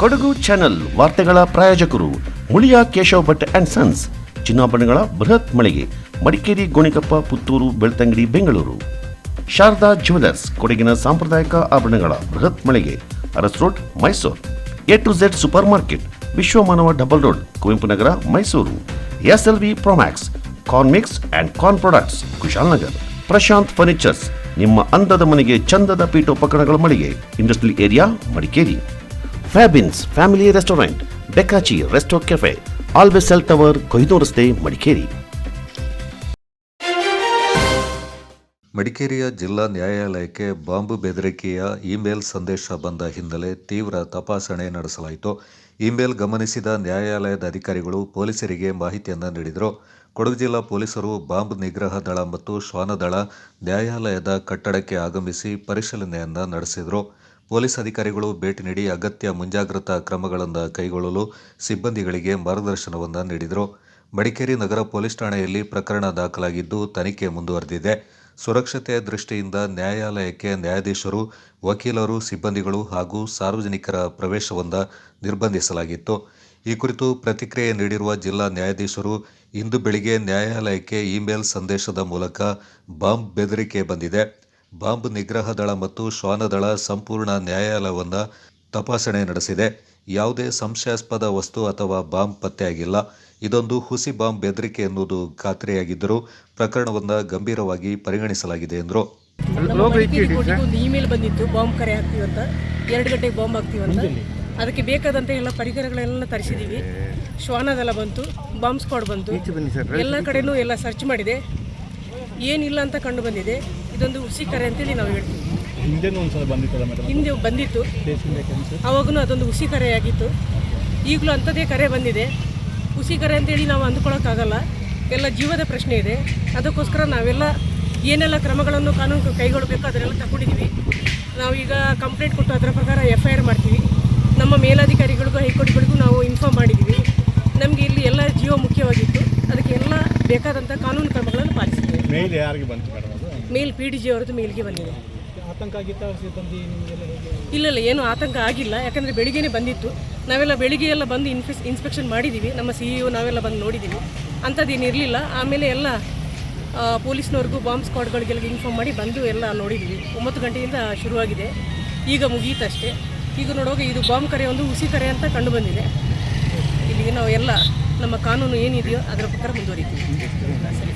Kodagu channel ವಾರ್ತೆಗಳ ಪ್ರಾಯೋಜಕರು Muliya Keshav Bhat and sons, ಚಿನ್ನಾಭರಣಗಳ ಬೃಹತ್ ಮಳಿಗೆ, ಮಡಿಕೇರಿ, ಗೋಣಿಕೊಪ್ಪ, ಪುತ್ತೂರು, ಬೆಳ್ತಂಗಡಿ, ಬೆಂಗಳೂರು. ಶಾರದಾ ಜ್ಯುವೆಲರ್ಸ್, ಕೊಡಗಿನ ಸಾಂಪ್ರದಾಯಿಕ ಆಭರಣಗಳ ಬೃಹತ್ ಮಳಿಗೆ, Aras road, Mysuru. A to Z super market, Vishwamanava double road, Kuvempu Nagar, Mysuru. SLV Promax, corn mix and corn products, Kushalnagar. Prashant furnitures, ನಿಮ್ಮ ಅಂದದ ಮನೆಗೆ ಚಂದದ ಪೀಠೋಪಕರಣಗಳ ಮಳಿಗೆ, industrial area, Madikeri. Fabins family restaurant, ಬೆಕಾಚಿ resto cafe, always cell tower, ಕೊಯ್ದು ರಸ್ತೆ, ಮಡಿಕೇರಿ. ಮಡಿಕೇರಿಯ ಜಿಲ್ಲಾ ನ್ಯಾಯಾಲಯಕ್ಕೆ ಬಾಂಬ್ ಬೆದರಿಕೆಯ ಇಮೇಲ್ ಸಂದೇಶ ಬಂದ ಹಿನ್ನೆಲೆ ತೀವ್ರ ತಪಾಸಣೆ ನಡೆಸಲಾಯಿತು. ಇಮೇಲ್ ಗಮನಿಸಿದ ನ್ಯಾಯಾಲಯದ ಅಧಿಕಾರಿಗಳು ಪೊಲೀಸರಿಗೆ ಮಾಹಿತಿಯನ್ನು ನೀಡಿದರು. ಕೊಡಗು ಜಿಲ್ಲಾ ಪೊಲೀಸರು ಬಾಂಬ್ ನಿಗ್ರಹ ದಳ ಮತ್ತು ಶ್ವಾನದಳ ನ್ಯಾಯಾಲಯದ ಕಟ್ಟಡಕ್ಕೆ ಆಗಮಿಸಿ ಪರಿಶೀಲನೆಯನ್ನು ನಡೆಸಿದರು. ಪೊಲೀಸ್ ಅಧಿಕಾರಿಗಳು ಭೇಟಿ ನೀಡಿ ಅಗತ್ಯ ಮುಂಜಾಗ್ರತಾ ಕ್ರಮಗಳನ್ನು ಕೈಗೊಳ್ಳಲು ಸಿಬ್ಬಂದಿಗಳಿಗೆ ಮಾರ್ಗದರ್ಶನವನ್ನು ನೀಡಿದರು. ಮಡಿಕೇರಿ ನಗರ ಪೊಲೀಸ್ ಠಾಣೆಯಲ್ಲಿ ಪ್ರಕರಣ ದಾಖಲಾಗಿದ್ದು ತನಿಖೆ ಮುಂದುವರೆದಿದೆ. ಸುರಕ್ಷತೆಯ ದೃಷ್ಟಿಯಿಂದ ನ್ಯಾಯಾಲಯಕ್ಕೆ ನ್ಯಾಯಾಧೀಶರು, ವಕೀಲರು, ಸಿಬ್ಬಂದಿಗಳು ಹಾಗೂ ಸಾರ್ವಜನಿಕರ ಪ್ರವೇಶವನ್ನು ನಿರ್ಬಂಧಿಸಲಾಗಿತ್ತು. ಈ ಕುರಿತು ಪ್ರತಿಕ್ರಿಯೆ ನೀಡಿರುವ ಜಿಲ್ಲಾ ನ್ಯಾಯಾಧೀಶರು, ಇಂದು ಬೆಳಿಗ್ಗೆ ನ್ಯಾಯಾಲಯಕ್ಕೆ ಇಮೇಲ್ ಸಂದೇಶದ ಮೂಲಕ ಬಾಂಬ್ ಬೆದರಿಕೆ ಬಂದಿದೆ. ಬಾಂಬ್ ನಿಗ್ರಹ ದಳ ಮತ್ತು ಶ್ವಾನದಳ ಸಂಪೂರ್ಣ ನ್ಯಾಯಾಲಯವನ್ನು ತಪಾಸಣೆ ನಡೆಸಿದೆ. ಯಾವುದೇ ಸಂಶಯಾಸ್ಪದ ವಸ್ತು ಅಥವಾ ಬಾಂಬ್ ಪತ್ತೆಯಾಗಿಲ್ಲ. ಇದೊಂದು ಹುಸಿ ಬಾಂಬ್ ಬೆದರಿಕೆ ಎನ್ನುವುದು ಖಾತ್ರಿಯಾಗಿದ್ದರೂ ಪ್ರಕರಣವನ್ನು ಗಂಭೀರವಾಗಿ ಪರಿಗಣಿಸಲಾಗಿದೆ ಎಂದರು. ಒಂದು ಇಮೇಲ್ ಬಂದಿತ್ತು, ಬಾಂಬ್ ಕರೆ ಹಾಕ್ತೀವಂತ, 2 ಗಂಟೆಗೆ ಬಾಂಬ್ ಹಾಕ್ತೀವಂತ. ಅದಕ್ಕೆ ಬೇಕಾದಂಥ ಎಲ್ಲ ಪರಿಕರಗಳೆಲ್ಲ ತರಿಸಿದ್ದೀವಿ. ಶ್ವಾನದೆಲ್ಲ ಬಂತು, ಬಾಂಬ್ ಸ್ಕ್ವಾಡ್ ಬಂತು, ಎಲ್ಲ ಕಡೆನೂ ಎಲ್ಲ ಸರ್ಚ್ ಮಾಡಿದೆ. ಏನಿಲ್ಲ ಅಂತ ಕಂಡು ಬಂದಿದೆ. ಇದೊಂದು ಹುಸಿ ಕರೆ ಅಂತೇಳಿ ನಾವು ಹೇಳ್ತೀವಿ. ಹಿಂದೆ ಬಂದಿತ್ತು, ಅವಾಗೂ ಅದೊಂದು ಹುಸಿ ಕರೆಯಾಗಿತ್ತು. ಈಗಲೂ ಅಂಥದ್ದೇ ಕರೆ ಬಂದಿದೆ. ಹುಸಿ ಕರೆ ಅಂತೇಳಿ ನಾವು ಅಂದ್ಕೊಳ್ಳೋಕ್ಕಾಗಲ್ಲ. ಎಲ್ಲ ಜೀವದ ಪ್ರಶ್ನೆ ಇದೆ. ಅದಕ್ಕೋಸ್ಕರ ನಾವೆಲ್ಲ ಏನೆಲ್ಲ ಕ್ರಮಗಳನ್ನು ಕಾನೂನು ಕೈಗೊಳ್ಳಬೇಕು ಅದನ್ನೆಲ್ಲ ತಗೊಂಡಿದ್ದೀವಿ. ನಾವೀಗ ಕಂಪ್ಲೇಂಟ್ ಕೊಟ್ಟು ಅದರ ಪ್ರಕಾರ FIR ಮಾಡ್ತೀವಿ. ನಮ್ಮ ಮೇಲಾಧಿಕಾರಿಗಳಿಗೂ ಹೈಕೋರ್ಟ್ಗಳಿಗೂ ನಾವು ಇನ್ಫಾರ್ಮ್ ಮಾಡಿದ್ದೀವಿ. ನಮಗೆ ಇಲ್ಲಿ ಎಲ್ಲ ಜೀವ ಮುಖ್ಯವಾಗಿತ್ತು. ಅದಕ್ಕೆ ಎಲ್ಲ ಬೇಕಾದಂಥ ಕಾನೂನು ಕ್ರಮಗಳನ್ನು ಪಾಲಿಸಿದ್ದೀವಿ. ಮೇಲ್ ಯಾರಿಗೆ ಬಂತು ಮೇಡಮ್? ಅದು ಮೇಲ್ PDG ಅವರದ್ದು ಮೇಲ್ಗೆ ಬಂದಿದೆ. ಆತಂಕ ಆಗಿತ್ತಾ ಸಿಬ್ಬಂದಿ ನಿಮಗೆಲ್ಲ? ಇಲ್ಲ, ಏನೂ ಆತಂಕ ಆಗಿಲ್ಲ. ಯಾಕಂದರೆ ಬೆಳಿಗ್ಗೆನೇ ಬಂದಿತ್ತು. ನಾವೆಲ್ಲ ಬೆಳಿಗ್ಗೆ ಎಲ್ಲ ಬಂದು ಇನ್ಸ್ಪೆಕ್ಷನ್ ಮಾಡಿದ್ದೀವಿ. ನಮ್ಮ CEO ನಾವೆಲ್ಲ ಬಂದು ನೋಡಿದ್ದೀವಿ. ಅಂಥದ್ದೇನು ಇರಲಿಲ್ಲ. ಆಮೇಲೆ ಎಲ್ಲ ಪೊಲೀಸ್ನವ್ರಿಗೂ ಬಾಂಬ್ ಸ್ಕ್ವಾಡ್ಗಳಿಗೆಲ್ಲ ಇನ್ಫಾರ್ಮ್ ಮಾಡಿ ಬಂದು ಎಲ್ಲ ನೋಡಿದ್ದೀವಿ. 9 ಗಂಟೆಯಿಂದ ಶುರುವಾಗಿದೆ, ಈಗ ಮುಗಿಯಿತಷ್ಟೇ. ಈಗ ನೋಡುವಾಗ ಇದು ಬಾಂಬ್ ಕರೆ ಒಂದು ಹುಸಿ ಕರೆ ಅಂತ ಕಂಡು ಬಂದಿದೆ. ಇಲ್ಲಿಗೆ ನಾವು ಎಲ್ಲ ನಮ್ಮ ಕಾನೂನು ಏನಿದೆಯೋ ಅದರ ಪ್ರಕಾರ ಮುಂದುವರಿತೀವಿ. ಸರಿ.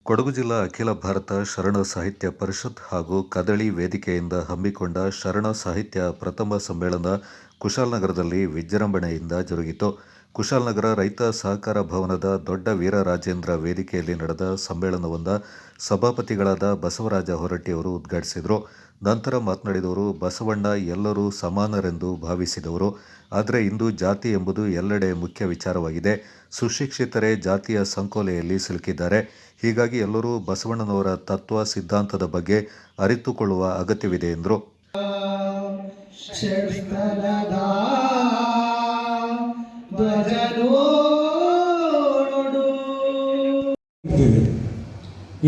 ಕೊಡಗು ಜಿಲ್ಲಾ ಅಖಿಲ ಭಾರತ ಶರಣ ಸಾಹಿತ್ಯ ಪರಿಷತ್ ಹಾಗೂ ಕದಳಿ ವೇದಿಕೆಯಿಂದ ಹಮ್ಮಿಕೊಂಡ ಶರಣ ಸಾಹಿತ್ಯ ಪ್ರಥಮ ಸಮ್ಮೇಳನ ಕುಶಾಲನಗರದಲ್ಲಿ ವಿಜೃಂಭಣೆಯಿಂದ ಜರುಗಿತು. ಕುಶಾಲನಗರ ರೈತ ಸಹಕಾರ ಭವನದ ದೊಡ್ಡ ವೀರರಾಜೇಂದ್ರ ವೇದಿಕೆಯಲ್ಲಿ ನಡೆದ ಸಮ್ಮೇಳನವನ್ನು ಸಭಾಪತಿಗಳಾದ ಬಸವರಾಜ ಹೊರಟ್ಟಿಯವರು ಉದ್ಘಾಟಿಸಿದರು. ನಂತರ ಮಾತನಾಡಿದವರು, ಬಸವಣ್ಣ ಎಲ್ಲರೂ ಸಮಾನರೆಂದು ಭಾವಿಸಿದವರು. ಆದರೆ ಇಂದು ಜಾತಿ ಎಂಬುದು ಎಲ್ಲೆಡೆ ಮುಖ್ಯ ವಿಚಾರವಾಗಿದೆ. ಸುಶಿಕ್ಷಿತರೇ ಜಾತಿಯ ಸಂಕೋಲೆಯಲ್ಲಿ ಸಿಲುಕಿದ್ದಾರೆ. ಹೀಗಾಗಿ ಎಲ್ಲರೂ ಬಸವಣ್ಣನವರ ತತ್ವ ಸಿದ್ಧಾಂತದ ಬಗ್ಗೆ ಅರಿತುಕೊಳ್ಳುವ ಅಗತ್ಯವಿದೆ ಎಂದರು.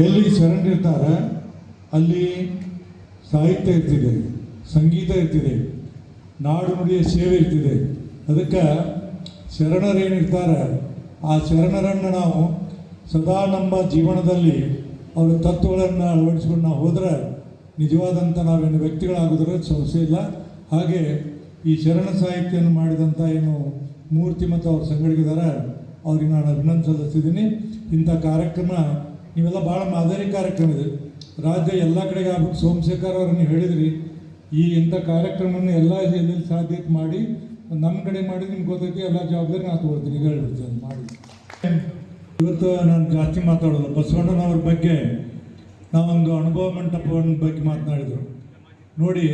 ಎಲ್ಲಿ ಶರಣರಿರ್ತಾರೆ ಅಲ್ಲಿ ಸಾಹಿತ್ಯ ಇರ್ತಿದೆ, ಸಂಗೀತ ಇರ್ತಿದೆ, ನಾಡು ನುಡಿಯ ಸೇವೆ ಇರ್ತಿದೆ. ಅದಕ್ಕೆ ಶರಣರೇನಿರ್ತಾರೆ ಆ ಶರಣರನ್ನು ನಾವು ಸದಾ ನಮ್ಮ ಜೀವನದಲ್ಲಿ ಅವರ ತತ್ವಗಳನ್ನು ಅಳವಡಿಸ್ಕೊಂಡು ನಾವು ಹೋದರೆ ನಿಜವಾದಂಥ ನಾವೇನು ವ್ಯಕ್ತಿಗಳಾಗೋದ್ರಲ್ಲಿ ಸಮಸ್ಯೆ ಇಲ್ಲ. ಹಾಗೆ ಈ ಶರಣ ಸಾಹಿತ್ಯವನ್ನು ಮಾಡಿದಂಥ ಏನು ಮೂರ್ತಿ ಮತ್ತು ಅವ್ರ ಸಂಗಡಿಗಿದ್ದಾರೆ, ಅವ್ರಿಗೆ ನಾನು ಅಭಿನಂದನೆ ಸಲ್ಲಿಸ್ತಿದ್ದೀನಿ. ಇಂಥ ಕಾರ್ಯಕ್ರಮ ನೀವೆಲ್ಲ ಭಾಳ ಮಾದರಿ ಕಾರ್ಯಕ್ರಮ ಇದೆ. ರಾಜ್ಯ ಎಲ್ಲ ಕಡೆಗೆ ಆಗ್ಬಿಟ್ಟು ಸೋಮಶೇಖರ್ ಅವರನ್ನು ಹೇಳಿದ್ರಿ, ಈ ಇಂಥ ಕಾರ್ಯಕ್ರಮವನ್ನು ಎಲ್ಲ ಎಲ್ಲೆಲ್ಲಿ ಸಾಧ್ಯತೆ ಮಾಡಿ ನಮ್ಮ ಕಡೆ ಮಾಡಿ ನಿಮ್ಗೆ ಗೊತ್ತೈತಿ, ಎಲ್ಲ ಜವಾಬ್ದಾರಿ ನಾನು ತಗೊಳ್ತೀನಿ, ಈಗ ಹೇಳ್ಬಿಡ್ತೀನಿ ಮಾಡಿ. ಇವತ್ತು ನಾನು ಜಾಸ್ತಿ ಮಾತಾಡೋದು ಬಸವಣ್ಣನವ್ರ ಬಗ್ಗೆ ನಾವೊಂದು ಅನುಭವ ಮಂಟಪದ ಬಗ್ಗೆ ಮಾತನಾಡಿದರು. ನೋಡಿ,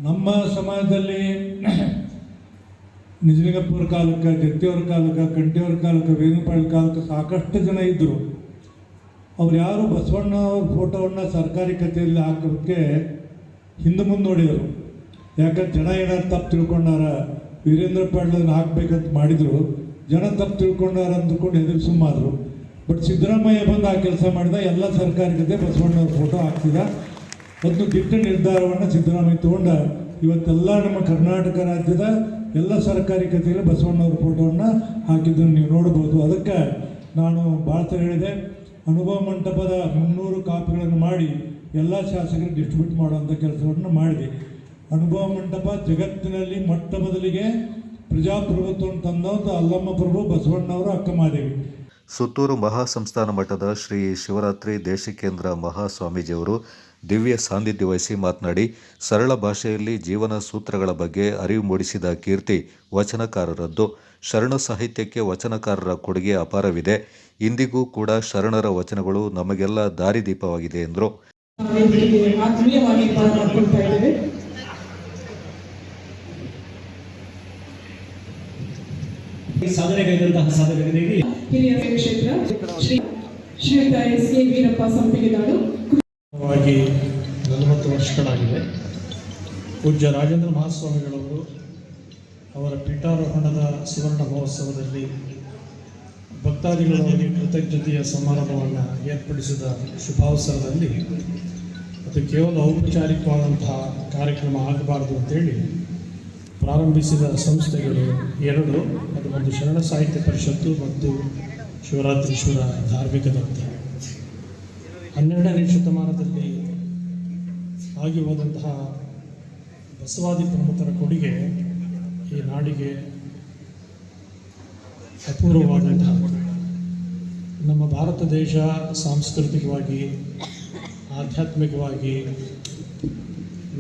ನಮ್ಮ ಸಮಾಜದಲ್ಲಿ ನಿಜಲಿಂಗಪ್ಪವ್ರ ಕಾಲಕ್ಕೆ, ಜತ್ತಿಯವ್ರ ಕಾಲಕ್ಕೆ, ಕಂಠಿಯವ್ರ ಕಾಲಕ್ಕೆ, ವೇಣುಪಾಳ್ ಕಾಲಕ್ಕೆ ಸಾಕಷ್ಟು ಜನ ಇದ್ದರು. ಅವ್ರು ಯಾರು ಬಸವಣ್ಣ ಅವ್ರ ಫೋಟೋವನ್ನು ಸರ್ಕಾರಿ ಕಚೇರಿಯಲ್ಲಿ ಹಾಕೋಕ್ಕೆ ಹಿಂದೆ ಮುಂದೆ ನೋಡಿದರು. ಯಾಕಂದ್ರೆ ಜನ ಏನಾರು ತಪ್ಪು ತಿಳ್ಕೊಂಡಾರ, ವೀರೇಂದ್ರ ಪಾಟೀಲನ್ನು ಹಾಕ್ಬೇಕಂತ ಮಾಡಿದರು. ಜನ ತಪ್ಪು ತಿಳ್ಕೊಂಡಾರ ಅಂದ್ಕೊಂಡು ಎದುರು ಸುಮ್ಮಾದರು. ಬಟ್ ಸಿದ್ದರಾಮಯ್ಯ ಬಂದು ಆ ಕೆಲಸ ಮಾಡಿದ, ಎಲ್ಲ ಸರ್ಕಾರಿ ಕತೆ ಬಸವಣ್ಣವ್ರ ಫೋಟೋ ಹಾಕ್ತಿದ. ಒಂದು ದಿಟ್ಟ ನಿರ್ಧಾರವನ್ನು ಸಿದ್ದರಾಮಯ್ಯ ತಗೊಂಡ ಇವತ್ತೆಲ್ಲ ನಮ್ಮ ಕರ್ನಾಟಕ ರಾಜ್ಯದ ಎಲ್ಲ ಸರ್ಕಾರಿ ಕಚೇರಿಯಲ್ಲಿ ಬಸವಣ್ಣವ್ರ ಫೋಟೋವನ್ನು ಹಾಕಿದ್ದನ್ನು ನೀವು ನೋಡ್ಬೋದು. ಅದಕ್ಕೆ ನಾನು ಭಾಳ ಸರಿ ಹೇಳಿದೆ, ಅನುಭವ ಮಂಟಪದ 300 ಕಾಪಿಗಳನ್ನು ಮಾಡಿ ಎಲ್ಲ ಶಾಸಕರಿಗೆ ಡಿಸ್ಟ್ರಿಬ್ಯೂಟ್ ಮಾಡುವಂಥ ಕೆಲಸವನ್ನು ಮಾಡಿದೆ. ಅನುಭವ ಮಂಟಪ ಜಗತ್ತಿನಲ್ಲಿ ಮೊಟ್ಟ ಮೊದಲಿಗೆ ಪ್ರಜಾಪ್ರಭುತ್ವವನ್ನು ತಂದವರು ಅಲ್ಲಮ್ಮ ಪ್ರಭು, ಬಸವಣ್ಣವರು, ಅಕ್ಕಮಹಾದೇವಿ. ಸುತ್ತೂರು ಮಹಾಸಂಸ್ಥಾನ ಮಠದ ಶ್ರೀ ಶಿವರಾತ್ರಿ ದೇಶಿಕೇಂದ್ರ ಮಹಾಸ್ವಾಮೀಜಿಯವರು ದಿವ್ಯ ಸಾನ್ನಿಧ್ಯ ವಹಿಸಿ ಮಾತನಾಡಿ, ಸರಳ ಭಾಷೆಯಲ್ಲಿ ಜೀವನ ಸೂತ್ರಗಳ ಬಗ್ಗೆ ಅರಿವು ಮೂಡಿಸಿದ ಕೀರ್ತಿ ವಚನಕಾರರದ್ದು. ಶರಣ ಸಾಹಿತ್ಯಕ್ಕೆ ವಚನಕಾರರ ಕೊಡುಗೆ ಅಪಾರವಿದೆ. ಇಂದಿಗೂ ಕೂಡ ಶರಣರ ವಚನಗಳು ನಮಗೆಲ್ಲ ದಾರಿದೀಪವಾಗಿದೆ ಎಂದರು. ಸಾಧನೆಗೈದಂತಹ ಸಾಧಕರಿಗೆ ಹಿರಿಯ ಕ್ಷೇತ್ರ ಶ್ರೀಯುತ ಎಸ್ ಎ ವೀರಪ್ಪ ಸಂಪಿಗೆದಾಡು 40 ವರ್ಷಗಳಾಗಿದೆ. ಪೂಜ್ಯ ರಾಜೇಂದ್ರ ಮಹಾಸ್ವಾಮಿಗಳವರು ಅವರ ಪೀಠಾರೋಹಣದ ಸುವರ್ಣ ಮಹೋತ್ಸವದಲ್ಲಿ ಭಕ್ತಾದಿಗಳಲ್ಲಿ ಕೃತಜ್ಞತೆಯ ಸಮಾರಂಭವನ್ನು ಏರ್ಪಡಿಸಿದ ಶುಭಾವಸರದಲ್ಲಿ ಅದು ಕೇವಲ ಔಪಚಾರಿಕವಾದಂತಹ ಕಾರ್ಯಕ್ರಮ ಆಗಬಾರ್ದು ಅಂತೇಳಿ ಪ್ರಾರಂಭಿಸಿದ ಸಂಸ್ಥೆಗಳು 2. ಅದು ಒಂದು ಶರಣ ಸಾಹಿತ್ಯ ಪರಿಷತ್ತು ಮತ್ತು ಶಿವರಾತ್ರೀಶ್ವರ ಧಾರ್ಮಿಕ ದತ್ತ. 12ನೇ ಶತಮಾನದಲ್ಲಿ ಆಗಿ ಹೋದಂತಹ ಬಸವಾದಿ ಪ್ರಮುಖರ ಕೊಡುಗೆ ಈ ನಾಡಿಗೆ ಅಪೂರ್ವವಾದಂತಹ. ನಮ್ಮ ಭಾರತ ದೇಶ ಸಾಂಸ್ಕೃತಿಕವಾಗಿ, ಆಧ್ಯಾತ್ಮಿಕವಾಗಿ,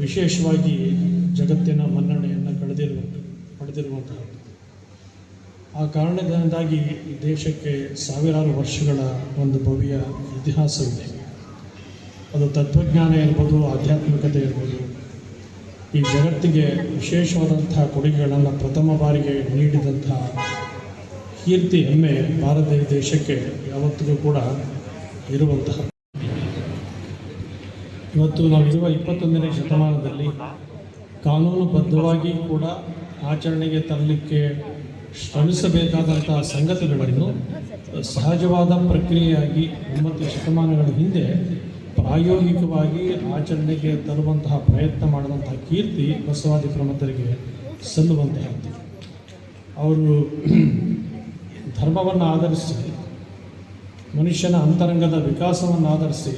ವಿಶೇಷವಾಗಿ ಜಗತ್ತಿನ ಮನ್ನಣೆಯನ್ನು ಪಡೆದಿರುವಂತಹ ಆ ಕಾರಣದಿಂದಾಗಿ ದೇಶಕ್ಕೆ ಸಾವಿರಾರು ವರ್ಷಗಳ ಒಂದು ಭವ್ಯ ಇತಿಹಾಸವಿದೆ. ಅದು ತತ್ವಜ್ಞಾನ ಇರ್ಬೋದು, ಆಧ್ಯಾತ್ಮಿಕತೆ ಇರ್ಬೋದು, ಈ ಜಗತ್ತಿಗೆ ವಿಶೇಷವಾದಂತಹ ಕೊಡುಗೆಗಳನ್ನು ಪ್ರಥಮ ಬಾರಿಗೆ ನೀಡಿದಂತಹ ಕೀರ್ತಿ, ಹೆಮ್ಮೆ ಭಾರತ ದೇಶಕ್ಕೆ ಯಾವತ್ತಿಗೂ ಕೂಡ ಇರುವಂತಹ. ಇವತ್ತು ನಾವಿರುವ 21ನೇ ಶತಮಾನದಲ್ಲಿ ಕಾನೂನುಬದ್ಧವಾಗಿ ಕೂಡ ಆಚರಣೆಗೆ ತರಲಿಕ್ಕೆ ಶ್ರಮಿಸಬೇಕಾದಂತಹ ಸಂಗತಿಗಳನ್ನು ಸಹಜವಾದ ಪ್ರಕ್ರಿಯೆಯಾಗಿ 9 ಶತಮಾನಗಳ ಹಿಂದೆ ಪ್ರಾಯೋಗಿಕವಾಗಿ ಆಚರಣೆಗೆ ತರುವಂತಹ ಪ್ರಯತ್ನ ಮಾಡಿದಂತಹ ಕೀರ್ತಿ ಬಸವಾದಿ ಪ್ರಮುಖರಿಗೆ ಸಲ್ಲುವಂತಹದ್ದು. ಅವರು ಧರ್ಮವನ್ನು ಆಧರಿಸಿ, ಮನುಷ್ಯನ ಅಂತರಂಗದ ವಿಕಾಸವನ್ನು ಆಧರಿಸಿ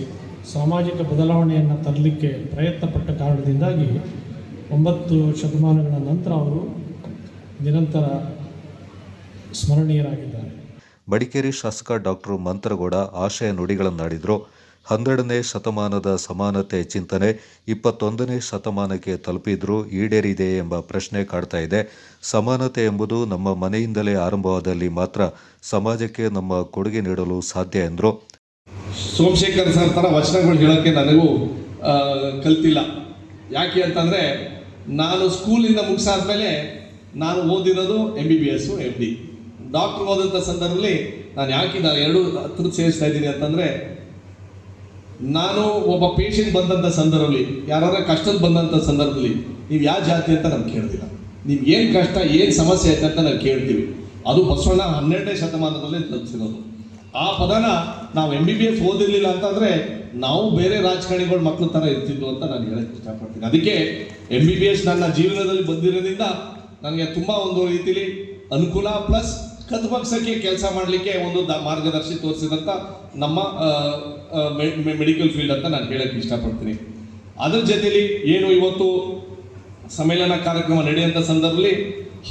ಸಾಮಾಜಿಕ ಬದಲಾವಣೆಯನ್ನು ತರಲಿಕ್ಕೆ ಪ್ರಯತ್ನ ಪಟ್ಟ ಕಾರಣದಿಂದಾಗಿ 9 ಶತಮಾನಗಳ ನಂತರ ಅವರು ನಿರಂತರ ಸ್ಮರಣೀಯರಾಗಿದ್ದಾರೆ. ಮಡಿಕೇರಿ ಶಾಸಕ ಡಾಕ್ಟರ್ ಮಂತ್ರಗೌಡ ಆಶಯ ನುಡಿಗಳನ್ನಾಡಿದರು. 12ನೇ ಶತಮಾನದ ಸಮಾನತೆ ಚಿಂತನೆ 21ನೇ ಶತಮಾನಕ್ಕೆ ತಲುಪಿದ್ರೂ ಈಡೇರಿದೆ ಎಂಬ ಪ್ರಶ್ನೆ ಕಾಡ್ತಾ ಇದೆ. ಸಮಾನತೆ ಎಂಬುದು ನಮ್ಮ ಮನೆಯಿಂದಲೇ ಆರಂಭವಾದಲ್ಲಿ ಮಾತ್ರ ಸಮಾಜಕ್ಕೆ ನಮ್ಮ ಕೊಡುಗೆ ನೀಡಲು ಸಾಧ್ಯ ಎಂದರು. ಸೋಮಶೇಖರ್ ಸರ್ ಥರ ವಚನಗಳು ಹೇಳೋಕ್ಕೆ ನನಗೂ ಕಲ್ತಿಲ್ಲ. ಯಾಕೆ ಅಂತಂದರೆ, ನಾನು ಸ್ಕೂಲಿಂದ ಮುಗಿಸಾದ್ಮೇಲೆ ನಾನು ಓದಿರೋದು MBBS, MD. ಡಾಕ್ಟ್ರ್ ಓದಂಥ ಸಂದರ್ಭದಲ್ಲಿ ನಾನು ಯಾಕೆ ಎರಡು ಹತ್ರ ಸೇರಿಸ್ತಾ ಇದ್ದೀನಿ ಅಂತಂದರೆ, ನಾನು ಒಬ್ಬ ಪೇಷಂಟ್ ಬಂದಂಥ ಸಂದರ್ಭದಲ್ಲಿ, ಯಾರಾರ ಕಷ್ಟದ ಬಂದಂಥ ಸಂದರ್ಭದಲ್ಲಿ ನೀವು ಯಾವ ಜಾತಿ ಅಂತ ನಮ್ಗೆ ಕೇಳ್ತಿಲ್ಲ. ನೀವು ಏನು ಕಷ್ಟ, ಏನು ಸಮಸ್ಯೆ ಐತೆ ಅಂತ ನಾವು ಕೇಳ್ತೀವಿ. ಅದು ಬಸವಣ್ಣ 12ನೇ ಶತಮಾನದಲ್ಲೇ ತಲುಪಿಸಿರೋದು. ಆ ಪದನ ನಾವು MBBS ಓದಿರಲಿಲ್ಲ ಅಂತಂದರೆ ನಾವು ಬೇರೆ ರಾಜಕಾರಣಿಗಳ ಮಕ್ಕಳ ಥರ ಇರ್ತಿದ್ವು ಅಂತ ನಾನು ಹೇಳಕ್ಕೆ ಇಷ್ಟಪಡ್ತೀನಿ. ಅದಕ್ಕೆ MBBS ನನ್ನ ಜೀವನದಲ್ಲಿ ಬಂದಿರೋದ್ರಿಂದ ನನಗೆ ತುಂಬ ಒಂದು ರೀತಿಲಿ ಅನುಕೂಲ, ಪ್ಲಸ್ ಕದ್ಪಕ್ಷಕ್ಕೆ ಕೆಲಸ ಮಾಡಲಿಕ್ಕೆ ಒಂದು ಮಾರ್ಗದರ್ಶಿ ತೋರಿಸಿದಂಥ ನಮ್ಮ ಮೆಡಿಕಲ್ ಫೀಲ್ಡ್ ಅಂತ ನಾನು ಹೇಳಕ್ಕೆ ಇಷ್ಟಪಡ್ತೀನಿ. ಅದ್ರ ಜೊತೆಲಿ ಏನು ಇವತ್ತು ಸಮ್ಮೇಳನ ಕಾರ್ಯಕ್ರಮ ನಡೆಯುವಂಥ ಸಂದರ್ಭದಲ್ಲಿ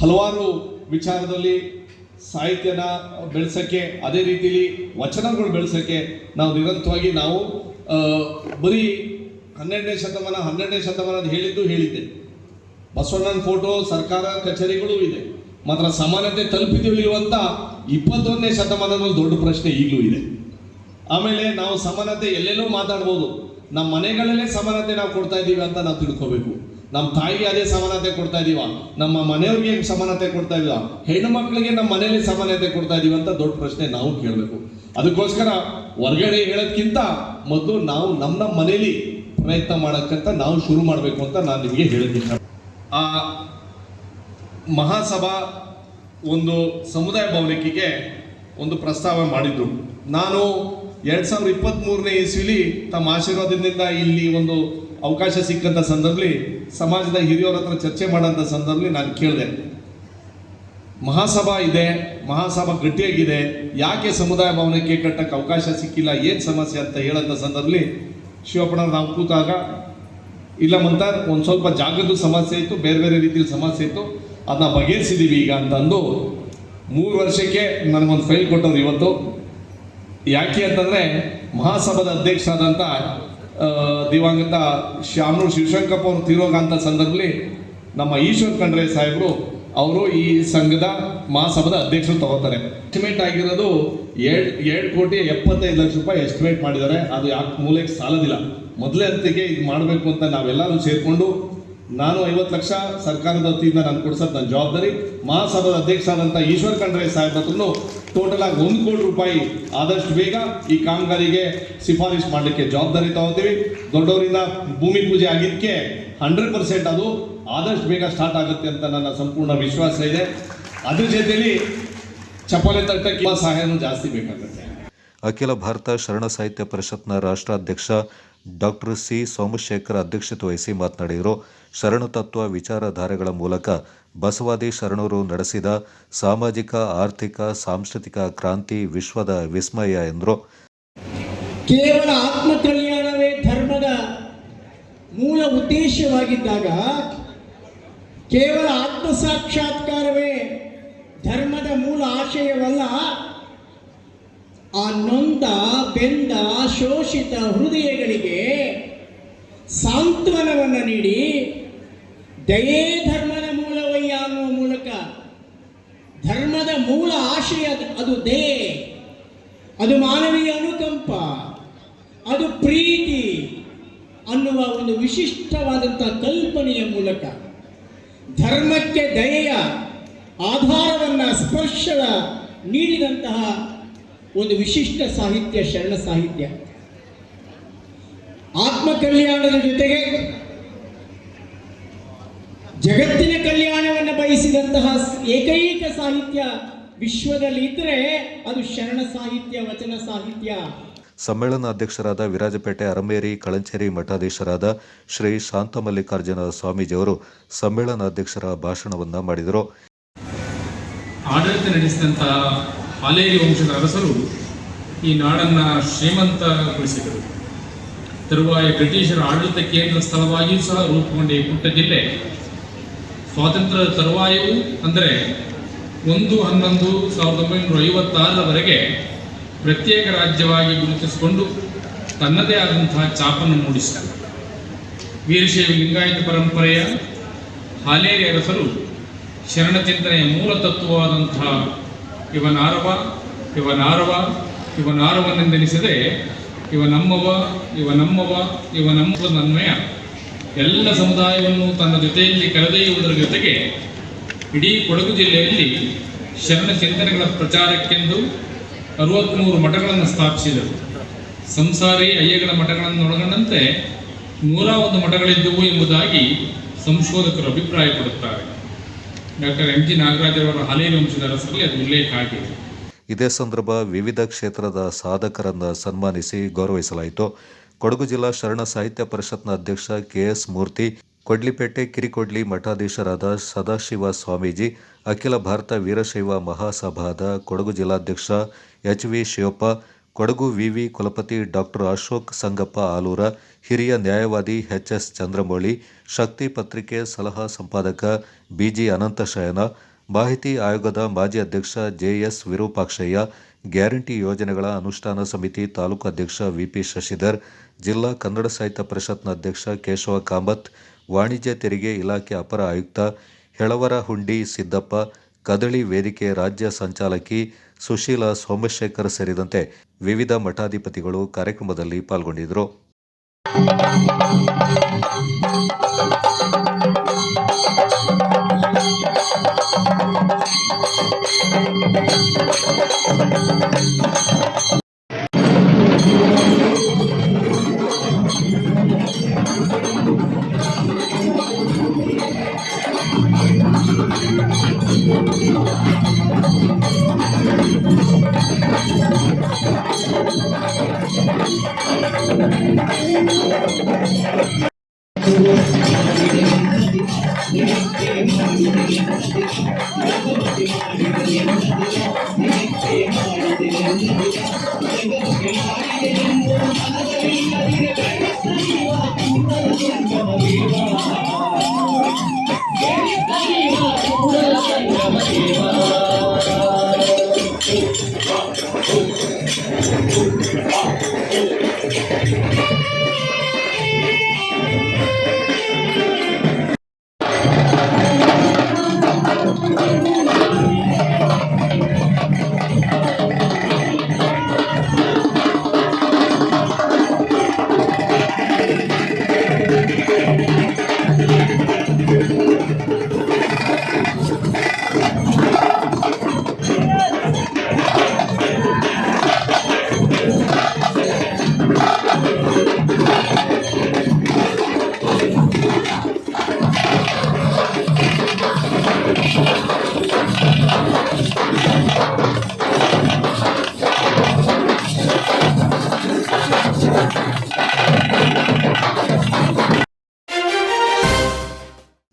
ಹಲವಾರು ವಿಚಾರದಲ್ಲಿ ಸಾಹಿತ್ಯನ ಬೆಳೆಸೋಕ್ಕೆ, ಅದೇ ರೀತಿಲಿ ವಚನಗಳು ಬೆಳೆಸೋಕ್ಕೆ ನಾವು ನಿರಂತರವಾಗಿ ನಾವು ಬರೀ 12ನೇ ಶತಮಾನದ ಹೇಳಿದ್ದೆ. ಬಸವಣ್ಣನ ಫೋಟೋ ಸರ್ಕಾರ ಕಚೇರಿಗಳು ಇದೆ, ಮಾತ್ರ ಸಮಾನತೆ ತಲುಪಿದೀವಿ ಅಂತ 21ನೇ ಶತಮಾನದಲ್ಲಿ ದೊಡ್ಡ ಪ್ರಶ್ನೆ ಈಗಲೂ ಇದೆ. ಆಮೇಲೆ ನಾವು ಸಮಾನತೆ ಎಲ್ಲೆಲ್ಲೋ ಮಾತಾಡ್ಬೋದು, ನಮ್ಮ ಮನೆಗಳಲ್ಲೇ ಸಮಾನತೆ ನಾವು ಕೊಡ್ತಾ ಇದ್ದೀವಿ ಅಂತ ನಾವು ತಿಳ್ಕೋಬೇಕು. ನಮ್ಮ ತಾಯಿಗೆ ಅದೇ ಸಮಾನತೆ ಕೊಡ್ತಾ ಇದೀವ, ನಮ್ಮ ಮನೆಯವ್ರಿಗೆ ಸಮಾನತೆ ಕೊಡ್ತಾ ಇದೀವ, ಹೆಣ್ಣು ಮಕ್ಕಳಿಗೆ ನಮ್ಮ ಮನೆಯಲ್ಲಿ ಸಮಾನತೆ ಕೊಡ್ತಾ ಇದೀವಿ ಅಂತ ದೊಡ್ಡ ಪ್ರಶ್ನೆ ನಾವು ಕೇಳಬೇಕು. ಅದಕ್ಕೋಸ್ಕರ ಹೊರಗಡೆ ಹೇಳೋದ್ಕಿಂತ ಮೊದಲು ನಾವು ನಮ್ಮ ಮನೆಯಲ್ಲಿ ಪ್ರಯತ್ನ ಮಾಡೋಕ್ಕಂತ ನಾವು ಶುರು ಮಾಡಬೇಕು ಅಂತ ನಾನು ನಿಮಗೆ ಹೇಳಿದ್ದೀನಿ. ಆ ಮಹಾಸಭಾ ಒಂದು ಸಮುದಾಯ ಭವನಕ್ಕೆ ಒಂದು ಪ್ರಸ್ತಾವ ಮಾಡಿದ್ರು. ನಾನು 2023ನೇ ಇಸ್ವಿಲಿ ತಮ್ಮ ಆಶೀರ್ವಾದದಿಂದ ಇಲ್ಲಿ ಒಂದು ಅವಕಾಶ ಸಿಕ್ಕಂಥ ಸಂದರ್ಭದಲ್ಲಿ ಸಮಾಜದ ಹಿರಿಯರ ಹತ್ರ ಚರ್ಚೆ ಮಾಡೋಂಥ ಸಂದರ್ಭದಲ್ಲಿ ನಾನು ಕೇಳಿದೆ, ಮಹಾಸಭಾ ಇದೆ, ಮಹಾಸಭಾ ಗಟ್ಟಿಯಾಗಿದೆ, ಯಾಕೆ ಸಮುದಾಯ ಭವನಕ್ಕೆ ಕಟ್ಟಕ್ಕೆ ಅವಕಾಶ ಸಿಕ್ಕಿಲ್ಲ, ಏನು ಸಮಸ್ಯೆ ಅಂತ ಹೇಳೋಂಥ ಸಂದರ್ಭದಲ್ಲಿ ಶಿವಪ್ಪಣ್ಣ ನಾವು ಕೂತಾಗ ಇಲ್ಲ ಮಂತ ಒಂದು ಸ್ವಲ್ಪ ಜಾಗದ ಸಮಸ್ಯೆ ಇತ್ತು, ಬೇರೆ ಬೇರೆ ರೀತಿಯಲ್ಲಿ ಸಮಸ್ಯೆ ಇತ್ತು, ಅದನ್ನ ಬಗೆಹರಿಸಿದ್ದೀವಿ ಈಗ ಅಂತಂದು 3 ವರ್ಷಕ್ಕೆ ನನಗೊಂದು ಫೈಲ್ ಕೊಟ್ಟವ್ರು ಇವತ್ತು. ಯಾಕೆ ಅಂತಂದರೆ ಮಹಾಸಭಾದ ಅಧ್ಯಕ್ಷರಾದಂಥ ದಿವಂಗತ ಶಾಮನೂರು ಶಿವಶಂಕರಪ್ಪ ಅವರು ತೀರೋಗಂಥ ಸಂದರ್ಭದಲ್ಲಿ ನಮ್ಮ ಈಶ್ವರ್ ಖಂಡ್ರೆ ಸಾಹೇಬರು ಅವರು ಈ ಸಂಘದ ಮಹಾಸಭಾದ ಅಧ್ಯಕ್ಷರು ತಗೋತಾರೆ. ಎಸ್ಟಿಮೇಟ್ ಆಗಿರೋದು 7,75,00,000 ರೂಪಾಯಿ ಎಸ್ಟಿಮೇಟ್ ಮಾಡಿದ್ದಾರೆ. ಅದು ಯಾಕೆ ಮೂಲೆಗೆ ಸಾಲದಿಲ್ಲ. ಮೊದಲೇ ಅಂತಿಗೆ ಇದು ಮಾಡಬೇಕು ಅಂತ ನಾವೆಲ್ಲರೂ ಸೇರಿಕೊಂಡು ನಾನು 50 ಲಕ್ಷ ಸರ್ಕಾರದ ವತಿಯಿಂದ ನಾನು ಕೊಡ್ಸೋದು ನನ್ನ ಜವಾಬ್ದಾರಿ. ಮಹಾಸಭಾದ ಅಧ್ಯಕ್ಷರಾದಂಥ ಈಶ್ವರ್ ಖಂಡ್ರೆ ಸಾಹೇಬ್ ಹತ್ರನು ಟೋಟಲ್ ಆಗಿ 1 ಕೋಟಿ ರೂಪಾಯಿ ಆದಷ್ಟು ಬೇಗ ಈ ಕಾಮಗಾರಿಗೆ ಶಿಫಾರಸು ಮಾಡಲಿಕ್ಕೆ ಜವಾಬ್ದಾರಿ ತಗೋತೀವಿ. ದೊಡ್ಡವರಿಂದ ಭೂಮಿ ಪೂಜೆ ಆಗಿದ್ದಕ್ಕೆ 100% ಅದು ಆದಷ್ಟು ಬೇಗ ಸ್ಟಾರ್ಟ್ ಆಗುತ್ತೆ ಅಂತ ನನ್ನ ಸಂಪೂರ್ಣ ವಿಶ್ವಾಸ ಇದೆ. ಅದ್ರ ಜೊತೆಯಲ್ಲಿ ಚಪ್ಪಾಳೆ ತಟ್ಟಕ್ಕೆ ಸಹಾಯನೂ ಜಾಸ್ತಿ ಬೇಕಾಗುತ್ತೆ. ಅಖಿಲ ಭಾರತ ಶರಣ ಸಾಹಿತ್ಯ ಪರಿಷತ್ನ ರಾಷ್ಟ್ರಾಧ್ಯಕ್ಷ ಡಾಕ್ಟರ್ ಸಿ ಸೋಮಶೇಖರ್ ಅಧ್ಯಕ್ಷತೆ ವಹಿಸಿ ಮಾತನಾಡಿದರು. ಶರಣ ತತ್ವ ವಿಚಾರಧಾರೆಗಳ ಮೂಲಕ ಬಸವಾದಿ ಶರಣರು ನಡೆಸಿದ ಸಾಮಾಜಿಕ, ಆರ್ಥಿಕ, ಸಾಂಸ್ಕೃತಿಕ ಕ್ರಾಂತಿ ವಿಶ್ವದ ವಿಸ್ಮಯ ಎಂದರು. ಕೇವಲ ಆತ್ಮ ಕಲ್ಯಾಣವೇ ಧರ್ಮದ ಮೂಲ ಉದ್ದೇಶವಾಗಿದ್ದಾಗ, ಕೇವಲ ಆತ್ಮ ಸಾಕ್ಷಾತ್ಕಾರವೇ ಧರ್ಮದ ಮೂಲ ಆಶಯವಲ್ಲ, ಆ ನೊಂದ, ಬೆಂದ, ಶೋಷಿತ ಹೃದಯಗಳಿಗೆ ಸಾಂತ್ವನವನ್ನು ನೀಡಿ ದಯೇ ಧರ್ಮದ ಮೂಲವಯ್ಯ ಅನ್ನುವ ಮೂಲಕ ಧರ್ಮದ ಮೂಲ ಆಶಯ ಅದು ದಯೆ, ಅದು ಮಾನವೀಯ ಅನುಕಂಪ, ಅದು ಪ್ರೀತಿ ಅನ್ನುವ ಒಂದು ವಿಶಿಷ್ಟವಾದಂಥ ಕಲ್ಪನೆಯ ಮೂಲಕ ಧರ್ಮಕ್ಕೆ ದಯೆಯ ಆಧಾರವನ್ನು ಸ್ಪರ್ಶದ ನೀಡಿದಂತಹ ಒಂದು ವಿಶಿಷ್ಟ ಸಾಹಿತ್ಯ ಶರಣ ಸಾಹಿತ್ಯ. ಆತ್ಮ ಕಲ್ಯಾಣದ ಜೊತೆಗೆ ಜಗತ್ತಿನ ಕಲ್ಯಾಣವನ್ನು ಬಯಸಿದಂತಹ ಏಕೈಕ ಸಾಹಿತ್ಯ ವಿಶ್ವದಲ್ಲಿ ಇದ್ದರೆ ಅದು ಶರಣ ಸಾಹಿತ್ಯ, ವಚನ ಸಾಹಿತ್ಯ. ಸಮ್ಮೇಳನಾಧ್ಯಕ್ಷರಾದ ವಿರಾಜಪೇಟೆ ಅರಮೇರಿ ಕಳಂಚೇರಿ ಮಠಾಧೀಶರಾದ ಶ್ರೀ ಶಾಂತಮಲ್ಲಿಕಾರ್ಜುನ ಸ್ವಾಮೀಜಿಯವರು ಸಮ್ಮೇಳನಾಧ್ಯಕ್ಷರ ಭಾಷಣವನ್ನು ಮಾಡಿದರು. ಆಡಳಿತ ನಡೆಸಿದಂತಹ ಹಾಲೇರಿ ವಂಶದ ಅರಸರು ಈ ನಾಡನ್ನು ಶ್ರೀಮಂತಗೊಳಿಸಿದರು. ತರುವಾಯ ಬ್ರಿಟಿಷರ ಆಡಳಿತ ಕೇಂದ್ರ ಸ್ಥಳವಾಗಿಯೂ ಸಹ ರೂಪುಗೊಂಡ ಈ ಪುಟ್ಟ ಜಿಲ್ಲೆ ಸ್ವಾತಂತ್ರ್ಯದ ತರುವಾಯವೂ ಅಂದರೆ 1/11/1956ರವರೆಗೆ ಪ್ರತ್ಯೇಕ ರಾಜ್ಯವಾಗಿ ಗುರುತಿಸಿಕೊಂಡು ತನ್ನದೇ ಆದಂತಹ ಛಾಪನ್ನು ಮೂಡಿಸಿತು. ವೀರಶೈವ ಲಿಂಗಾಯತ ಪರಂಪರೆಯ ಹಾಲೇರಿ ಅರಸರು ಶರಣ ಚಿಂತನೆಯ ಮೂಲ ತತ್ವವಾದಂತಹ ಇವನಾರವನೆಂದೆನಿಸದೆ ನಮ್ಮನ್ವಯ ಎಲ್ಲ ಸಮುದಾಯವನ್ನು ತನ್ನ ಜೊತೆಯಲ್ಲಿ ಕರೆದೊಯ್ಯುವುದರ ಜೊತೆಗೆ ಇಡೀ ಕೊಡಗು ಜಿಲ್ಲೆಯಲ್ಲಿ ಶರಣ ಚಿಂತನೆಗಳ ಪ್ರಚಾರಕ್ಕೆಂದು 63 ಮಠಗಳನ್ನು ಸ್ಥಾಪಿಸಿದರು. ಸಂಸಾರಿ ಅಯ್ಯಗಳ ಮಠಗಳನ್ನು ಒಳಗೊಂಡಂತೆ 101 ಮಠಗಳಿದ್ದವು ಎಂಬುದಾಗಿ ಸಂಶೋಧಕರು ಅಭಿಪ್ರಾಯಪಡುತ್ತಾರೆ. ಡಾಕ್ಟರ್ ಎಂ ಜಿ ನಾಗರಾಜರವರ ಹಾಲೇರಿ ವಂಶದ ಅರಸರಲ್ಲಿ ಅದು ಉಲ್ಲೇಖ ಆಗಿದೆ. ಇದೇ ಸಂದರ್ಭ ವಿವಿಧ ಕ್ಷೇತ್ರದ ಸಾಧಕರನ್ನು ಸನ್ಮಾನಿಸಿ ಗೌರವಿಸಲಾಯಿತು. ಕೊಡಗು ಜಿಲ್ಲಾ ಶರಣ ಸಾಹಿತ್ಯ ಪರಿಷತ್ನ ಅಧ್ಯಕ್ಷ ಕೆಎಸ್ ಮೂರ್ತಿ, ಕೊಡ್ಲಿಪೇಟೆ ಕಿರಿಕೊಡ್ಲಿ ಮಠಾಧೀಶರಾದ ಸದಾಶಿವ ಸ್ವಾಮೀಜಿ, ಅಖಿಲ ಭಾರತ ವೀರಶೈವ ಮಹಾಸಭಾದ ಕೊಡಗು ಜಿಲ್ಲಾಧ್ಯಕ್ಷ ಎಚ್.ವಿ. ಶಿವಪ್ಪ, ಕೊಡಗು ವಿವಿ ಕುಲಪತಿ ಡಾಕ್ಟರ್ ಅಶೋಕ್ ಸಂಗಪ್ಪ ಆಲೂರ, ಹಿರಿಯ ನ್ಯಾಯವಾದಿ ಎಚ್.ಎಸ್. ಚಂದ್ರಮೌಳಿ, ಶಕ್ತಿ ಪತ್ರಿಕೆ ಸಲಹಾ ಸಂಪಾದಕ ಬಿ.ಜಿ. ಅನಂತಶಯನ, ಮಾಹಿತಿ ಆಯೋಗದ ಮಾಜಿ ಅಧ್ಯಕ್ಷ ಜೆ.ಎಸ್. ವಿರೂಪಾಕ್ಷಯ್ಯ, ಗ್ಯಾರಂಟಿ ಯೋಜನೆಗಳ ಅನುಷ್ಠಾನ ಸಮಿತಿ ತಾಲೂಕು ಅಧ್ಯಕ್ಷ ವಿ.ಪಿ. ಶಶಿಧರ್, ಜಿಲ್ಲಾ ಕನ್ನಡ ಸಾಹಿತ್ಯ ಪರಿಷತ್ನ ಅಧ್ಯಕ್ಷ ಕೇಶವ ಕಾಮತ್, ವಾಣಿಜ್ಯ ತೆರಿಗೆ ಇಲಾಖೆ ಅಪರ ಆಯುಕ್ತ ಹೆಳವರ ಹುಂಡಿ ಸಿದ್ದಪ್ಪ, ಕದಳಿ ವೇದಿಕೆ ರಾಜ್ಯ ಸಂಚಾಲಕಿ ಸುಶೀಲಾ ಸೋಮಶೇಖರ್ ಸೇರಿದಂತೆ ವಿವಿಧ ಮಠಾಧಿಪತಿಗಳು ಕಾರ್ಯಕ್ರಮದಲ್ಲಿ ಪಾಲ್ಗೊಂಡಿದ್ದರು.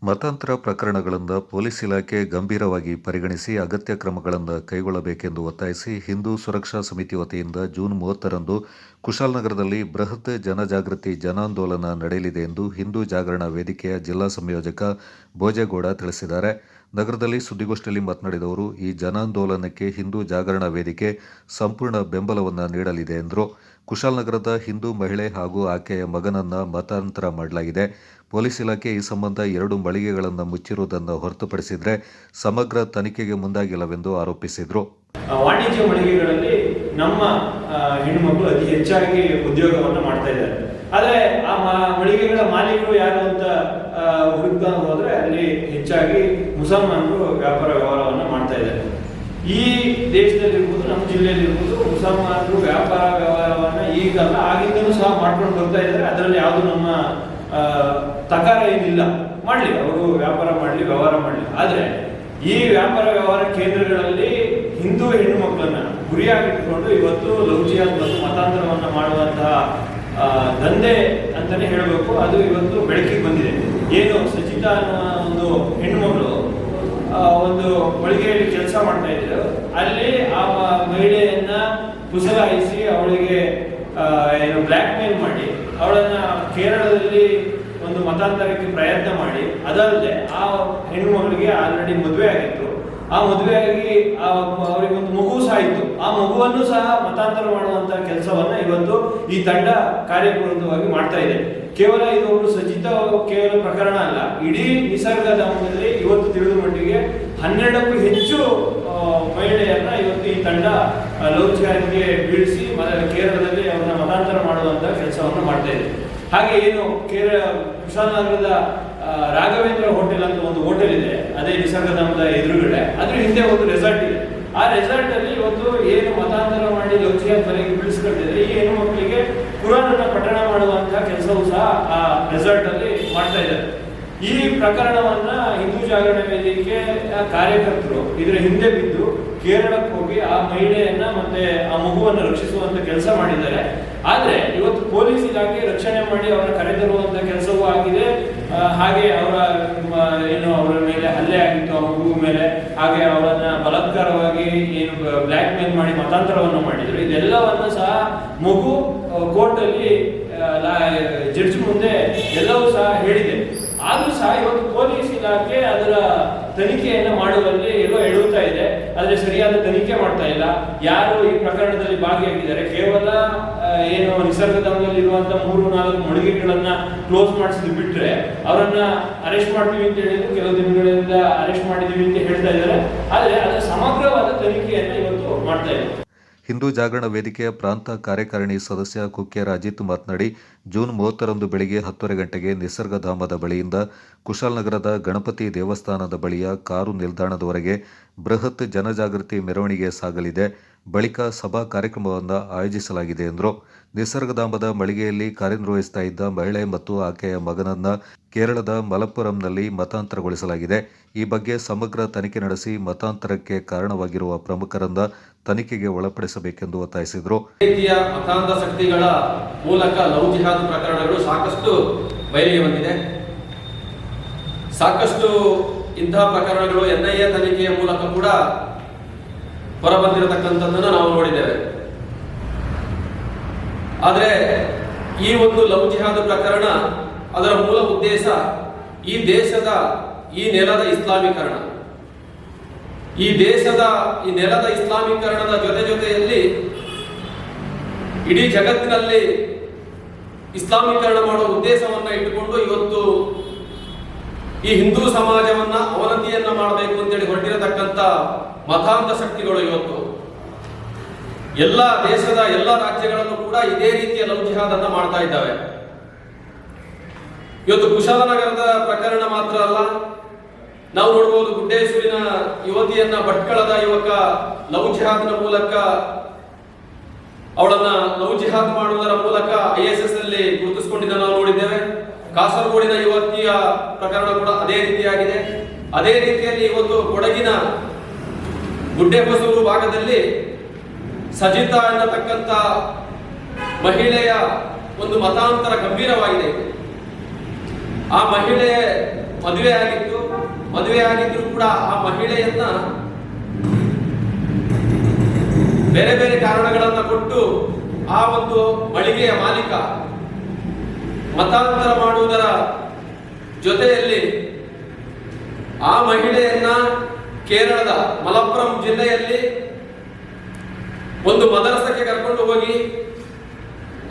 ಮತಾಂತರ ಪ್ರಕರಣಗಳನ್ನು ಪೊಲೀಸ್ ಇಲಾಖೆ ಗಂಭೀರವಾಗಿ ಪರಿಗಣಿಸಿ ಅಗತ್ಯ ಕ್ರಮಗಳನ್ನು ಕೈಗೊಳ್ಳಬೇಕೆಂದು ಒತ್ತಾಯಿಸಿ ಹಿಂದೂ ಸುರಕ್ಷಾ ಸಮಿತಿ ವತಿಯಿಂದ ಜೂನ್ 30ರಂದು ಕುಶಾಲನಗರದಲ್ಲಿ ಬೃಹತ್ ಜನಜಾಗೃತಿ ಜನಾಂದೋಲನ ನಡೆಯಲಿದೆ ಎಂದು ಹಿಂದೂ ಜಾಗರಣ ವೇದಿಕೆಯ ಜಿಲ್ಲಾ ಸಂಯೋಜಕ ಭೋಜೇಗೌಡ ತಿಳಿಸಿದ್ದಾರೆ. ನಗರದಲ್ಲಿ ಸುದ್ದಿಗೋಷ್ಠಿಯಲ್ಲಿ ಮಾತನಾಡಿದ ಅವರು, ಈ ಜನಾಂದೋಲನಕ್ಕೆ ಹಿಂದೂ ಜಾಗರಣ ವೇದಿಕೆ ಸಂಪೂರ್ಣ ಬೆಂಬಲವನ್ನು ನೀಡಲಿದೆ ಎಂದರು. ಕುಶಾಲನಗರದ ಹಿಂದೂ ಮಹಿಳೆ ಹಾಗೂ ಆಕೆಯ ಮಗನನ್ನ ಮತಾಂತರ ಮಾಡಲಾಗಿದೆ. ಪೊಲೀಸ್ ಇಲಾಖೆ ಈ ಸಂಬಂಧ 2 ಮಳಿಗೆಗಳನ್ನು ಮುಚ್ಚಿರುವುದನ್ನು ಹೊರತುಪಡಿಸಿದರೆ ಸಮಗ್ರ ತನಿಖೆಗೆ ಮುಂದಾಗಿಲ್ಲವೆಂದು ಆರೋಪಿಸಿದರು. ವಾಣಿಜ್ಯ ಮಳಿಗೆಗಳಲ್ಲಿ ನಮ್ಮ ಹೆಣ್ಣುಮಕ್ಕಳು ಅತಿ ಹೆಚ್ಚಾಗಿ ಉದ್ಯೋಗವನ್ನು ಮಾಡ್ತಾ ಇದ್ದಾರೆ. ಆದರೆ ಆ ಮಳಿಗೆಗಳ ಮಾಲೀಕರು ಯಾರು ಅಂತ ಹುಡುಕ್ತಾ ಹೋದ್ರೆ ಅಲ್ಲಿ ಹೆಚ್ಚಾಗಿ ಮುಸಲ್ಮಾನರು ವ್ಯಾಪಾರ ವ್ಯವಹಾರವನ್ನು ಮಾಡ್ತಾ ಇದ್ದಾರೆ. ಈ ದೇಶದಲ್ಲಿರ್ಬೋದು, ನಮ್ಮ ಜಿಲ್ಲೆಯಲ್ಲಿರ್ಬೋದು, ಮುಸಲ್ಮಾನರು ವ್ಯಾಪಾರ ವ್ಯವಹಾರವನ್ನು ಈಗಲ್ಲ ಆಗಿಂದಲೂ ಸಹ ಮಾಡ್ಕೊಂಡು ಬರ್ತಾ ಇದ್ದಾರೆ. ಅದರಲ್ಲಿ ಯಾವುದು ನಮ್ಮ ತಕಾರ ಏನಿಲ್ಲ, ಮಾಡಲಿ, ಅವರು ವ್ಯಾಪಾರ ಮಾಡಲಿ, ವ್ಯವಹಾರ ಮಾಡಲಿ. ಆದರೆ ಈ ವ್ಯಾಪಾರ ವ್ಯವಹಾರ ಕೇಂದ್ರಗಳಲ್ಲಿ ಹಿಂದೂ ಹೆಣ್ಣು ಮಕ್ಕಳನ್ನ ಗುರಿಯಾಗಿಟ್ಟುಕೊಂಡು ಇವತ್ತು ಲವ್ ಜಿಹಾದ್ ಮತ್ತು ಮತಾಂತರವನ್ನು ಮಾಡುವಂತಹ ದಂಧೆ ಅಂತಾನೆ ಹೇಳಬೇಕು. ಅದು ಇವತ್ತು ಬೆಳಕಿಗೆ ಬಂದಿದೆ. ಏನು ಸಚಿತಾ ಅನ್ನುವ ಒಂದು ಹೆಣ್ಣು ಮಕ್ಕಳು ಒಂದು ಮಳಿಗೆಯಲ್ಲಿ ಕೆಲಸ ಮಾಡ್ತಾ ಇದ್ರು. ಅಲ್ಲಿ ಆ ಮಹಿಳೆಯನ್ನ ಕುಸಲಾಯಿಸಿ ಅವಳಿಗೆ ಏನು ಬ್ಲ್ಯಾಕ್ ಮೇಲ್ ಮಾಡಿ ಅವಳನ್ನ ಕೇರಳದಲ್ಲಿ ಒಂದು ಮತಾಂತರಕ್ಕೆ ಪ್ರಯತ್ನ ಮಾಡಿ, ಅದಲ್ಲದೆ ಆ ಹೆಣ್ಣು ಮಗಳಿಗೆ ಆಲ್ರೆಡಿ ಮದುವೆ ಆಗಿತ್ತು. ಆ ಮದುವೆಯಾಗಿ ಅವರಿಗೆ ಒಂದು ಮಗು ಸಹ ಇತ್ತು. ಆ ಮಗುವನ್ನು ಸಹ ಮತಾಂತರ ಮಾಡುವಂತಹ ಕೆಲಸವನ್ನ ಇವತ್ತು ಈ ತಂಡ ಕಾರ್ಯಪ್ರವೃತ್ತವಾಗಿ ಮಾಡ್ತಾ ಇದೆ. ಕೇವಲ ಇದು ಒಬ್ಬರು ಸಚಿತಾ ಕೇವಲ ಪ್ರಕರಣ ಅಲ್ಲ, ಇಡೀ ನಿಸರ್ಗಧಾಮದಲ್ಲಿ ಇವತ್ತು ತಿಳಿದ ಮಟ್ಟಿಗೆ 12ಕ್ಕೂ ಹೆಚ್ಚು ಮಹಿಳೆಯರನ್ನ ಇವತ್ತು ಈ ತಂಡ ಲವ್ ಜಿಹಾದ್ಗೆ ಬೀಳಿಸಿ ಕೇರಳದಲ್ಲಿ ಅವರನ್ನ ಮತಾಂತರ ಮಾಡುವಂತಹ ಕೆಲಸವನ್ನು ಮಾಡ್ತಾ ಇದೆ. ಹಾಗೆ ಏನು ಕುಶಾಲನಗರದ ರಾಘವೇಂದ್ರ ಹೋಟೆಲ್ ಅಂತ ಒಂದು ಹೋಟೆಲ್ ಇದೆ, ಅದೇ ನಿಸರ್ಗಧಾಮದ ಎದುರುಗಡೆ. ಅದ್ರ ಹಿಂದೆ ಒಂದು ರೆಸಾರ್ಟ್ ಇದೆ. ಆ ರೆಸಾರ್ಟ್ ಅಲ್ಲಿ ಇವತ್ತು ಏನು ಮತಾಂತರ ಮಾಡಿ ಲವ್ ಜಿಹಾದ್ ಬರೆಗೆ ಬೀಳಿಸ್ಕೊಂಡಿದ್ರೆ ಈ ಹೆಣ್ಣು ಮಕ್ಕಳಿಗೆ ಕುರಾನನ್ನ ಪಠಣ ಮಾಡುವಂತಹ ಕೆಲಸವೂ ಸಹ ಆ ರೆಸಾರ್ಟ್ ಅಲ್ಲಿ ಮಾಡ್ತಾ ಇದ್ದಾರೆ. ಈ ಪ್ರಕರಣವನ್ನ ಹಿಂದೂ ಜಾಗರಣ ವೇದಿಕೆ ಕಾರ್ಯಕರ್ತರು ಇದರ ಹಿಂದೆ ಬಿದ್ದು ಕೇರಳಕ್ಕೆ ಹೋಗಿ ಆ ಮಹಿಳೆಯನ್ನ ಮತ್ತೆ ಆ ಮಗುವನ್ನು ರಕ್ಷಿಸುವಂತ ಕೆಲಸ ಮಾಡಿದ್ದಾರೆ. ಆದ್ರೆ ಇವತ್ತು ಪೊಲೀಸ್ ಇಲಾಖೆ ರಕ್ಷಣೆ ಮಾಡಿ ಅವರ ಕರೆತರುವಂತ ಕೆಲಸವೂ ಆಗಿದೆ. ಹಾಗೆ ಅವರ ಮೇಲೆ ಹಲ್ಲೆ ಆಗಿತ್ತು, ಆ ಮಗು ಮೇಲೆ. ಹಾಗೆ ಅವರನ್ನ ಬಲಾತ್ಕಾರವಾಗಿ ಏನು ಬ್ಲ್ಯಾಕ್ ಮೇಲ್ ಮಾಡಿ ಮತಾಂತರವನ್ನು ಮಾಡಿದ್ರು. ಇದೆಲ್ಲವನ್ನ ಸಹ ಮಗು ಕೋರ್ಟ್ ಅಲ್ಲಿ ಜಡ್ಜ್ ಮುಂದೆ ಎಲ್ಲವೂ ಸಹ ಹೇಳಿದೆ. ಆದ್ರೂ ಸಹ ಇವತ್ತು ಪೊಲೀಸ್ ಇಲಾಖೆ ಅದರ ತನಿಖೆಯನ್ನು ಮಾಡುವಲ್ಲಿ ಎಲ್ಲೋ ಎಡುತ್ತಾ ಇದೆ. ಆದ್ರೆ ಸರಿಯಾದ ತನಿಖೆ ಮಾಡ್ತಾ ಇಲ್ಲ. ಯಾರು ಈ ಪ್ರಕರಣದಲ್ಲಿ ಭಾಗಿಯಾಗಿದ್ದಾರೆ ಕೇವಲ ಏನು ನಿಸರ್ಗಧಾಮದಲ್ಲಿ ಇರುವಂತ 3-4 ಮಳಿಗೆಗಳನ್ನ ಕ್ಲೋಸ್ ಮಾಡಿಸಿದ್ ಬಿಟ್ರೆ ಅವರನ್ನ ಅರೆಸ್ಟ್ ಮಾಡ್ತೀವಿ ಅಂತ ಹೇಳಿದ್ರು, ಕೆಲವು ದಿನಗಳಿಂದ ಅರೆಸ್ಟ್ ಮಾಡಿದೀವಿ ಅಂತ ಹೇಳ್ತಾ ಇದ್ದಾರೆ. ಆದ್ರೆ ಅದರ ಸಮಗ್ರವಾದ ತನಿಖೆಯನ್ನ ಇವತ್ತು ಮಾಡ್ತಾ ಇದ್ದಾರೆ. ಹಿಂದೂ ಜಾಗರಣ ವೇದಿಕೆಯ ಪ್ರಾಂತ ಕಾರ್ಯಕಾರಿಣಿ ಸದಸ್ಯ ಕುಕ್ಕೆರ ಅಜಿತ್ ಮಾತನಾಡಿ, ಜೂನ್ 30ರಂದು ಬೆಳಿಗ್ಗೆ 10 ಗಂಟೆಗೆ ನಿಸರ್ಗಧಾಮದ ಬಳಿಯಿಂದ ಕುಶಾಲನಗರದ ಗಣಪತಿ ದೇವಸ್ಥಾನದ ಬಳಿಯ ಕಾರು ನಿಲ್ದಾಣದವರೆಗೆ ಬೃಹತ್ ಜನಜಾಗೃತಿ ಮೆರವಣಿಗೆ ಸಾಗಲಿದೆ. ಬಳಿಕ ಸಭಾ ಕಾರ್ಯಕ್ರಮವನ್ನು ಆಯೋಜಿಸಲಾಗಿದೆ ಎಂದರು. ನಿಸರ್ಗಧಾಮದ ಮಳಿಗೆಯಲ್ಲಿ ಕಾರ್ಯನಿರ್ವಹಿಸ್ತಾ ಇದ್ದ ಮಹಿಳೆ ಮತ್ತು ಆಕೆಯ ಮಗನನ್ನ ಕೇರಳದ ಮಲಪ್ಪುರಂನಲ್ಲಿ ಮತಾಂತರಗೊಳಿಸಲಾಗಿದೆ. ಈ ಬಗ್ಗೆ ಸಮಗ್ರ ತನಿಖೆ ನಡೆಸಿ ಮತಾಂತರಕ್ಕೆ ಕಾರಣವಾಗಿರುವ ಪ್ರಮುಖರನ್ನ ತನಿಖೆಗೆ ಒಳಪಡಿಸಬೇಕೆಂದು ಒತ್ತಾಯಿಸಿದರು. ರೀತಿಯ ಮತಾಂಧ ಶಕ್ತಿಗಳ ಮೂಲಕ ಲವ್ ಜಿಹಾದ್ ಪ್ರಕರಣಗಳು ಸಾಕಷ್ಟು ಬಯಲಿಗೆ ಬಂದಿದೆ. ಸಾಕಷ್ಟು ಇಂತಹ ಪ್ರಕರಣಗಳು NIA ತನಿಖೆಯ ಮೂಲಕ ಕೂಡ ಹೊರಬಂದಿರತಕ್ಕಂಥದ್ದನ್ನು ನಾವು ನೋಡಿದ್ದೇವೆ. ಆದರೆ ಈ ಒಂದು ಲವ್ ಜಿಹಾದ್ ಪ್ರಕರಣ ಅದರ ಮೂಲ ಉದ್ದೇಶ ಈ ದೇಶದ ಈ ನೆಲದ ಇಸ್ಲಾಮೀಕರಣ. ಈ ದೇಶದ ಈ ನೆಲದ ಇಸ್ಲಾಮೀಕರಣದ ಜೊತೆಯಲ್ಲಿ ಇಡೀ ಜಗತ್ತಿನಲ್ಲಿ ಇಸ್ಲಾಮೀಕರಣ ಮಾಡುವ ಉದ್ದೇಶವನ್ನ ಇಟ್ಟುಕೊಂಡು ಇವತ್ತು ಈ ಹಿಂದೂ ಸಮಾಜವನ್ನ ಅವನತಿಯನ್ನ ಮಾಡಬೇಕು ಅಂತೇಳಿ ಹೊರಟಿರತಕ್ಕಂಥ ಮತಾಂಧ ಶಕ್ತಿಗಳು ಇವತ್ತು ಎಲ್ಲ ದೇಶದ ಎಲ್ಲ ರಾಜ್ಯಗಳಲ್ಲೂ ಕೂಡ ಇದೇ ರೀತಿಯ ಲವ್ ಜಿಹಾದ್ ಅನ್ನ ಮಾಡ್ತಾ ಇದ್ದಾವೆ. ಇವತ್ತು ಕುಶಾಲನಗರದ ಪ್ರಕರಣ ಮಾತ್ರ ಅಲ್ಲ, ನಾವು ನೋಡಬಹುದು ಗುಡ್ಡೇಶ್ವರಿನ ಯುವತಿಯನ್ನ ಭಟ್ಕಳದ ಯುವಕ ಲವ್ ಜಿಹಾದ್ನ ಮೂಲಕ ಅವಳನ್ನ ಲವ್ ಜಿಹಾದ್ ಮಾಡುವುದರ ಮೂಲಕ ISS ಅಲ್ಲಿ ಗುರುತಿಸಿಕೊಂಡಿದ್ದ ನಾವು ನೋಡಿದ್ದೇವೆ. ಕಾಸರಗೋಡಿನ ಯುವತಿಯ ಪ್ರಕರಣ ಕೂಡ ಅದೇ ರೀತಿಯಾಗಿದೆ. ಅದೇ ರೀತಿಯಲ್ಲಿ ಇವತ್ತು ಕೊಡಗಿನ ಗುಡ್ಡೆಬಸೂರು ಭಾಗದಲ್ಲಿ ಸಜಿತಾ ಎನ್ನತಕ್ಕಂಥ ಮಹಿಳೆಯ ಒಂದು ಮತಾಂತರ ಗಂಭೀರವಾಗಿದೆ. ಆ ಮಹಿಳೆ ಮದುವೆ ಆಗಿದ್ರು ಕೂಡ ಆ ಮಹಿಳೆಯನ್ನ ಬೇರೆ ಬೇರೆ ಕಾರಣಗಳನ್ನ ಕೊಟ್ಟು ಆ ಒಂದು ಮಳಿಗೆಯ ಮಾಲೀಕ ಮತಾಂತರ ಮಾಡುವುದರ ಜೊತೆಯಲ್ಲಿ ಆ ಮಹಿಳೆಯನ್ನ ಕೇರಳದ ಮಲಪ್ಪುರಂ ಜಿಲ್ಲೆಯಲ್ಲಿ ಒಂದು ಮದರಸಕ್ಕೆ ಕರ್ಕೊಂಡು ಹೋಗಿ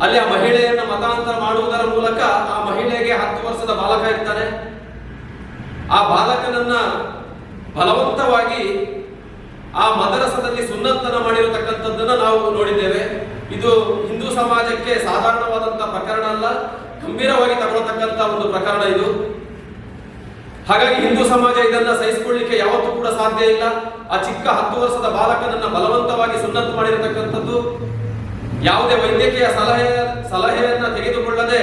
ಅಲ್ಲಿ ಆ ಮಹಿಳೆಯನ್ನ ಮತಾಂತರ ಮಾಡುವುದರ ಮೂಲಕ ಆ ಮಹಿಳೆಗೆ 10 ವರ್ಷದ ಬಾಲಕ ಇರ್ತಾನೆ. ಆ ಬಾಲಕನನ್ನ ಬಲವಂತವಾಗಿ ಆ ಮದರಸದಲ್ಲಿ ಸುನ್ನತನ ಮಾಡಿರತಕ್ಕಂಥದ್ದನ್ನ ನಾವು ನೋಡಿದ್ದೇವೆ. ಇದು ಹಿಂದೂ ಸಮಾಜಕ್ಕೆ ಸಾಧಾರಣವಾದಂತಹ ಪ್ರಕರಣ ಅಲ್ಲ, ಗಂಭೀರವಾಗಿ ತಗೊಳ್ತಕ್ಕಂಥ ಒಂದು ಪ್ರಕರಣ ಇದು. ಹಾಗಾಗಿ ಹಿಂದೂ ಸಮಾಜ ಇದನ್ನ ಸಹಿಸಿಕೊಳ್ಳಿಕ್ಕೆ ಯಾವತ್ತೂ ಕೂಡ ಸಾಧ್ಯ ಇಲ್ಲ. ಆ ಚಿಕ್ಕ 10 ವರ್ಷದ ಬಾಲಕನನ್ನ ಬಲವಂತವಾಗಿ ಸುನ್ನತ್ ಮಾಡಿರತಕ್ಕಂಥದ್ದು, ಯಾವುದೇ ವೈದ್ಯಕೀಯ ಸಲಹೆಯನ್ನ ತೆಗೆದುಕೊಳ್ಳದೆ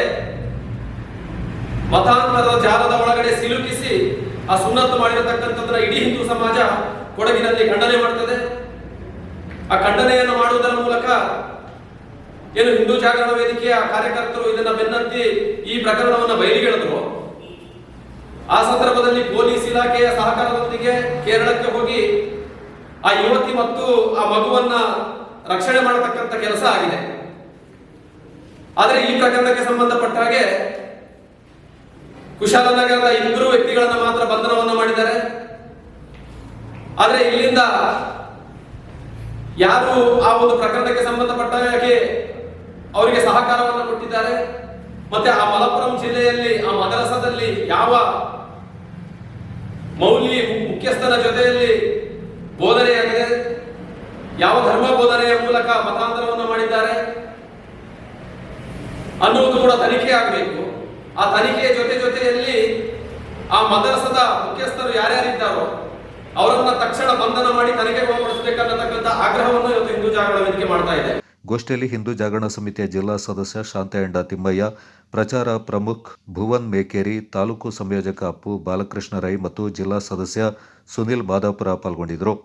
ಮತಾಂತರದ ಜಾಲದ ಒಳಗಡೆ ಸಿಲುಕಿಸಿ ಆ ಸುನ್ನತ್ ಮಾಡಿರತಕ್ಕಂಥದ್ದನ್ನ ಇಡೀ ಹಿಂದೂ ಸಮಾಜ ಕೊಡಗಿನಲ್ಲಿ ಖಂಡನೆ ಮಾಡ್ತದೆ. ಆ ಖಂಡನೆಯನ್ನು ಮಾಡುವುದರ ಮೂಲಕ ಏನು ಹಿಂದೂ ಜಾಗರಣ ವೇದಿಕೆಯ ಕಾರ್ಯಕರ್ತರು ಇದನ್ನ ಬೆನ್ನತ್ತಿ ಈ ಪ್ರಕರಣವನ್ನು ಬಯಲಿಗೆಳೆದರು. ಆ ಸಂದರ್ಭದಲ್ಲಿ ಪೊಲೀಸ್ ಇಲಾಖೆಯ ಸಹಕಾರದೊಂದಿಗೆ ಕೇರಳಕ್ಕೆ ಹೋಗಿ ಆ ಯುವತಿ ಮತ್ತು ಆ ಮಗುವನ್ನ ರಕ್ಷಣೆ ಮಾಡತಕ್ಕಂಥ ಕೆಲಸ ಆಗಿದೆ. ಆದರೆ ಈ ಪ್ರಕರಣಕ್ಕೆ ಸಂಬಂಧಪಟ್ಟ ಹಾಗೆ ಕುಶಾಲನಗರದ 2 ವ್ಯಕ್ತಿಗಳನ್ನ ಮಾತ್ರ ಬಂಧನವನ್ನ ಮಾಡಿದ್ದಾರೆ. ಆದರೆ ಇಲ್ಲಿಂದ ಯಾರು ಆ ಒಂದು ಪ್ರಕರಣಕ್ಕೆ ಸಂಬಂಧಪಟ್ಟ ಹಾಗೆ ಅವರಿಗೆ ಸಹಕಾರವನ್ನು ಕೊಟ್ಟಿದ್ದಾರೆ, ಮತ್ತೆ ಆ ಮಲಪ್ಪುರಂ ಜಿಲ್ಲೆಯಲ್ಲಿ ಆ ಮದರಸದಲ್ಲಿ ಯಾವ ಮೌಲ್ಯ ಮುಖ್ಯಸ್ಥನ ಜೊತೆಯಲ್ಲಿ ಬೋಧನೆಯಾಗಿದೆ, ಯಾವ ಧರ್ಮ ಬೋಧನೆಯ ಮೂಲಕ ಮತಾಂತರವನ್ನು ಮಾಡಿದ್ದಾರೆ ಅನ್ನುವುದು ಕೂಡ ತನಿಖೆ ಆಗಬೇಕು. ಆ ತನಿಖೆಯ ಜೊತೆಯಲ್ಲಿ ಆ ಮದರಸದ ಮುಖ್ಯಸ್ಥರು ಯಾರ್ಯಾರಿದ್ದಾರೋ ಅವರನ್ನ ತಕ್ಷಣ ಬಂಧನ ಮಾಡಿ ತನಿಖೆಗೆ ಒಳಪಡಿಸಬೇಕನ್ನತಕ್ಕಂಥ ಆಗ್ರಹವನ್ನು ಇವತ್ತು ಹಿಂದೂ ಜಾಗರಣ ವೇದಿಕೆ ಮಾಡ್ತಾ ಇದೆ. ಗೋಷ್ಠಿಯಲ್ಲಿ ಹಿಂದೂ ಜಾಗರಣ ಸಮಿತಿಯ ಜಿಲ್ಲಾ ಸದಸ್ಯ ಶಾಂತಯ್ಯ ತಿಮ್ಮಯ್ಯ, ಪ್ರಚಾರ ಪ್ರಮುಖ್ ಭುವನ್ ಮೇಕೇರಿ, ತಾಲೂಕು ಸಂಯೋಜಕ ಅಪ್ಪು ಬಾಲಕೃಷ್ಣ ರೈ ಮತ್ತು ಜಿಲ್ಲಾ ಸದಸ್ಯ ಸುನಿಲ್ ಮಾದಾಪುರ ಪಾಲ್ಗೊಂಡಿದ್ದರು.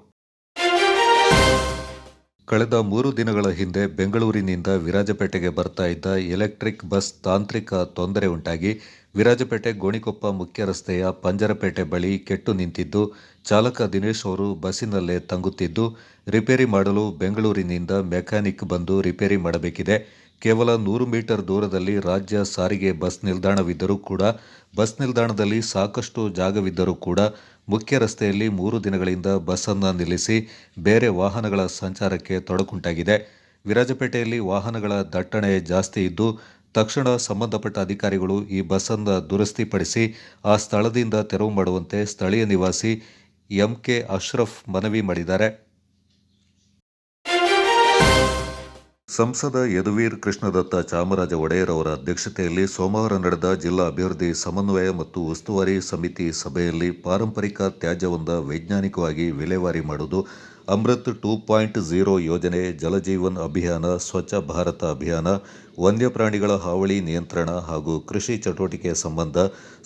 ಕಳೆದ 3 ದಿನಗಳ ಹಿಂದೆ ಬೆಂಗಳೂರಿನಿಂದ ವಿರಾಜಪೇಟೆಗೆ ಬರ್ತಾ ಇದ್ದ ಎಲೆಕ್ಟ್ರಿಕ್ ಬಸ್ ತಾಂತ್ರಿಕ ತೊಂದರೆ ಉಂಟಾಗಿ ವಿರಾಜಪೇಟೆ ಗೋಣಿಕೊಪ್ಪ ಮುಖ್ಯ ರಸ್ತೆಯ ಪಂಜರಪೇಟೆ ಬಳಿ ಕೆಟ್ಟು ನಿಂತಿದ್ದು, ಚಾಲಕ ದಿನೇಶ್ ಅವರು ಬಸ್ಸಿನಲ್ಲೇ ತಂಗುತ್ತಿದ್ದು, ರಿಪೇರಿ ಮಾಡಲು ಬೆಂಗಳೂರಿನಿಂದ ಮೆಕ್ಯಾನಿಕ್ ಬಂದು ರಿಪೇರಿ ಮಾಡಬೇಕಿದೆ. ಕೇವಲ 100 ಮೀಟರ್ ದೂರದಲ್ಲಿ ರಾಜ್ಯ ಸಾರಿಗೆ ಬಸ್ ನಿಲ್ದಾಣವಿದ್ದರೂ ಕೂಡ ಬಸ್ ನಿಲ್ದಾಣದಲ್ಲಿ ಸಾಕಷ್ಟು ಜಾಗವಿದ್ದರೂ ಕೂಡ ಮುಖ್ಯ ರಸ್ತೆಯಲ್ಲಿ 3 ದಿನಗಳಿಂದ ಬಸ್ಸನ್ನು ನಿಲ್ಲಿಸಿ ಬೇರೆ ವಾಹನಗಳ ಸಂಚಾರಕ್ಕೆ ತೊಡಕುಂಟಾಗಿದೆ. ವಿರಾಜಪೇಟೆಯಲ್ಲಿ ವಾಹನಗಳ ದಟ್ಟಣೆ ಜಾಸ್ತಿ ಇದ್ದು ತಕ್ಷಣ ಸಂಬಂಧಪಟ್ಟ ಅಧಿಕಾರಿಗಳು ಈ ಬಸ್ಸನ್ನು ದುರಸ್ತಿಪಡಿಸಿ ಆ ಸ್ಥಳದಿಂದ ತೆರವು ಮಾಡುವಂತೆ ಸ್ಥಳೀಯ ನಿವಾಸಿ ಎಂಕೆ ಅಶ್ರಫ್ ಮನವಿ ಮಾಡಿದ್ದಾರೆ. ಸಂಸದ ಯದುವೀರ್ ಕೃಷ್ಣದತ್ತ ಚಾಮರಾಜ ಒಡೆಯರ್ ಅವರ ಅಧ್ಯಕ್ಷತೆಯಲ್ಲಿ ಸೋಮವಾರ ನಡೆದ ಜಿಲ್ಲಾ ಅಭಿವೃದ್ಧಿ ಸಮನ್ವಯ ಮತ್ತು ಉಸ್ತುವಾರಿ ಸಮಿತಿ ಸಭೆಯಲ್ಲಿ ಪಾರಂಪರಿಕ ತ್ಯಾಜ್ಯವನ್ನು ವೈಜ್ಞಾನಿಕವಾಗಿ ವಿಲೇವಾರಿ ಮಾಡುವುದು, ಅಮೃತ್ 2.0 ಯೋಜನೆ, ಜಲಜೀವನ್ ಅಭಿಯಾನ, ಸ್ವಚ್ಛ ಭಾರತ ಅಭಿಯಾನ, ವನ್ಯಪ್ರಾಣಿಗಳ ಹಾವಳಿ ನಿಯಂತ್ರಣ ಹಾಗೂ ಕೃಷಿ ಚಟುವಟಿಕೆ ಸಂಬಂಧ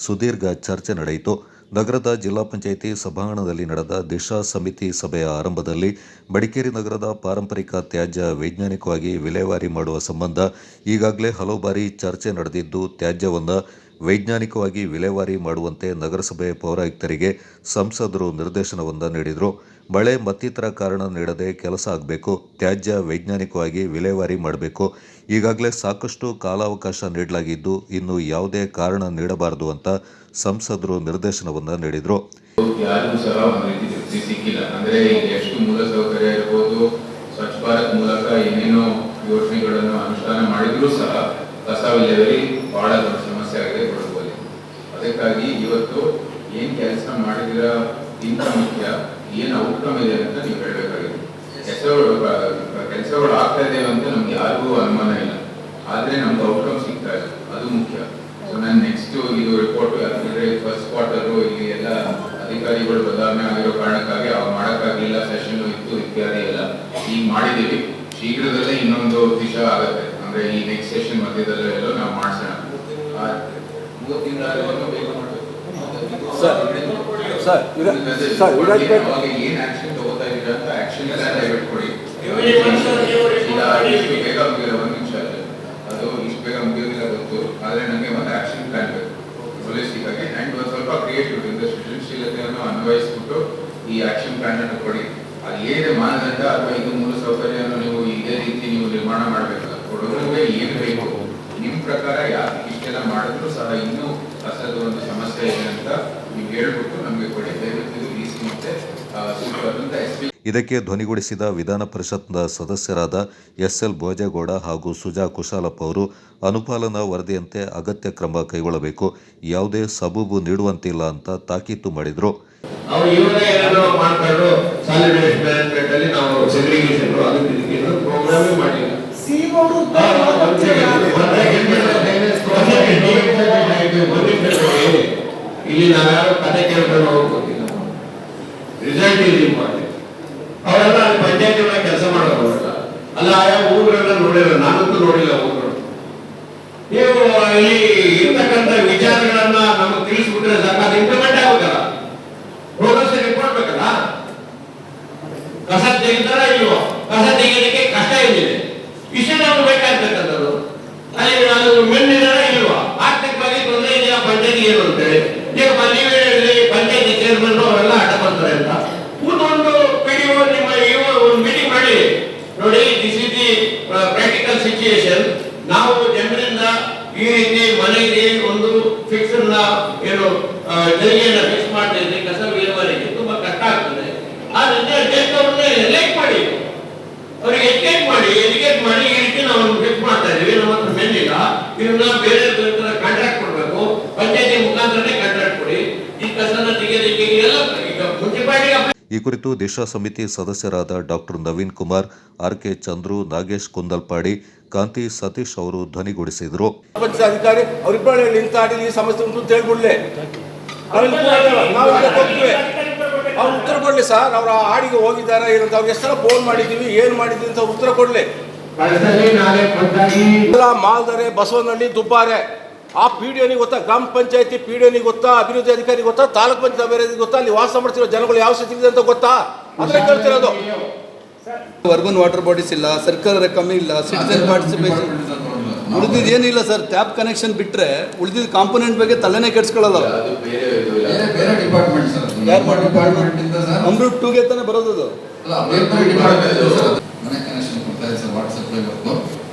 ಸುದೀರ್ಘ ಚರ್ಚೆ ನಡೆಯಿತು. ನಗರದ ಜಿಲ್ಲಾ ಪಂಚಾಯಿತಿ ಸಭಾಂಗಣದಲ್ಲಿ ನಡೆದ ದಿಶಾ ಸಮಿತಿ ಸಭೆಯ ಆರಂಭದಲ್ಲಿ ಮಡಿಕೇರಿ ನಗರದ ಪಾರಂಪರಿಕ ತ್ಯಾಜ್ಯ ವೈಜ್ಞಾನಿಕವಾಗಿ ವಿಲೇವಾರಿ ಮಾಡುವ ಸಂಬಂಧ ಈಗಾಗಲೇ ಹಲವು ಬಾರಿ ಚರ್ಚೆ ನಡೆದಿದ್ದು, ತ್ಯಾಜ್ಯವನ್ನು ವೈಜ್ಞಾನಿಕವಾಗಿ ವಿಲೇವಾರಿ ಮಾಡುವಂತೆ ನಗರಸಭೆ ಪೌರಾಯುಕ್ತರಿಗೆ ಸಂಸದರು ನಿರ್ದೇಶನವನ್ನು ನೀಡಿದರು. ಮಳೆ ಮತ್ತಿತರ ಕಾರಣ ನೀಡದೆ ಕೆಲಸ ಆಗಬೇಕು, ತ್ಯಾಜ್ಯ ವೈಜ್ಞಾನಿಕವಾಗಿ ವಿಲೇವಾರಿ ಮಾಡಬೇಕು. ಈಗಾಗಲೇ ಸಾಕಷ್ಟು ಕಾಲಾವಕಾಶ ನೀಡಲಾಗಿದ್ದು, ಇನ್ನು ಯಾವುದೇ ಕಾರಣ ನೀಡಬಾರದು ಅಂತ ಸಂಸದರು ನಿರ್ದೇಶನವನ್ನು ನೀಡಿದರು. ಯಾರಿಗೂ ಸಹ ಒಂದು ರೀತಿ ತೃಪ್ತಿ ಸಿಕ್ಕಿಲ್ಲ. ಅಂದ್ರೆ ಎಷ್ಟು ಮೂಲಸೌಕರ್ಯ ಇರಬಹುದು, ಸ್ವಚ್ಛ ಭಾರತ್ ಮೂಲಕ ಏನೇನೋ ಯೋಜನೆಗಳನ್ನು ಅನುಷ್ಠಾನ ಮಾಡಿದ್ರು ಸಹ ಕಸ ವಿಲೇವಾರಿ ಬಹಳ ದೊಡ್ಡ ಸಮಸ್ಯೆ ಆಗಿದೆ ಕೊಡಗುವಲ್ಲಿ. ಅದಕ್ಕಾಗಿ ಇವತ್ತು ಏನ್ ಕೆಲಸ ಮಾಡಿದಿರ ಇಂತ ಮುಖ್ಯ, ಏನ್ ಔಟ್ಕಮ್ ಇದೆ ಅಂತ ನೀವು ಹೇಳಬೇಕಾಗಿದೆ. ಕೆಲಸಗಳು ಆಗ್ತಾ ಇದೆ ಅಂತ ನಮ್ಗೆ ಯಾರಿಗೂ ಅನುಮಾನ ಇಲ್ಲ, ಆದ್ರೆ ನಮ್ಗೆ ಔಟ್ಕಮ್ ಸಿಗ್ತಾ ಇಲ್ಲ, ಅದು ಮುಖ್ಯ. ಸೊ ನಾನು ನೆಕ್ಸ್ಟ್ ಇದು ರಿಪೋರ್ಟ್ ಯಾಕಂದ್ರೆ ಫಸ್ಟ್ ಕ್ವಾರ್ಟರ್ ಇಲ್ಲಿ ಎಲ್ಲ ಅಧಿಕಾರಿಗಳು ಬದಲಾವಣೆ ಆಗಿರೋ ಕಾರಣಕ್ಕಾಗಿ ಅವಾಗ ಮಾಡಕ್ಕಾಗಲಿಲ್ಲ, ಸೆಷನ್ ಇತ್ತು ಇತ್ಯಾದಿ ಎಲ್ಲ ಈಗ ಮಾಡಿದೀವಿ. ಶೀಘ್ರದಲ್ಲೇ ಇನ್ನೊಂದು ದಿಶಾ ಆಗುತ್ತೆ, ಅಂದ್ರೆ ಈ ನೆಕ್ಸ್ಟ್ ಸೆಷನ್ ಮಧ್ಯದಲ್ಲೇ ಎಲ್ಲೋ ನಾವು ಮಾಡ್ಸೋಣ. 3 ತಿಂಗಳು ಬೇಗ ಮಾಡಬೇಕು. ಏನ್ ಆಕ್ಷನ್ ತಗೋತಾ ಇದೀರ ಅಂತ ಆಕ್ಷನ್ ಪ್ಲಾನ್ ಕೊಡಿ. ಬೇಗ ಮುಗಿಲ್ಲ, 1 ನಿಮಿಷ ಅದು ಇಷ್ಟು ಬೇಗ ಮುಗಿಯೋದಿಲ್ಲ ಗೊತ್ತು, ಆದ್ರೆ ನನಗೆ ಒಂದು ಆಕ್ಷನ್ ಪ್ಲಾನ್ ಬೇಕು ಹೋಲಿಸ್ಟಿಕ್ ಆಗಿ. ಅಂಡ್ ಒಂದು ಸ್ವಲ್ಪ ಕ್ರಿಯೇಟಿವ್ ಸೃಜನಶೀಲತೆಯನ್ನು ಅನ್ವಯಿಸ್ಬಿಟ್ಟು ಈ ಆಕ್ಷನ್ ಪ್ಲಾನ್ ಅನ್ನು ಕೊಡಿ. ಅದು ಏನೇ ಮಾನದಂಡ ಅಥವಾ ಇದು ಮೂಲಸೌಕರ್ಯವನ್ನು ನೀವು ಇದೇ ರೀತಿ ನೀವು ನಿರ್ಮಾಣ ಮಾಡಬೇಕಲ್ಲ, ಕೊಡೋದ್ರಿಗೆ ಏನು ಬೇಕು ನಿಮ್ಮ ಪ್ರಕಾರ. ಯಾಕೆ ಇಷ್ಟೆಲ್ಲ ಮಾಡಿದ್ರು ಸಹ ಇನ್ನೂ ಕಸದ ಒಂದು ಸಮಸ್ಯೆ ಇದೆ ಅಂತ ನೀವು ಹೇಳ್ಬಿಟ್ಟು ನಮಗೆ ಕೊಡಿ. ದಯವಿಟ್ಟು ಡಿಸಿ ಮತ್ತೆ SP. ಇದಕ್ಕೆ ಧ್ವನಿಗೂಡಿಸಿದ ವಿಧಾನ ಪರಿಷತ್ನ ಸದಸ್ಯರಾದ ಎಸ್ಎಲ್ ಭೋಜೇಗೌಡ ಹಾಗೂ ಸುಜಾ ಕುಶಾಲಪ್ಪ ಅವರು ಅನುಪಾಲನಾ ವರದಿಯಂತೆ ಅಗತ್ಯ ಕ್ರಮ ಕೈಗೊಳ್ಳಬೇಕು, ಯಾವುದೇ ಸಬೂಬು ನೀಡುವಂತಿಲ್ಲ ಅಂತ ತಾಕೀತು ಮಾಡಿದರು. ಅವರು ಇವರೇ ಏನಾದ್ರು ಮಾಡ್ಕೊಂಡು ಸಾಲಿಡ್ ವೇಸ್ಟ್ ಮ್ಯಾನೇಜ್ಮೆಂಟ್ ಅಲ್ಲಿ ನಾವು ಸೆಗ್ರಿಗೇಷನ್ ಅದಕ್ಕೆ ಪ್ರೋಗ್ರಾಮೇ ಮಾಡಿಲ್ಲ. ಇಲ್ಲಿ ನಾವ್ಯಾರು ಕತೆ ಕೇಳ್ಕೊಂಡು ಹೋಗೋದಿಲ್ಲ, ರಿಸಲ್ಟ್ ಇಸ್ ಇಂಪಾರ್ಟೆಂಟ್. ಅವರೆಲ್ಲ ಅಲ್ಲಿ ಪಂಚಾಯತಿ ಒಳಗೆ ಕೆಲಸ ಮಾಡೋಲ್ಲ, ಅಲ್ಲ ಆಯಾ ಊರುಗಳನ್ನ ನೋಡಿಲ್ಲ, ನಾನಂತೂ ನೋಡಿಲ್ಲ ಊರುಗಳು. ನೀವು ಇಲ್ಲಿ ಇರ್ತಕ್ಕಂಥ ವಿಚಾರಗಳನ್ನ ನಮಗೆ ತಿಳಿಸ್ಬಿಟ್ರೆ ಸಾಕು, ಅದು ಇಂಪ್ಲಿಮೆಂಟ್ ಆಗೋದಲ್ಲ, ಪ್ರೋಗ್ರೆಸ್ ರಿಪೋರ್ಟ್ ಬೇಕಲ್ಲ. ಕಸ ತೆಗಿತಾರ ಇಲ್ವೋ, ಕಸ ತೆಗೆಯೋದಕ್ಕೆ ಕಷ್ಟ ಏನಿದೆ, ಇಷ್ಟೇ ನಮ್ಗೆ ಬೇಕಾಗ್ತಕ್ಕಂಥದ್ದು. ಅಲ್ಲಿ ಅದು ಮೆನ್ನಿದಾರ ಇಲ್ವಾ, ಆರ್ಥಿಕವಾಗಿ ತೊಂದರೆ ಇದೆಯಾ ಪಂಚಾಯತಿ ಏನು ಅಂತೇಳಿ ಈಗ ನೀವೇ ಹೇಳಿ ಪಂಚಾಯತಿ ಚೇರ್ಮನ್ ಅವರೆಲ್ಲ ಆಟ ಬರ್ತಾರೆ ಅಂತ ಕೂತ್ಕೊಂಡು PDO ನಿಮ್ಮ ಒಂದು ಮೀಟಿಂಗ್ ಮಾಡಿ ನೋಡಿ, this is the practical situation. ನಾವು ಜನರಿಂದ ಈ ರೀತಿ ಮನೆಗೆ ಒಂದು ಫಿಕ್ಸ್ ಏನು ತೆರಿಗೆಯನ್ನ ಫಿಕ್ಸ್ ಮಾಡ್ತಾ ಇದ್ರೆ ಕಸ ವಿಲೇವಾರಿಗೆ ತುಂಬಾ ಕಷ್ಟ ಆಗ್ತದೆ. ಆದ್ರೆ ಎಲೆಕ್ಟ್ ಮಾಡಿ, ಅವ್ರಿಗೆ ಎಜುಕೇಟ್ ಮಾಡಿ ಈ ರೀತಿ ನಾವು ಫಿಕ್ಸ್ ಮಾಡ್ತಾ ಇದೀವಿ, ನಮ್ಮ ಹತ್ರ ಮೆನ್ನಿಲ್ಲ, ಇದನ್ನ ಬೇರೆ ಕಾಂಟ್ರಾಕ್ಟ್ ಕೊಡ್ಬೇಕು, ಪಂಚಾಯತಿ ಮುಖಾಂತರನೇ ಕಾಂಟ್ರಾಕ್ಟ್ ಕೊಡಿ, ಈ ಕಸನ ತೆಗೆಯೋದಕ್ಕೆ ಎಲ್ಲ ಈಗ ಮುನ್ಸಿಪಾಲಿಟಿ. ಈ ಕುರಿತು ದಿಶಾ ಸಮಿತಿ ಸದಸ್ಯರಾದ ಡಾಕ್ಟರ್ ನವೀನ್ ಕುಮಾರ್, RK ಚಂದ್ರು, ನಾಗೇಶ್ ಕುಂದಲ್ಪಾಡಿ, ಕಾಂತಿ ಸತೀಶ್ ಅವರು ಧ್ವನಿಗೂಡಿಸಿದರು. ಅಧಿಕಾರಿ ಅವರಿಬ್ಬರು ನಿಂತಾಡಿ ಈ ಸಮಸ್ಯೆ ಉಂಟು ಅಂತ ಹೇಳ್ಬಿಡ್ಲೆ, ಅವ್ರು ಉತ್ತರ ಕೊಡ್ಲಿ ಸರ್. ಅವ್ರ ಹಾಡಿಗೆ ಹೋಗಿದ್ದಾರೆ ಏನಂತ ಅವ್ರಿಗೆ ಎಷ್ಟು ಫೋನ್ ಮಾಡಿದೀವಿ, ಏನ್ ಮಾಡಿದೀವಿ ಅಂತ ಉತ್ತರ ಕೊಡ್ಲಿ. ಮಾಲ್ದರೆ, ಬಸವನಹಳ್ಳಿ, ದುಬ್ಬಾರೆ ಆ PDOನಿಗೆ ಗೊತ್ತಾ, ಗ್ರಾಮ ಪಂಚಾಯತಿ PDOನಿಗೆ ಗೊತ್ತಾ, ಅಭಿವೃದ್ಧಿ ಅಧಿಕಾರಿ ಗೊತ್ತಾ, ತಾಲೂಕ್ ಪಂಚಾಯತ್ ಅಭಿವೃದ್ಧಿ ಗೊತ್ತಾ, ಅಲ್ಲಿ ವಾಸ ಮಾಡ್ತಿರೋ ಜನಗಳು ಯಾವ ಸ್ಥಿತಿ ಇದೆ ಅಂತ ಗೊತ್ತಾ, ಅದ್ರ ಕೇಳ್ತಿರೋದು. ಅರ್ಬನ್ ವಾಟರ್ ಬಾಡೀಸ್ ಇಲ್ಲ, ಸರ್ಕಾರದ ಕಮ್ಮಿ ಇಲ್ಲ, ಸಿಟಿಜನ್ ಪಾರ್ಟಿಸಿಪೇಷನ್ ಉಳಿದಿದ್ದು ಏನಿಲ್ಲ ಸರ್. ಟ್ಯಾಪ್ ಕನೆಕ್ಷನ್ ಬಿಟ್ರೆ ಉಳಿದಿದ್ದ ಕಾಂಪೋನೆಂಟ್ ಬಗ್ಗೆ ತಲೆನೇ ಕೆಡ್ಸ್ಕೊಳ್ಳಲ್ಲ. ಅಮೃತ್ 2ಗೆ ತಾನೇ ಬರೋದು ಅದು. ಮನೆ ಕನೆಕ್ಷನ್ ಕೊಡ್ತಾ ಇದೆ ಸರ್, ವಾಟರ್ ಸಪ್ಲೈ ವರ್ಕು.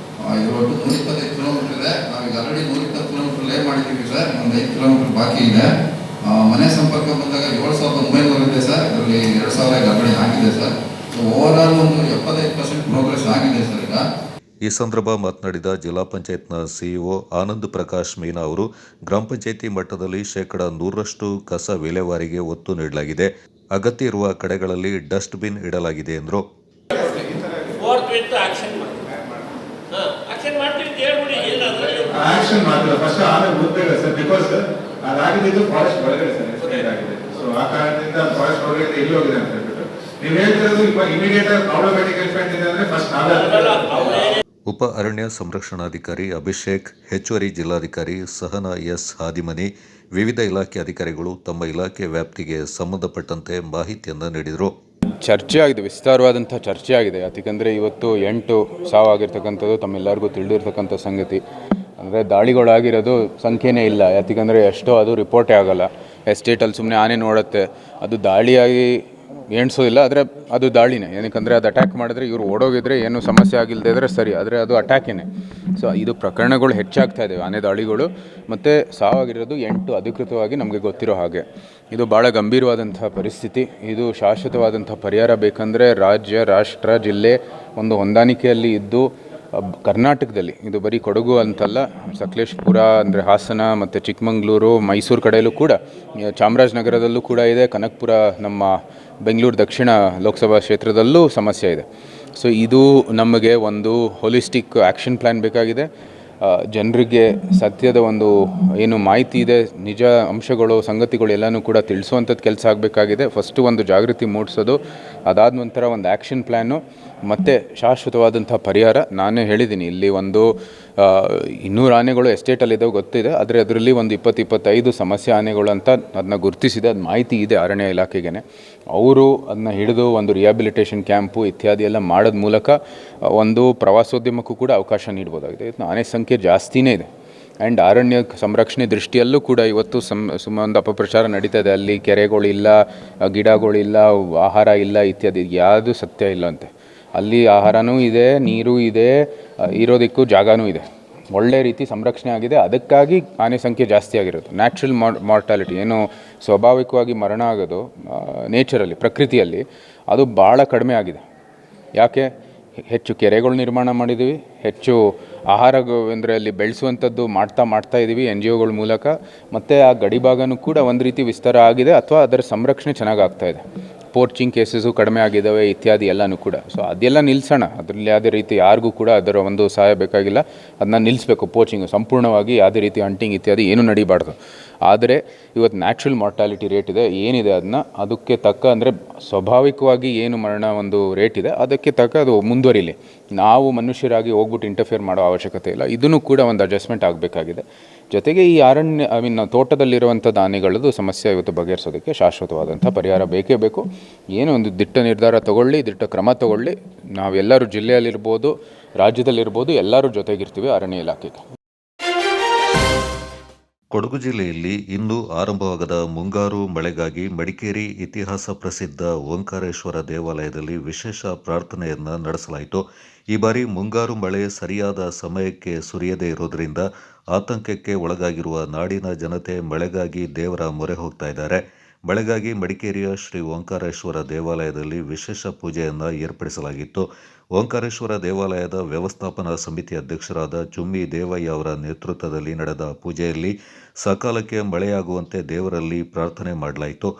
ಇದು ಒಟ್ಟು 125 ಕಿಲೋಮೀಟರ್ ಇದೆ. ನಾವೀಗ ಆಲ್ರೆಡಿ 120 ಕಿಲೋಮೀಟರ್ ಲೇ ಮಾಡಿದ್ದೀವಿ ಸರ್, ಒಂದು 5 ಕಿಲೋಮೀಟರ್ ಬಾಕಿ ಇದೆ. ಮನೆ ಸಂಪರ್ಕ ಬಂದಾಗ 7,900 ಇದೆ ಸರ್, ಇದರಲ್ಲಿ 2,000 ಗರ್ಭಣಿ ಆಗಿದೆ ಸರ್. ಓವರ್ ಆಲ್ ಒಂದು 75% ಪ್ರೋಗ್ರೆಸ್ ಆಗಿದೆ ಸರ್ ಈಗ. ಈ ಸಂದರ್ಭ ಮಾತನಾಡಿದ ಜಿಲ್ಲಾ ಪಂಚಾಯತ್ನ ಸಿಇಒ ಆನಂದ್ ಪ್ರಕಾಶ್ ಮೀನಾ ಅವರು ಗ್ರಾಮ ಪಂಚಾಯಿತಿ ಮಟ್ಟದಲ್ಲಿ 100% ಕಸ ವಿಲೇವಾರಿಗೆ ಒತ್ತು ನೀಡಲಾಗಿದೆ. ಅಗತ್ಯ ಇರುವ ಕಡೆಗಳಲ್ಲಿ ಡಸ್ಟ್ ಬಿನ್ ಇಡಲಾಗಿದೆ ಎಂದರು. ಆಕ್ಷನ್ ಮಾಡಿಲ್ಲ ಫಸ್ಟ್ ಆಮೇಲೆ ಗೊತ್ತಿಲ್ಲ ಸರ್, ಬಿಕಾಸ್ ಅದಾಗಿದ್ದು ಫಾರೆಸ್ಟ್ ಒಳಗಡೆ ಸರ್, ಎಕ್ಸ್ಟೆಂಡ್ ಆಗಿದೆ. ಸೊ ಆ ಕಾರಣದಿಂದ ಫಾರೆಸ್ಟ್ ಒಳಗಡೆ ಎಲ್ಲಿ ಹೋಗಿದೆ ಅಂತ ಹೇಳ್ಬಿಟ್ಟು ನೀವು ಹೇಳ್ತಿರೋದು ಇಮಿಡಿಯೇಟ್ ಪ್ರಾಬ್ಲಮ್ಯಾಟಿಕ್ ಎಲಿಫೆಂಟ್ ಇದೆ ಅಂದ್ರೆ ಫಸ್ಟ್ ನಾವೇ. ಉಪ ಅರಣ್ಯ ಸಂರಕ್ಷಣಾಧಿಕಾರಿ ಅಭಿಷೇಕ್, ಹೆಚ್ಚುವರಿ ಜಿಲ್ಲಾಧಿಕಾರಿ ಸಹನಾ ಎಸ್ ಹಾದಿಮನಿ, ವಿವಿಧ ಇಲಾಖೆ ಅಧಿಕಾರಿಗಳು ತಮ್ಮ ಇಲಾಖೆ ವ್ಯಾಪ್ತಿಗೆ ಸಂಬಂಧಪಟ್ಟಂತೆ ಮಾಹಿತಿಯನ್ನು ನೀಡಿದರು. ಚರ್ಚೆ ಆಗಿದೆ, ವಿಸ್ತಾರವಾದಂಥ ಚರ್ಚೆ ಆಗಿದೆ. ಯಾಕಂದರೆ ಇವತ್ತು 8 ಸಾವಾಗಿರ್ತಕ್ಕಂಥದ್ದು ತಮ್ಮೆಲ್ಲರಿಗೂ ತಿಳಿದಿರ್ತಕ್ಕಂಥ ಸಂಗತಿ. ಅಂದರೆ ದಾಳಿಗಳಾಗಿರೋದು ಸಂಖ್ಯೆನೇ ಇಲ್ಲ. ಯಾಕಂದರೆ ಎಷ್ಟೋ ಅದು ರಿಪೋರ್ಟೇ ಆಗೋಲ್ಲ. ಎಸ್ಟೇಟಲ್ಲಿ ಸುಮ್ಮನೆ ಆನೆ ನೋಡುತ್ತೆ, ಅದು ದಾಳಿಯಾಗಿ ಎಣಿಸೋದಿಲ್ಲ, ಆದರೆ ಅದು ದಾಳಿನೇ. ಏನಕ್ಕಂದರೆ ಅದು ಅಟ್ಯಾಕ್ ಮಾಡಿದ್ರೆ ಇವರು ಓಡೋಗಿದ್ರೆ ಏನು ಸಮಸ್ಯೆ ಆಗಿಲ್ಲದೆ ಇದ್ದರೆ ಸರಿ, ಆದರೆ ಅದು ಅಟ್ಯಾಕೇನೆ. ಸೊ ಇದು ಪ್ರಕರಣಗಳು ಹೆಚ್ಚಾಗ್ತಾ ಇದ್ದಾವೆ, ಆನೆ ದಾಳಿಗಳು. ಮತ್ತು ಸಾವಾಗಿರೋದು 8 ಅಧಿಕೃತವಾಗಿ ನಮಗೆ ಗೊತ್ತಿರೋ ಹಾಗೆ. ಇದು ಭಾಳ ಗಂಭೀರವಾದಂಥ ಪರಿಸ್ಥಿತಿ. ಇದು ಶಾಶ್ವತವಾದಂಥ ಪರಿಹಾರ ಬೇಕಂದರೆ ರಾಜ್ಯ, ರಾಷ್ಟ್ರ, ಜಿಲ್ಲೆ ಒಂದು ಹೊಂದಾಣಿಕೆಯಲ್ಲಿ ಇದ್ದು ಕರ್ನಾಟಕದಲ್ಲಿ, ಇದು ಬರೀ ಕೊಡಗು ಅಂತಲ್ಲ, ಸಕಲೇಶಪುರ ಅಂದರೆ ಹಾಸನ ಮತ್ತು ಚಿಕ್ಕಮಗಳೂರು, ಮೈಸೂರು ಕಡೆಯಲ್ಲೂ ಕೂಡ, ಚಾಮರಾಜನಗರದಲ್ಲೂ ಕೂಡ ಇದೆ, ಕನಕಪುರ ನಮ್ಮ ಬೆಂಗಳೂರು ದಕ್ಷಿಣ ಲೋಕಸಭಾ ಕ್ಷೇತ್ರದಲ್ಲೂ ಸಮಸ್ಯೆ ಇದೆ. ಸೊ ಇದು ನಮಗೆ ಒಂದು ಹೋಲಿಸ್ಟಿಕ್ ಆ್ಯಕ್ಷನ್ ಪ್ಲ್ಯಾನ್ ಬೇಕಾಗಿದೆ. ಜನರಿಗೆ ಸತ್ಯದ ಒಂದು ಏನು ಮಾಹಿತಿ ಇದೆ, ನಿಜ ಅಂಶಗಳು, ಸಂಗತಿಗಳು ಎಲ್ಲನೂ ಕೂಡ ತಿಳಿಸುವಂಥದ್ದು ಕೆಲಸ ಆಗಬೇಕಾಗಿದೆ. ಫಸ್ಟು ಒಂದು ಜಾಗೃತಿ ಮೂಡಿಸೋದು, ಅದಾದ ನಂತರ ಒಂದು ಆ್ಯಕ್ಷನ್ ಪ್ಲ್ಯಾನು ಮತ್ತು ಶಾಶ್ವತವಾದಂಥ ಪರಿಹಾರ. ನಾನೇ ಹೇಳಿದ್ದೀನಿ, ಇಲ್ಲಿ ಒಂದು 200 ಆನೆಗಳು ಎಸ್ಟೇಟಲ್ಲಿದ್ದಾವೆ ಗೊತ್ತಿದೆ, ಆದರೆ ಅದರಲ್ಲಿ ಒಂದು 20-25 ಸಮಸ್ಯೆ ಆನೆಗಳು ಅಂತ ಅದನ್ನ ಗುರುತಿಸಿದೆ. ಅದು ಮಾಹಿತಿ ಇದೆ ಅರಣ್ಯ ಇಲಾಖೆಗೆ. ಅವರು ಅದನ್ನ ಹಿಡಿದು ಒಂದು ರಿಹ್ಯಾಬಿಲಿಟೇಷನ್ ಕ್ಯಾಂಪು ಇತ್ಯಾದಿ ಎಲ್ಲ ಮಾಡೋದ ಮೂಲಕ ಒಂದು ಪ್ರವಾಸೋದ್ಯಮಕ್ಕೂ ಕೂಡ ಅವಕಾಶ ನೀಡ್ಬೋದಾಗಿದೆ. ಇದು ಆನೆ ಸಂಖ್ಯೆ ಜಾಸ್ತಿನೇ ಇದೆ. ಆ್ಯಂಡ್ ಅರಣ್ಯ ಸಂರಕ್ಷಣೆ ದೃಷ್ಟಿಯಲ್ಲೂ ಕೂಡ ಇವತ್ತು ಒಂದು ಅಪಪ್ರಚಾರ ನಡೀತಾ ಇದೆ. ಅಲ್ಲಿ ಕೆರೆಗಳಿಲ್ಲ, ಗಿಡಗಳಿಲ್ಲ, ಆಹಾರ ಇಲ್ಲ ಇತ್ಯಾದಿ. ಯಾವುದು ಸತ್ಯ ಇಲ್ಲ ಅಂತೆ. ಅಲ್ಲಿ ಆಹಾರನೂ ಇದೆ, ನೀರು ಇದೆ, ಇರೋದಕ್ಕೂ ಜಾಗನೂ ಇದೆ. ಒಳ್ಳೆ ರೀತಿ ಸಂರಕ್ಷಣೆ ಆಗಿದೆ. ಅದಕ್ಕಾಗಿ ಆನೆ ಸಂಖ್ಯೆ ಜಾಸ್ತಿ ಆಗಿರೋದು. ನ್ಯಾಚುರಲ್ ಮಾರ್ಟಾಲಿಟಿ ಏನು ಸ್ವಾಭಾವಿಕವಾಗಿ ಮರಣ ಆಗೋದು ನೇಚರಲ್ಲಿ, ಪ್ರಕೃತಿಯಲ್ಲಿ, ಅದು ಭಾಳ ಕಡಿಮೆ ಆಗಿದೆ. ಯಾಕೆ? ಹೆಚ್ಚು ಕೆರೆಗಳು ನಿರ್ಮಾಣ ಮಾಡಿದ್ದೀವಿ, ಹೆಚ್ಚು ಆಹಾರ ಅಂದರೆ ಅಲ್ಲಿ ಬೆಳೆಸುವಂಥದ್ದು ಮಾಡ್ತಾ ಇದ್ದೀವಿ NGOಗಳ ಮೂಲಕ. ಮತ್ತು ಆ ಗಡಿಭಾಗನೂ ಕೂಡ ಒಂದು ರೀತಿ ವಿಸ್ತಾರ ಆಗಿದೆ, ಅಥವಾ ಅದರ ಸಂರಕ್ಷಣೆ ಚೆನ್ನಾಗಿ ಆಗ್ತಾಯಿದೆ. ಪೋರ್ಚಿಂಗ್ ಕೇಸಸ್ಸು ಕಡಿಮೆ ಆಗಿದ್ದಾವೆ ಇತ್ಯಾದಿ ಎಲ್ಲನೂ ಕೂಡ. ಸೊ ಅದೆಲ್ಲ ನಿಲ್ಲಿಸೋಣ. ಅದರಲ್ಲಿ ಯಾವುದೇ ರೀತಿ ಯಾರಿಗೂ ಕೂಡ ಅದರ ಒಂದು ಸಹಾಯ ಬೇಕಾಗಿಲ್ಲ. ಅದನ್ನ ನಿಲ್ಲಿಸಬೇಕು. ಪೋಚಿಂಗು ಸಂಪೂರ್ಣವಾಗಿ ಯಾವುದೇ ರೀತಿ ಹಂಟಿಂಗ್ ಇತ್ಯಾದಿ ಏನೂ ನಡೀಬಾರ್ದು. ಆದರೆ ಇವತ್ತು ನ್ಯಾಚುರಲ್ ಮಾರ್ಟಾಲಿಟಿ ರೇಟ್ ಇದೆ, ಏನಿದೆ ಅದಕ್ಕೆ ತಕ್ಕ, ಅಂದರೆ ಸ್ವಾಭಾವಿಕವಾಗಿ ಏನು ಮರಣ ಒಂದು ರೇಟ್ ಇದೆ ಅದಕ್ಕೆ ತಕ್ಕ ಅದು ಮುಂದುವರಿಲಿ. ನಾವು ಮನುಷ್ಯರಾಗಿ ಹೋಗ್ಬಿಟ್ಟು ಇಂಟರ್ಫಿಯರ್ ಮಾಡೋ ಅವಶ್ಯಕತೆ ಇಲ್ಲ. ಇದನ್ನು ಕೂಡ ಒಂದು ಅಡ್ಜಸ್ಟ್ಮೆಂಟ್ ಆಗಬೇಕಾಗಿದೆ. ಜೊತೆಗೆ ಈ ತೋಟದಲ್ಲಿರುವಂಥದ್ದು ಆನೆಗಳದ್ದು ಸಮಸ್ಯೆ ಇವತ್ತು ಬಗೆಹರಿಸೋದಕ್ಕೆ ಶಾಶ್ವತವಾದಂಥ ಪರಿಹಾರ ಬೇಕೇ ಬೇಕು. ಏನೋ ಒಂದು ದಿಟ್ಟ ನಿರ್ಧಾರ ತಗೊಳ್ಳಿ, ದಿಟ್ಟ ಕ್ರಮ ತಗೊಳ್ಳಿ. ನಾವೆಲ್ಲರೂ ಜಿಲ್ಲೆಯಲ್ಲಿರ್ಬೋದು, ರಾಜ್ಯದಲ್ಲಿರ್ಬೋದು, ಎಲ್ಲರೂ ಜೊತೆಗಿರ್ತೀವಿ ಅರಣ್ಯ ಇಲಾಖೆಗೆ. ಕೊಡಗು ಜಿಲ್ಲೆಯಲ್ಲಿ ಇಂದು ಆರಂಭವಾಗದ ಮುಂಗಾರು ಮಳೆಗಾಗಿ ಮಡಿಕೇರಿ ಇತಿಹಾಸ ಪ್ರಸಿದ್ಧ ಓಂಕಾರೇಶ್ವರ ದೇವಾಲಯದಲ್ಲಿ ವಿಶೇಷ ಪ್ರಾರ್ಥನೆಯನ್ನು ನಡೆಸಲಾಯಿತು. ಈ ಬಾರಿ ಮುಂಗಾರು ಮಳೆ ಸರಿಯಾದ ಸಮಯಕ್ಕೆ ಸುರಿಯದೇ ಇರೋದರಿಂದ ಆತಂಕಕ್ಕೆ ಒಳಗಾಗಿರುವ ನಾಡಿನ ಜನತೆ ಮಳೆಗಾಗಿ ದೇವರ ಮೊರೆ ಹೋಗ್ತಾ ಇದ್ದಾರೆ. ಮಳೆಗಾಗಿ ಮಡಿಕೇರಿಯ ಶ್ರೀ ಓಂಕಾರೇಶ್ವರ ದೇವಾಲಯದಲ್ಲಿ ವಿಶೇಷ ಪೂಜೆಯನ್ನು ಏರ್ಪಡಿಸಲಾಗಿತ್ತು. ಓಂಕಾರೇಶ್ವರ ದೇವಾಲಯದ ವ್ಯವಸ್ಥಾಪನಾ ಸಮಿತಿ ಅಧ್ಯಕ್ಷರಾದ ಚುಮ್ಮಿ ದೇವಯ್ಯ ಅವರ ನೇತೃತ್ವದಲ್ಲಿ ನಡೆದ ಪೂಜೆಯಲ್ಲಿ ಸಕಾಲಕ್ಕೆ ಮಳೆಯಾಗುವಂತೆ ದೇವರಲ್ಲಿ ಪ್ರಾರ್ಥನೆ ಮಾಡಲಾಯಿತು.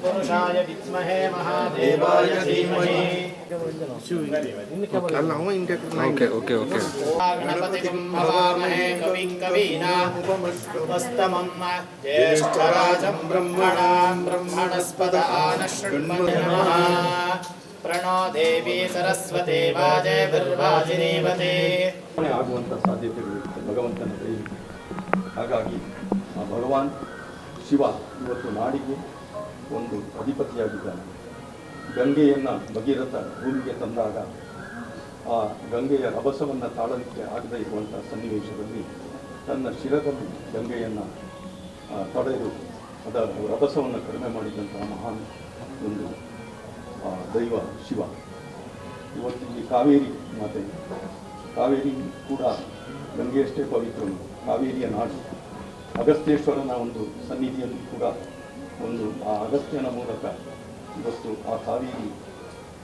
पुरुषाय विद्महे महादेवाय धीमहि गणपतिं हवामहे कविं कवीनामुपमस्तमं ज्येष्ठराजं ब्रह्मणस्पद आनशृण्वन्नमः प्रणो देवी सरस्वती वाजे बिर्वाजिनीवते ಆಗುವಂಥ ಸಾಧ್ಯತೆಗಳು ಭಗವಂತನ ದಯೆ. ಹಾಗಾಗಿ ಆ ಭಗವಾನ್ ಶಿವ ಇವತ್ತು ನಾಡಿಗೆ ಒಂದು ಅಧಿಪತಿಯಾಗಿದ್ದಾನೆ. ಗಂಗೆಯನ್ನು ಭಗೀರಥ ಭೂಮಿಗೆ ತಂದಾಗ ಆ ಗಂಗೆಯ ರಭಸವನ್ನು ತಾಳಲಿಕ್ಕೆ ಆಗದೇ ಇರುವಂಥ ಸನ್ನಿವೇಶದಲ್ಲಿ ತನ್ನ ಶಿರದಲ್ಲಿ ಗಂಗೆಯನ್ನು ತಡೆದು ಅದರ ರಭಸವನ್ನು ಕಡಿಮೆ ಮಾಡಿದಂತಹ ಮಹಾನ್ ಒಂದು ದೈವ ಶಿವ. ಇವತ್ತು ಇಲ್ಲಿ ಕಾವೇರಿ ಮಾತೆ, ಕಾವೇರಿ ಕೂಡ ಗಂಗೆಯಷ್ಟೇ ಪವಿತ್ರನು, ಕಾವೇರಿಯ ನಾಡು. ಅಗಸ್ತ್ಯೇಶ್ವರನ ಒಂದು ಸನ್ನಿಧಿಯಲ್ಲಿ ಕೂಡ ಒಂದು ಆ ಅಗಸ್ತ್ಯನ ಮೂಲಕ ಇವತ್ತು ಆ ಕಾವೇರಿ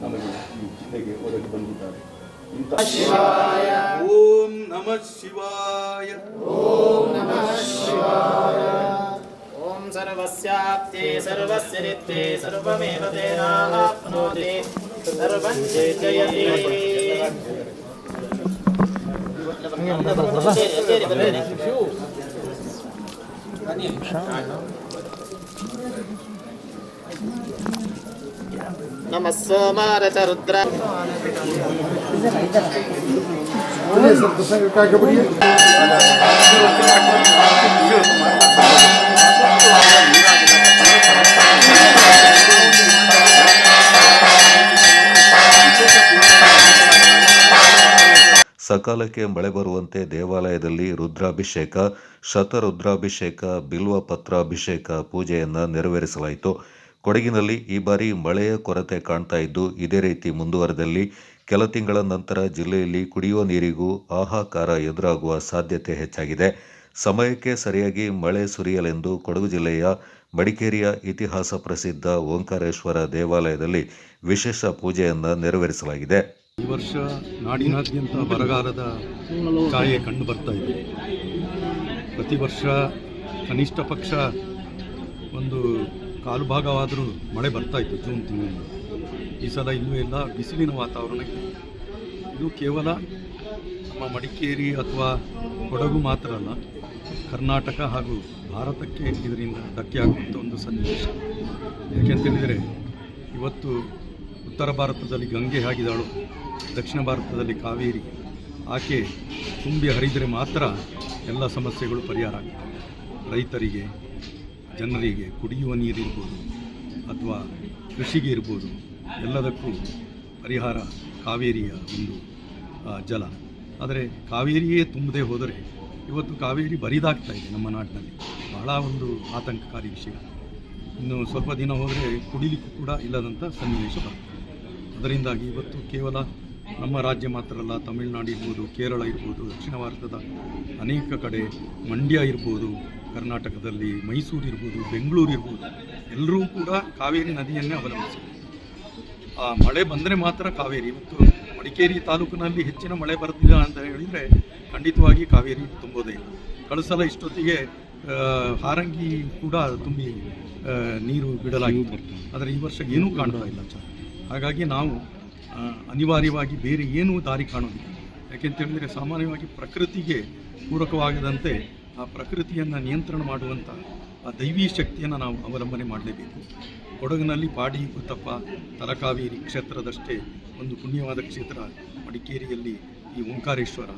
ನಮಗೆ ಈ ಜಿಲ್ಲೆಗೆ ಒದಗಿ ಬಂದಿದ್ದಾರೆ. ಇಂಥ ಓಂ ನಮಃ ಶಿವಾಯ, ಓಂ ನಮಃ ಶಿವಾಯ. ಓಂ ಸರ್ವಸ್ಯಾಪ್ತಿ ಸರ್ವಸ್ಯ ನಿತ್ಯೆ ಸರ್ವಮೇವ ತೇನಾಪ್ನೋತಿ ಸರ್ವಂ ಜಯತಿ. नमः सोमारच रुद्र ಸಕಾಲಕ್ಕೆ ಮಳೆ ಬರುವಂತೆ ದೇವಾಲಯದಲ್ಲಿ ರುದ್ರಾಭಿಷೇಕ, ಶತರುದ್ರಾಭಿಷೇಕ, ಬಿಲ್ವ ಪತ್ರಾಭಿಷೇಕ ಪೂಜೆಯನ್ನು ನೆರವೇರಿಸಲಾಯಿತು. ಕೊಡಗಿನಲ್ಲಿ ಈ ಬಾರಿ ಮಳೆಯ ಕೊರತೆ ಕಾಣ್ತಾ ಇದ್ದು, ಇದೇ ರೀತಿ ಮುಂದುವರೆದಲ್ಲಿ ಕೆಲ ತಿಂಗಳ ನಂತರ ಜಿಲ್ಲೆಯಲ್ಲಿ ಕುಡಿಯುವ ನೀರಿಗೂ ಹಾಹಾಕಾರ ಎದುರಾಗುವ ಸಾಧ್ಯತೆ ಹೆಚ್ಚಾಗಿದೆ. ಸಮಯಕ್ಕೆ ಸರಿಯಾಗಿ ಮಳೆ ಸುರಿಯಲೆಂದು ಕೊಡಗು ಜಿಲ್ಲೆಯ ಮಡಿಕೇರಿಯ ಇತಿಹಾಸ ಪ್ರಸಿದ್ಧ ಓಂಕಾರೇಶ್ವರ ದೇವಾಲಯದಲ್ಲಿ ವಿಶೇಷ ಪೂಜೆಯನ್ನು ನೆರವೇರಿಸಲಾಗಿದೆ. ಈ ವರ್ಷ ನಾಡಿನಾದ್ಯಂತ ಬರಗಾಲದ ಛಾಯೆ ಕಂಡು ಬರ್ತಾ ಇದೆ. ಪ್ರತಿ ವರ್ಷ ಕನಿಷ್ಠ ಪಕ್ಷ ಒಂದು ಕಾಲು ಭಾಗವಾದರೂ ಮಳೆ ಬರ್ತಾ ಇತ್ತು ಜೂನ್ ತಿಂಗಳಲ್ಲಿ. ಈ ಸಲ ಇನ್ನೂ ಎಲ್ಲ ಬಿಸಿಲಿನ ವಾತಾವರಣ ಇದೆ. ಇದು ಕೇವಲ ನಮ್ಮ ಮಡಿಕೇರಿ ಅಥವಾ ಕೊಡಗು ಮಾತ್ರ ಅಲ್ಲ, ಕರ್ನಾಟಕ ಹಾಗೂ ಭಾರತಕ್ಕೆ ಇದರಿಂದ ಧಕ್ಕೆ ಆಗುವಂಥ ಒಂದು ಸನ್ನಿವೇಶ. ಯಾಕೆಂತೇಳಿದರೆ ಇವತ್ತು ಉತ್ತರ ಭಾರತದಲ್ಲಿ ಗಂಗೆ ಆಗಿದ್ದಾಳು, ದಕ್ಷಿಣ ಭಾರತದಲ್ಲಿ ಕಾವೇರಿ, ಆಕೆ ತುಂಬಿ ಹರಿದರೆ ಮಾತ್ರ ಎಲ್ಲ ಸಮಸ್ಯೆಗಳು ಪರಿಹಾರ ಆಗುತ್ತೆ. ರೈತರಿಗೆ, ಜನರಿಗೆ ಕುಡಿಯುವ ನೀರಿರ್ಬೋದು ಅಥವಾ ಕೃಷಿಗೆ ಇರ್ಬೋದು, ಎಲ್ಲದಕ್ಕೂ ಪರಿಹಾರ ಕಾವೇರಿಯ ಒಂದು ಜಲ. ಆದರೆ ಕಾವೇರಿಯೇ ತುಂಬದೇ ಹೋದರೆ ಇವತ್ತು ಕಾವೇರಿ ಬರಿದಾಗ್ತಾ ಇದೆ ನಮ್ಮ ನಾಡಿನಲ್ಲಿ. ಬಹಳ ಒಂದು ಆತಂಕಕಾರಿ ವಿಷಯ. ಇನ್ನು ಸ್ವಲ್ಪ ದಿನ ಹೋದರೆ ಕುಡಿಲಿಕ್ಕೂ ಕೂಡ ಇಲ್ಲದಂಥ ಸನ್ನಿವೇಶ ಬರ್ತದೆ. ಅದರಿಂದಾಗಿ ಇವತ್ತು ಕೇವಲ ನಮ್ಮ ರಾಜ್ಯ ಮಾತ್ರ ಅಲ್ಲ, ತಮಿಳುನಾಡು ಇರ್ಬೋದು, ಕೇರಳ ಇರ್ಬೋದು, ದಕ್ಷಿಣ ಭಾರತದ ಅನೇಕ ಕಡೆ, ಮಂಡ್ಯ ಇರ್ಬೋದು, ಕರ್ನಾಟಕದಲ್ಲಿ ಮೈಸೂರು ಇರ್ಬೋದು, ಬೆಂಗಳೂರು ಇರ್ಬೋದು, ಎಲ್ಲರೂ ಕೂಡ ಕಾವೇರಿ ನದಿಯನ್ನೇ ಅವಲಂಬಿಸಿದೆ. ಆ ಮಳೆ ಬಂದರೆ ಮಾತ್ರ ಕಾವೇರಿ. ಇವತ್ತು ಮಡಿಕೇರಿ ತಾಲೂಕಿನಲ್ಲಿ ಹೆಚ್ಚಿನ ಮಳೆ ಬರ್ತಿಲ್ಲ ಅಂತ ಹೇಳಿದರೆ ಖಂಡಿತವಾಗಿ ಕಾವೇರಿ ತುಂಬೋದೇ ಇಲ್ಲ. ಕಳೆದ ಸಲ ಇಷ್ಟೊತ್ತಿಗೆ ಹಾರಂಗಿ ಕೂಡ ತುಂಬಿ ನೀರು ಬಿಡಲಾಗಿತ್ತು. ಆದರೆ ಈ ವರ್ಷ ಏನೂ ಕಾಣ್ತಾ ಇಲ್ಲ. ಹಾಗಾಗಿ ನಾವು ಅನಿವಾರ್ಯವಾಗಿ ಬೇರೆ ಏನೂ ದಾರಿ ಕಾಣೋದಿಲ್ಲ. ಯಾಕೆಂತೇಳಿದರೆ ಸಾಮಾನ್ಯವಾಗಿ ಪ್ರಕೃತಿಗೆ ಪೂರಕವಾಗದಂತೆ ಆ ಪ್ರಕೃತಿಯನ್ನು ನಿಯಂತ್ರಣ ಮಾಡುವಂಥ ಆ ದೈವೀ ಶಕ್ತಿಯನ್ನು ನಾವು ಅವಲಂಬನೆ ಮಾಡಲೇಬೇಕು. ಕೊಡಗಿನಲ್ಲಿ ಪಾಡಿ, ಉತ್ತಪ್ಪ, ತಲಕಾವೇರಿ ಕ್ಷೇತ್ರದಷ್ಟೇ ಒಂದು ಪುಣ್ಯವಾದ ಕ್ಷೇತ್ರ ಮಡಿಕೇರಿಯಲ್ಲಿ ಈ ಓಂಕಾರೇಶ್ವರ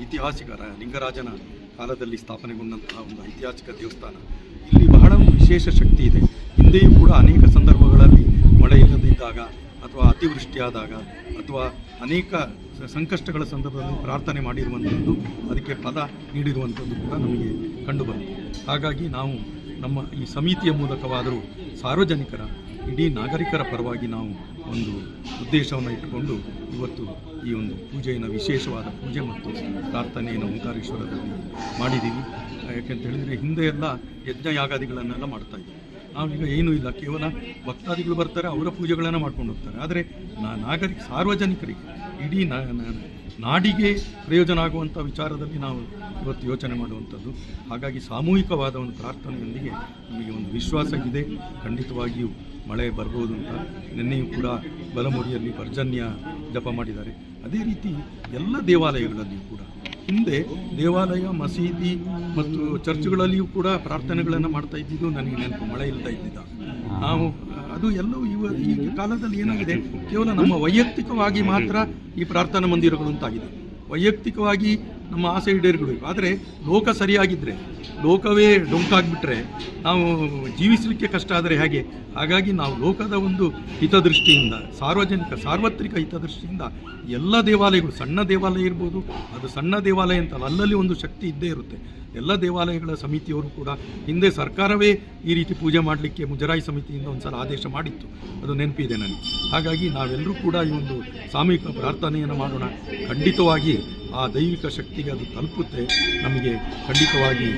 ಐತಿಹಾಸಿಕ ಲಿಂಗರಾಜನ ಕಾಲದಲ್ಲಿ ಸ್ಥಾಪನೆಗೊಂಡಂತಹ ಒಂದು ಐತಿಹಾಸಿಕ ದೇವಸ್ಥಾನ. ಇಲ್ಲಿ ಬಹಳ ವಿಶೇಷ ಶಕ್ತಿ ಇದೆ. ಹಿಂದೆಯೂ ಕೂಡ ಅನೇಕ ಸಂದರ್ಭಗಳಲ್ಲಿ ಮಳೆ ಇಲ್ಲದಿದ್ದಾಗ ಅಥವಾ ಅತಿವೃಷ್ಟಿಯಾದಾಗ ಅಥವಾ ಅನೇಕ ಸಂಕಷ್ಟಗಳ ಸಂದರ್ಭದಲ್ಲಿ ಪ್ರಾರ್ಥನೆ ಮಾಡಿರುವಂಥದ್ದು, ಅದಕ್ಕೆ ಫಲ ನೀಡಿರುವಂಥದ್ದು ಕೂಡ ನಮಗೆ ಕಂಡುಬರುತ್ತೆ. ಹಾಗಾಗಿ ನಾವು ನಮ್ಮ ಈ ಸಮಿತಿಯ ಮೂಲಕವಾದರೂ ಸಾರ್ವಜನಿಕರ, ಇಡೀ ನಾಗರಿಕರ ಪರವಾಗಿ ನಾವು ಒಂದು ಉದ್ದೇಶವನ್ನು ಇಟ್ಟುಕೊಂಡು ಇವತ್ತು ಈ ಒಂದು ಪೂಜೆಯನ್ನು, ವಿಶೇಷವಾದ ಪೂಜೆ ಮತ್ತು ಪ್ರಾರ್ಥನೆಯನ್ನು ಓಂಕಾರೇಶ್ವರದಲ್ಲಿ ಮಾಡಿದ್ದೀವಿ. ಯಾಕೆಂತೇಳಿದರೆ ಹಿಂದೆ ಎಲ್ಲ ಯಜ್ಞ ಯಾಗಾದಿಗಳನ್ನೆಲ್ಲ ಮಾಡ್ತಾಯಿದ್ವಿ. ನಾವೀಗ ಏನೂ ಇಲ್ಲ, ಕೇವಲ ಭಕ್ತಾದಿಗಳು ಬರ್ತಾರೆ, ಅವರ ಪೂಜೆಗಳನ್ನು ಮಾಡ್ಕೊಂಡು ಹೋಗ್ತಾರೆ. ಆದರೆ ಸಾರ್ವಜನಿಕರಿಗೆ, ಇಡೀ ನಾಡಿಗೆ ಪ್ರಯೋಜನ ಆಗುವಂಥ ವಿಚಾರದಲ್ಲಿ ನಾವು ಇವತ್ತು ಯೋಚನೆ ಮಾಡುವಂಥದ್ದು. ಹಾಗಾಗಿ ಸಾಮೂಹಿಕವಾದ ಒಂದು ಪ್ರಾರ್ಥನೆಯೊಂದಿಗೆ ನಮಗೆ ಒಂದು ವಿಶ್ವಾಸ ಇದೆ, ಖಂಡಿತವಾಗಿಯೂ ಮಳೆ ಬರ್ಬೋದು ಅಂತ. ನಿನ್ನೆಯೂ ಕೂಡ ಬಲಮುರಿಯಲ್ಲಿ ಪರ್ಜನ್ಯ ಜಪ ಮಾಡಿದ್ದಾರೆ. ಅದೇ ರೀತಿ ಎಲ್ಲ ದೇವಾಲಯಗಳಲ್ಲಿಯೂ ಕೂಡ ಹಿಂದೆ ದೇವಾಲಯ, ಮಸೀದಿ ಮತ್ತು ಚರ್ಚ್ಗಳಲ್ಲಿಯೂ ಕೂಡ ಪ್ರಾರ್ಥನೆಗಳನ್ನು ಮಾಡ್ತಾ ಇದ್ದಿದ್ದು ನನಗೆ ನೆನಪು, ಮಳೆ ಇಲ್ಲದ ಇದ್ದಿದ್ದ ನಾವು ಅದು ಎಲ್ಲವೂ ಈ ಕಾಲದಲ್ಲಿ ಏನಾಗಿದೆ, ಕೇವಲ ನಮ್ಮ ವೈಯಕ್ತಿಕವಾಗಿ ಮಾತ್ರ ಈ ಪ್ರಾರ್ಥನಾ ಮಂದಿರಗಳು ಅಂತಾಗಿದೆ. ವೈಯಕ್ತಿಕವಾಗಿ ನಮ್ಮ ಆಸೆ ಈಡೇರಿಗಳು. ಆದರೆ ಲೋಕ ಸರಿಯಾಗಿದ್ದರೆ, ಲೋಕವೇ ಡೊಂಕಾಗಿಬಿಟ್ರೆ ನಾವು ಜೀವಿಸಲಿಕ್ಕೆ ಕಷ್ಟ ಆದರೆ ಹೇಗೆ? ಹಾಗಾಗಿ ನಾವು ಲೋಕದ ಒಂದು ಹಿತದೃಷ್ಟಿಯಿಂದ, ಸಾರ್ವತ್ರಿಕ ಹಿತದೃಷ್ಟಿಯಿಂದ ಎಲ್ಲ ದೇವಾಲಯಗಳು, ಸಣ್ಣ ದೇವಾಲಯ ಇರ್ಬೋದು, ಅದು ಸಣ್ಣ ದೇವಾಲಯ ಅಂತಲ್ಲ, ಅಲ್ಲಲ್ಲಿ ಒಂದು ಶಕ್ತಿ ಇದ್ದೇ ಇರುತ್ತೆ. ಎಲ್ಲ ದೇವಾಲಯಗಳ ಸಮಿತಿಯವರು ಕೂಡ ಹಿಂದೆ ಸರ್ಕಾರವೇ ಈ ರೀತಿ ಪೂಜೆ ಮಾಡಲಿಕ್ಕೆ ಮುಜರಾಯಿ ಸಮಿತಿಯಿಂದ ಒಂದು ಸಲ ಆದೇಶ ಮಾಡಿತ್ತು, ಅದು ನೆನಪಿದೆ ನನಗೆ. ಹಾಗಾಗಿ ನಾವೆಲ್ಲರೂ ಕೂಡ ಈ ಒಂದು ಸಾಮೂಹಿಕ ಪ್ರಾರ್ಥನೆಯನ್ನು ಮಾಡೋಣ. ಖಂಡಿತವಾಗಿ ಆ ದೈವಿಕ ಶಕ್ತಿಗೆ ಅದು ತಲುಪುತ್ತೆ, ನಮಗೆ ಖಂಡಿತವಾಗಿ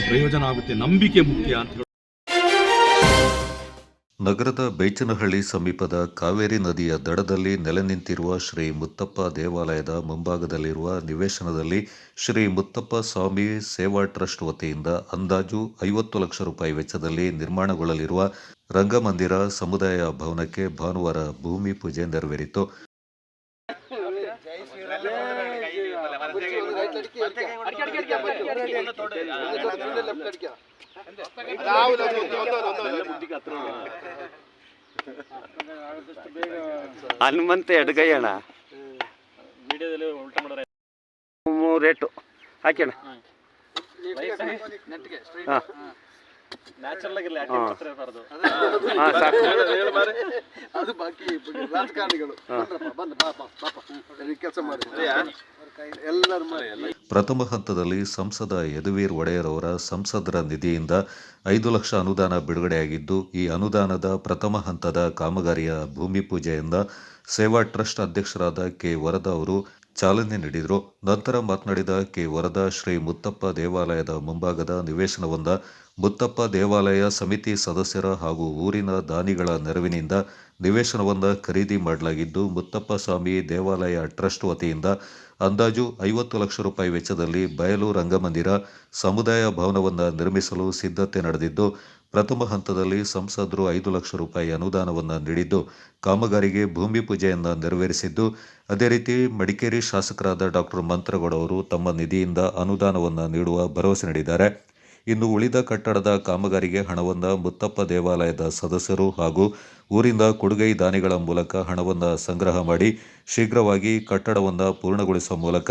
ಪ್ರಯೋಜನ ಆಗುತ್ತೆ. ನಂಬಿಕೆ ಮುಖ್ಯ ಅಂತ ಹೇಳಿ. ನಗರದ ಬೈಚನಹಳ್ಳಿ ಸಮೀಪದ ಕಾವೇರಿ ನದಿಯ ದಡದಲ್ಲಿ ನೆಲೆ ನಿಂತಿರುವ ಶ್ರೀ ಮುತ್ತಪ್ಪ ದೇವಾಲಯದ ಮುಂಭಾಗದಲ್ಲಿರುವ ನಿವೇಶನದಲ್ಲಿ ಶ್ರೀ ಮುತ್ತಪ್ಪ ಸ್ವಾಮಿ ಸೇವಾ ಟ್ರಸ್ಟ್ ವತಿಯಿಂದ ಅಂದಾಜು 50 ಲಕ್ಷ ರೂಪಾಯಿ ವೆಚ್ಚದಲ್ಲಿ ನಿರ್ಮಾಣಗೊಳ್ಳಲಿರುವ ರಂಗಮಂದಿರ ಸಮುದಾಯ ಭವನಕ್ಕೆ ಭಾನುವಾರ ಭೂಮಿ ಪೂಜೆ ನೆರವೇರಿತು. ಹನುಮಂತ ಎಡಗೈ ಅಣ್ಣ, ರೇಟು ಹಾಕಿ ಅಣ್ಣ. ಪ್ರಥಮ ಹಂತದಲ್ಲಿ ಸಂಸದ ಯದುವೀರ್ ಒಡೆಯರ್ ಅವರ ಸಂಸದರ ನಿಧಿಯಿಂದ 5 ಲಕ್ಷ ಅನುದಾನ ಬಿಡುಗಡೆಯಾಗಿದ್ದು, ಈ ಅನುದಾನದ ಪ್ರಥಮ ಹಂತದ ಕಾಮಗಾರಿಯ ಭೂಮಿ ಪೂಜೆಯಿಂದ ಸೇವಾ ಟ್ರಸ್ಟ್ ಅಧ್ಯಕ್ಷರಾದ ಕೆ ವರದಾ ಅವರು ಚಾಲನೆ ನೀಡಿದರು. ನಂತರ ಮಾತನಾಡಿದ ಕೆ ವರದಾ, ಶ್ರೀ ಮುತ್ತಪ್ಪ ದೇವಾಲಯದ ಮುಂಭಾಗದ ನಿವೇಶನವೊಂದ ಮುತ್ತಪ್ಪ ದೇವಾಲಯ ಸಮಿತಿ ಸದಸ್ಯರ ಹಾಗೂ ಊರಿನ ದಾನಿಗಳ ನೆರವಿನಿಂದ ನಿವೇಶನವೊಂದ ಖರೀದಿ ಮಾಡಲಾಗಿದ್ದು, ಮುತ್ತಪ್ಪ ಸ್ವಾಮಿ ದೇವಾಲಯ ಟ್ರಸ್ಟ್ ವತಿಯಿಂದ ಅಂದಾಜು 50 ಲಕ್ಷ ರೂಪಾಯಿ ವೆಚ್ಚದಲ್ಲಿ ಬಯಲು ರಂಗಮಂದಿರ ಸಮುದಾಯ ಭವನವನ್ನು ನಿರ್ಮಿಸಲು ಸಿದ್ಧತೆ ನಡೆದಿದ್ದು, ಪ್ರಥಮ ಹಂತದಲ್ಲಿ ಸಂಸದರು 5 ಲಕ್ಷ ರೂಪಾಯಿ ಅನುದಾನವನ್ನು ನೀಡಿದ್ದು, ಕಾಮಗಾರಿಗೆ ಭೂಮಿ ಪೂಜೆಯನ್ನು ನೆರವೇರಿಸಿದ್ದು, ಅದೇ ರೀತಿ ಮಡಿಕೇರಿ ಶಾಸಕರಾದ ಡಾಕ್ಟರ್ ಮಂತ್ರಗೌಡ ಅವರು ತಮ್ಮ ನಿಧಿಯಿಂದ ಅನುದಾನವನ್ನು ನೀಡುವ ಭರವಸೆ ನೀಡಿದ್ದಾರೆ. ಇನ್ನು ಉಳಿದ ಕಟ್ಟಡದ ಕಾಮಗಾರಿಗೆ ಹಣವನ್ನು ಮುತ್ತಪ್ಪ ದೇವಾಲಯದ ಸದಸ್ಯರು ಹಾಗೂ ಊರಿನ ಕೊಡುಗೈ ದಾನಿಗಳ ಮೂಲಕ ಹಣವನ್ನು ಸಂಗ್ರಹ ಮಾಡಿ ಶೀಘ್ರವಾಗಿ ಕಟ್ಟಡವನ್ನು ಪೂರ್ಣಗೊಳಿಸುವ ಮೂಲಕ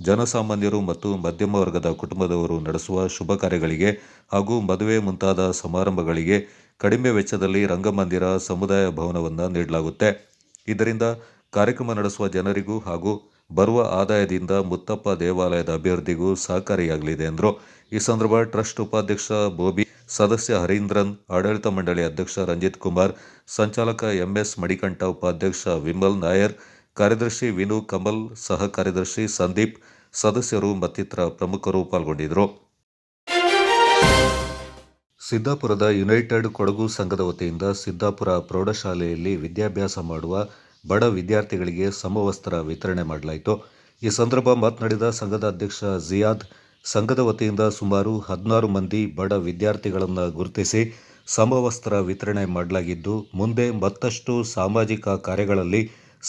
ಜನಸಾಮಾನ್ಯರು ಮತ್ತು ಮಧ್ಯಮ ವರ್ಗದ ಕುಟುಂಬದವರು ನಡೆಸುವ ಶುಭ ಕಾರ್ಯಗಳಿಗೆ ಹಾಗೂ ಮದುವೆ ಮುಂತಾದ ಸಮಾರಂಭಗಳಿಗೆ ಕಡಿಮೆ ವೆಚ್ಚದಲ್ಲಿ ರಂಗಮಂದಿರ ಸಮುದಾಯ ಭವನವನ್ನು ನೀಡಲಾಗುತ್ತೆ. ಇದರಿಂದ ಕಾರ್ಯಕ್ರಮ ನಡೆಸುವ ಜನರಿಗೂ ಹಾಗೂ ಬರುವ ಆದಾಯದಿಂದ ಮುತ್ತಪ್ಪ ದೇವಾಲಯದ ಅಭಿವೃದ್ಧಿಗೂ ಸಹಕಾರಿಯಾಗಲಿದೆ ಎಂದರು. ಈ ಸಂದರ್ಭ ಟ್ರಸ್ಟ್ ಉಪಾಧ್ಯಕ್ಷ ಬೋಬಿ, ಸದಸ್ಯ ಹರೀಂದ್ರನ್, ಆಡಳಿತ ಮಂಡಳಿ ಅಧ್ಯಕ್ಷ ರಂಜಿತ್ ಕುಮಾರ್, ಸಂಚಾಲಕ ಎಂಎಸ್ ಮಡಿಕಂಠ, ಉಪಾಧ್ಯಕ್ಷ ವಿಮಲ್ ನಾಯರ್, ಕಾರ್ಯದರ್ಶಿ ವಿನು ಕಮಲ್, ಸಹ ಕಾರ್ಯದರ್ಶಿ ಸಂದೀಪ್, ಸದಸ್ಯರು ಮತ್ತಿತರ ಪ್ರಮುಖರು ಪಾಲ್ಗೊಂಡಿದ್ದರು. ಸಿದ್ದಾಪುರದ ಯುನೈಟೆಡ್ ಕೊಡಗು ಸಂಘದ ವತಿಯಿಂದ ಸಿದ್ದಾಪುರ ಪ್ರೌಢಶಾಲೆಯಲ್ಲಿ ವಿದ್ಯಾಭ್ಯಾಸ ಮಾಡುವ ಬಡ ವಿದ್ಯಾರ್ಥಿಗಳಿಗೆ ಸಮವಸ್ತ್ರ ವಿತರಣೆ ಮಾಡಲಾಯಿತು. ಈ ಸಂದರ್ಭ ಮಾತನಾಡಿದ ಸಂಘದ ಅಧ್ಯಕ್ಷ ಜಿಯಾದ್, ಸಂಘದ ವತಿಯಿಂದ ಸುಮಾರು 16 ಮಂದಿ ಬಡ ವಿದ್ಯಾರ್ಥಿಗಳನ್ನು ಗುರುತಿಸಿ ಸಮವಸ್ತ್ರ ವಿತರಣೆ ಮಾಡಲಾಗಿದ್ದು, ಮುಂದೆ ಮತ್ತಷ್ಟು ಸಾಮಾಜಿಕ ಕಾರ್ಯಗಳಲ್ಲಿ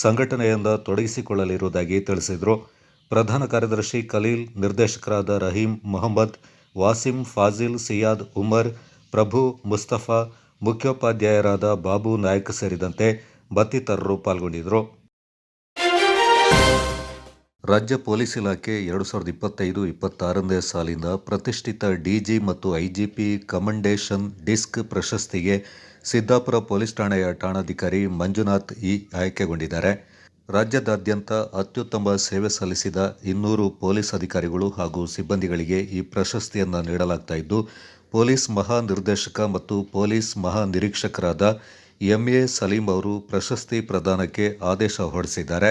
ಸಂಘಟನೆಯಿಂದ ತೊಡಗಿಸಿಕೊಳ್ಳಲಿರುವುದಾಗಿ ತಿಳಿಸಿದರು. ಪ್ರಧಾನ ಕಾರ್ಯದರ್ಶಿ ಖಲೀಲ್, ನಿರ್ದೇಶಕರಾದ ರಹೀಂ, ಮೊಹಮ್ಮದ್, ವಾಸಿಂ, ಫಾಜಿಲ್, ಸಿಯಾದ್, ಉಮರ್, ಪ್ರಭು, ಮುಸ್ತಫಾ, ಮುಖ್ಯೋಪಾಧ್ಯಾಯರಾದ ಬಾಬು ನಾಯಕ್ ಸೇರಿದಂತೆ ಮತ್ತಿತರರು ಪಾಲ್ಗೊಂಡಿದ್ದರು. ರಾಜ್ಯ ಪೊಲೀಸ್ ಇಲಾಖೆ 2025-26ನೇ ಸಾಲಿನ ಪ್ರತಿಷ್ಠಿತ ಡಿಜಿ ಮತ್ತು ಐಜಿಪಿ ಕಮೆಂಡೇಶನ್ ಡಿಸ್ಕ್ ಪ್ರಶಸ್ತಿಗೆ ಸಿದ್ದಾಪುರ ಪೊಲೀಸ್ ಠಾಣೆಯ ಠಾಣಾಧಿಕಾರಿ ಮಂಜುನಾಥ್ ಇ ಆಯ್ಕೆಗೊಂಡಿದ್ದಾರೆ. ರಾಜ್ಯದಾದ್ಯಂತ ಅತ್ಯುತ್ತಮ ಸೇವೆ ಸಲ್ಲಿಸಿದ 200 ಪೊಲೀಸ್ ಅಧಿಕಾರಿಗಳು ಹಾಗೂ ಸಿಬ್ಬಂದಿಗಳಿಗೆ ಈ ಪ್ರಶಸ್ತಿಯನ್ನು ನೀಡಲಾಗ್ತಾ ಇದ್ದು, ಪೊಲೀಸ್ ಮಹಾನಿರ್ದೇಶಕ ಮತ್ತು ಪೊಲೀಸ್ ಮಹಾನಿರೀಕ್ಷಕರಾದ ಎಂಎ ಸಲೀಂ ಅವರು ಪ್ರಶಸ್ತಿ ಪ್ರದಾನಕ್ಕೆ ಆದೇಶ ಹೊರಡಿಸಿದ್ದಾರೆ.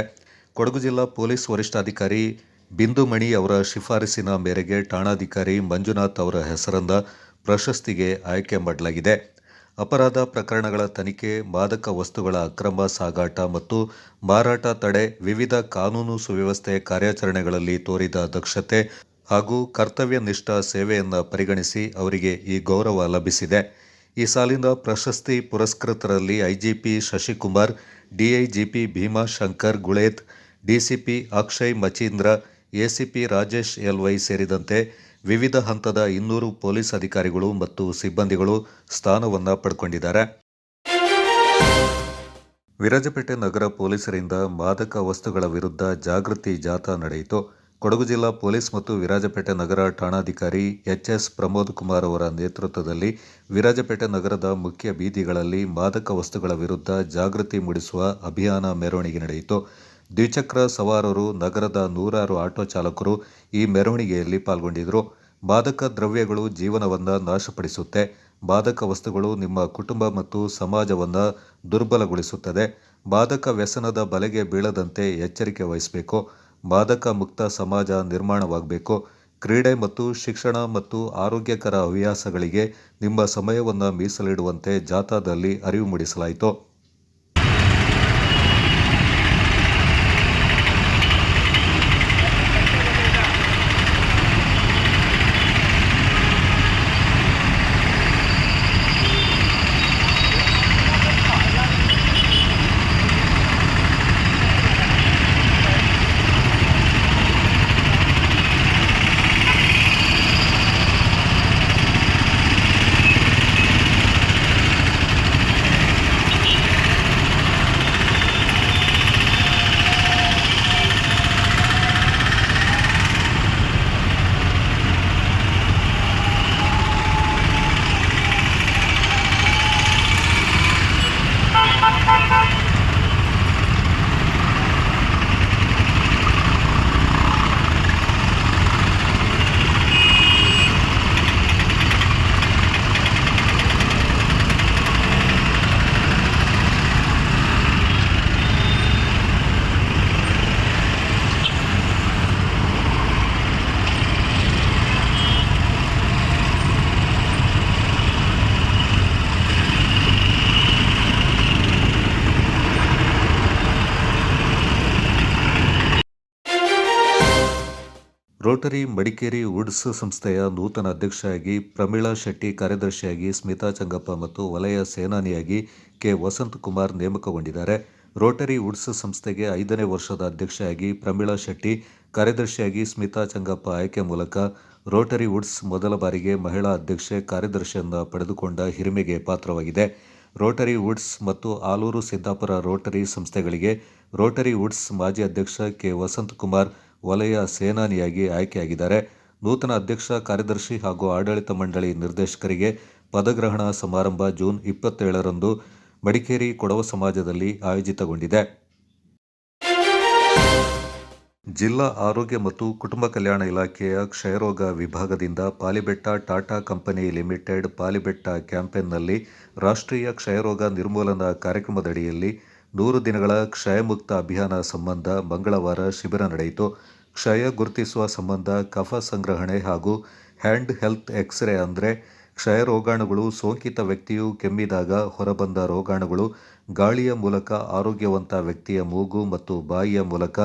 ಕೊಡಗು ಜಿಲ್ಲಾ ಪೊಲೀಸ್ ವರಿಷ್ಠಾಧಿಕಾರಿ ಬಿಂದುಮಣಿ ಅವರ ಶಿಫಾರಸಿನ ಮೇರೆಗೆ ಠಾಣಾಧಿಕಾರಿ ಮಂಜುನಾಥ್ ಅವರ ಹೆಸರನ್ನು ಪ್ರಶಸ್ತಿಗೆ ಆಯ್ಕೆ ಮಾಡಲಾಗಿದೆ. ಅಪರಾಧ ಪ್ರಕರಣಗಳ ತನಿಖೆ, ಮಾದಕ ವಸ್ತುಗಳ ಅಕ್ರಮ ಸಾಗಾಟ ಮತ್ತು ಮಾರಾಟ ತಡೆ, ವಿವಿಧ ಕಾನೂನು ಸುವ್ಯವಸ್ಥೆ ಕಾರ್ಯಾಚರಣೆಗಳಲ್ಲಿ ತೋರಿದ ದಕ್ಷತೆ ಹಾಗೂ ಕರ್ತವ್ಯನಿಷ್ಠ ಸೇವೆಯನ್ನು ಪರಿಗಣಿಸಿ ಅವರಿಗೆ ಈ ಗೌರವ ಲಭಿಸಿದೆ. ಈ ಸಾಲಿನ ಪ್ರಶಸ್ತಿ ಪುರಸ್ಕೃತರಲ್ಲಿ IGP Shashikumar, DIGP Bhimashankar Gulet, DCP Akshay Machindra, ACP Rajesh LY ಸೇರಿದಂತೆ ವಿವಿಧ ಹಂತದ 200 ಪೊಲೀಸ್ ಅಧಿಕಾರಿಗಳು ಮತ್ತು ಸಿಬ್ಬಂದಿಗಳು ಸ್ಥಾನವನ್ನು ಪಡ್ಕೊಂಡಿದ್ದಾರೆ. ವಿರಾಜಪೇಟೆ ನಗರ ಪೊಲೀಸರಿಂದ ಮಾದಕ ವಸ್ತುಗಳ ವಿರುದ್ಧ ಜಾಗೃತಿ ಜಾಥಾ ನಡೆಯಿತು. ಕೊಡಗು ಜಿಲ್ಲಾ ಪೊಲೀಸ್ ಮತ್ತು ವಿರಾಜಪೇಟೆ ನಗರ ಠಾಣಾಧಿಕಾರಿ ಎಚ್ಎಸ್ ಪ್ರಮೋದ್ ಕುಮಾರ್ ಅವರ ನೇತೃತ್ವದಲ್ಲಿ ವಿರಾಜಪೇಟೆ ನಗರದ ಮುಖ್ಯ ಬೀದಿಗಳಲ್ಲಿ ಮಾದಕ ವಸ್ತುಗಳ ವಿರುದ್ಧ ಜಾಗೃತಿ ಮೂಡಿಸುವ ಅಭಿಯಾನ ಮೆರವಣಿಗೆ ನಡೆಯಿತು. ದ್ವಿಚಕ್ರ ಸವಾರರು, ನಗರದ ನೂರಾರು ಆಟೋ ಚಾಲಕರು ಈ ಮೆರವಣಿಗೆಯಲ್ಲಿ ಪಾಲ್ಗೊಂಡಿದ್ದರು. ಮಾದಕ ದ್ರವ್ಯಗಳು ಜೀವನವನ್ನು ನಾಶಪಡಿಸುತ್ತೆ. ಮಾದಕ ವಸ್ತುಗಳು ನಿಮ್ಮ ಕುಟುಂಬ ಮತ್ತು ಸಮಾಜವನ್ನು ದುರ್ಬಲಗೊಳಿಸುತ್ತದೆ. ಮಾದಕ ವ್ಯಸನದ ಬಲೆಗೆ ಬೀಳದಂತೆ ಎಚ್ಚರಿಕೆ ವಹಿಸಬೇಕು. ಮಾದಕ ಮುಕ್ತ ಸಮಾಜ ನಿರ್ಮಾಣವಾಗಬೇಕು. ಕ್ರೀಡೆ ಮತ್ತು ಶಿಕ್ಷಣ ಮತ್ತು ಆರೋಗ್ಯಕರ ಹವ್ಯಾಸಗಳಿಗೆ ನಿಮ್ಮ ಸಮಯವನ್ನು ಮೀಸಲಿಡುವಂತೆ ಜಾಥಾದಲ್ಲಿ ಅರಿವು ಮೂಡಿಸಲಾಯಿತು. ರೋಟರಿ ಮಡಿಕೇರಿ ವುಡ್ಸ್ ಸಂಸ್ಥೆಯ ನೂತನ ಅಧ್ಯಕ್ಷರಾಗಿ ಪ್ರಮೀಳಾ ಶೆಟ್ಟಿ, ಕಾರ್ಯದರ್ಶಿಯಾಗಿ ಸ್ಮಿತಾ ಚಂಗಪ್ಪ ಮತ್ತು ವಲಯ ಸೇನಾನಿಯಾಗಿ ಕೆ ವಸಂತ್ ಕುಮಾರ್ ನೇಮಕಗೊಂಡಿದ್ದಾರೆ. ರೋಟರಿ ವುಡ್ಸ್ ಸಂಸ್ಥೆಗೆ 5ನೇ ವರ್ಷದ ಅಧ್ಯಕ್ಷೆಯಾಗಿ ಪ್ರಮೀಳಾ ಶೆಟ್ಟಿ, ಕಾರ್ಯದರ್ಶಿಯಾಗಿ ಸ್ಮಿತಾ ಚಂಗಪ್ಪ ಆಯ್ಕೆ ಮೂಲಕ ರೋಟರಿ ವುಡ್ಸ್ ಮೊದಲ ಬಾರಿಗೆ ಮಹಿಳಾ ಅಧ್ಯಕ್ಷೆ, ಕಾರ್ಯದರ್ಶಿಯನ್ನು ಪಡೆದುಕೊಂಡ ಹಿರಿಮೆಗೆ ಪಾತ್ರವಾಗಿದೆ. ರೋಟರಿ ವುಡ್ಸ್ ಮತ್ತು ಆಲೂರು ಸಿದ್ದಾಪುರ ರೋಟರಿ ಸಂಸ್ಥೆಗಳಿಗೆ ರೋಟರಿ ವುಡ್ಸ್ ಮಾಜಿ ಅಧ್ಯಕ್ಷ ಕೆ ವಸಂತ್ ಕುಮಾರ್ ವಲಯ ಸೇನಾನಿಯಾಗಿ ಆಯ್ಕೆಯಾಗಿದ್ದಾರೆ. ನೂತನ ಅಧ್ಯಕ್ಷ, ಕಾರ್ಯದರ್ಶಿ ಹಾಗೂ ಆಡಳಿತ ಮಂಡಳಿ ನಿರ್ದೇಶಕರಿಗೆ ಪದಗ್ರಹಣ ಸಮಾರಂಭ ಜೂನ್ 27ರಂದು ಮಡಿಕೇರಿ ಕೊಡವ ಸಮಾಜದಲ್ಲಿ ಆಯೋಜಿತಗೊಂಡಿದೆ. ಜಿಲ್ಲಾ ಆರೋಗ್ಯ ಮತ್ತು ಕುಟುಂಬ ಕಲ್ಯಾಣ ಇಲಾಖೆಯ ಕ್ಷಯರೋಗ ವಿಭಾಗದಿಂದ ಪಾಲಿಬೆಟ್ಟ ಟಾಟಾ ಕಂಪನಿ ಲಿಮಿಟೆಡ್ ಪಾಲಿಬೆಟ್ಟ ಕ್ಯಾಂಪೇನ್ನಲ್ಲಿ ರಾಷ್ಟ್ರೀಯ ಕ್ಷಯರೋಗ ನಿರ್ಮೂಲನಾ ಕಾರ್ಯಕ್ರಮದಡಿಯಲ್ಲಿ 100 ದಿನಗಳ ಕ್ಷಯಮುಕ್ತ ಅಭಿಯಾನ ಸಂಬಂಧ ಮಂಗಳವಾರ ಶಿಬಿರ ನಡೆಯಿತು. ಕ್ಷಯ ಗುರುತಿಸುವ ಸಂಬಂಧ ಕಫ ಸಂಗ್ರಹಣೆ ಹಾಗೂ ಹ್ಯಾಂಡ್ ಹೆಲ್ತ್ ಎಕ್ಸ್ರೇ ಅಂದರೆ ಕ್ಷಯ ರೋಗಾಣುಗಳು, ಸೋಂಕಿತ ವ್ಯಕ್ತಿಯು ಕೆಮ್ಮಿದಾಗ ಹೊರಬಂದ ರೋಗಾಣುಗಳು ಗಾಳಿಯ ಮೂಲಕ ಆರೋಗ್ಯವಂತ ವ್ಯಕ್ತಿಯ ಮೂಗು ಮತ್ತು ಬಾಯಿಯ ಮೂಲಕ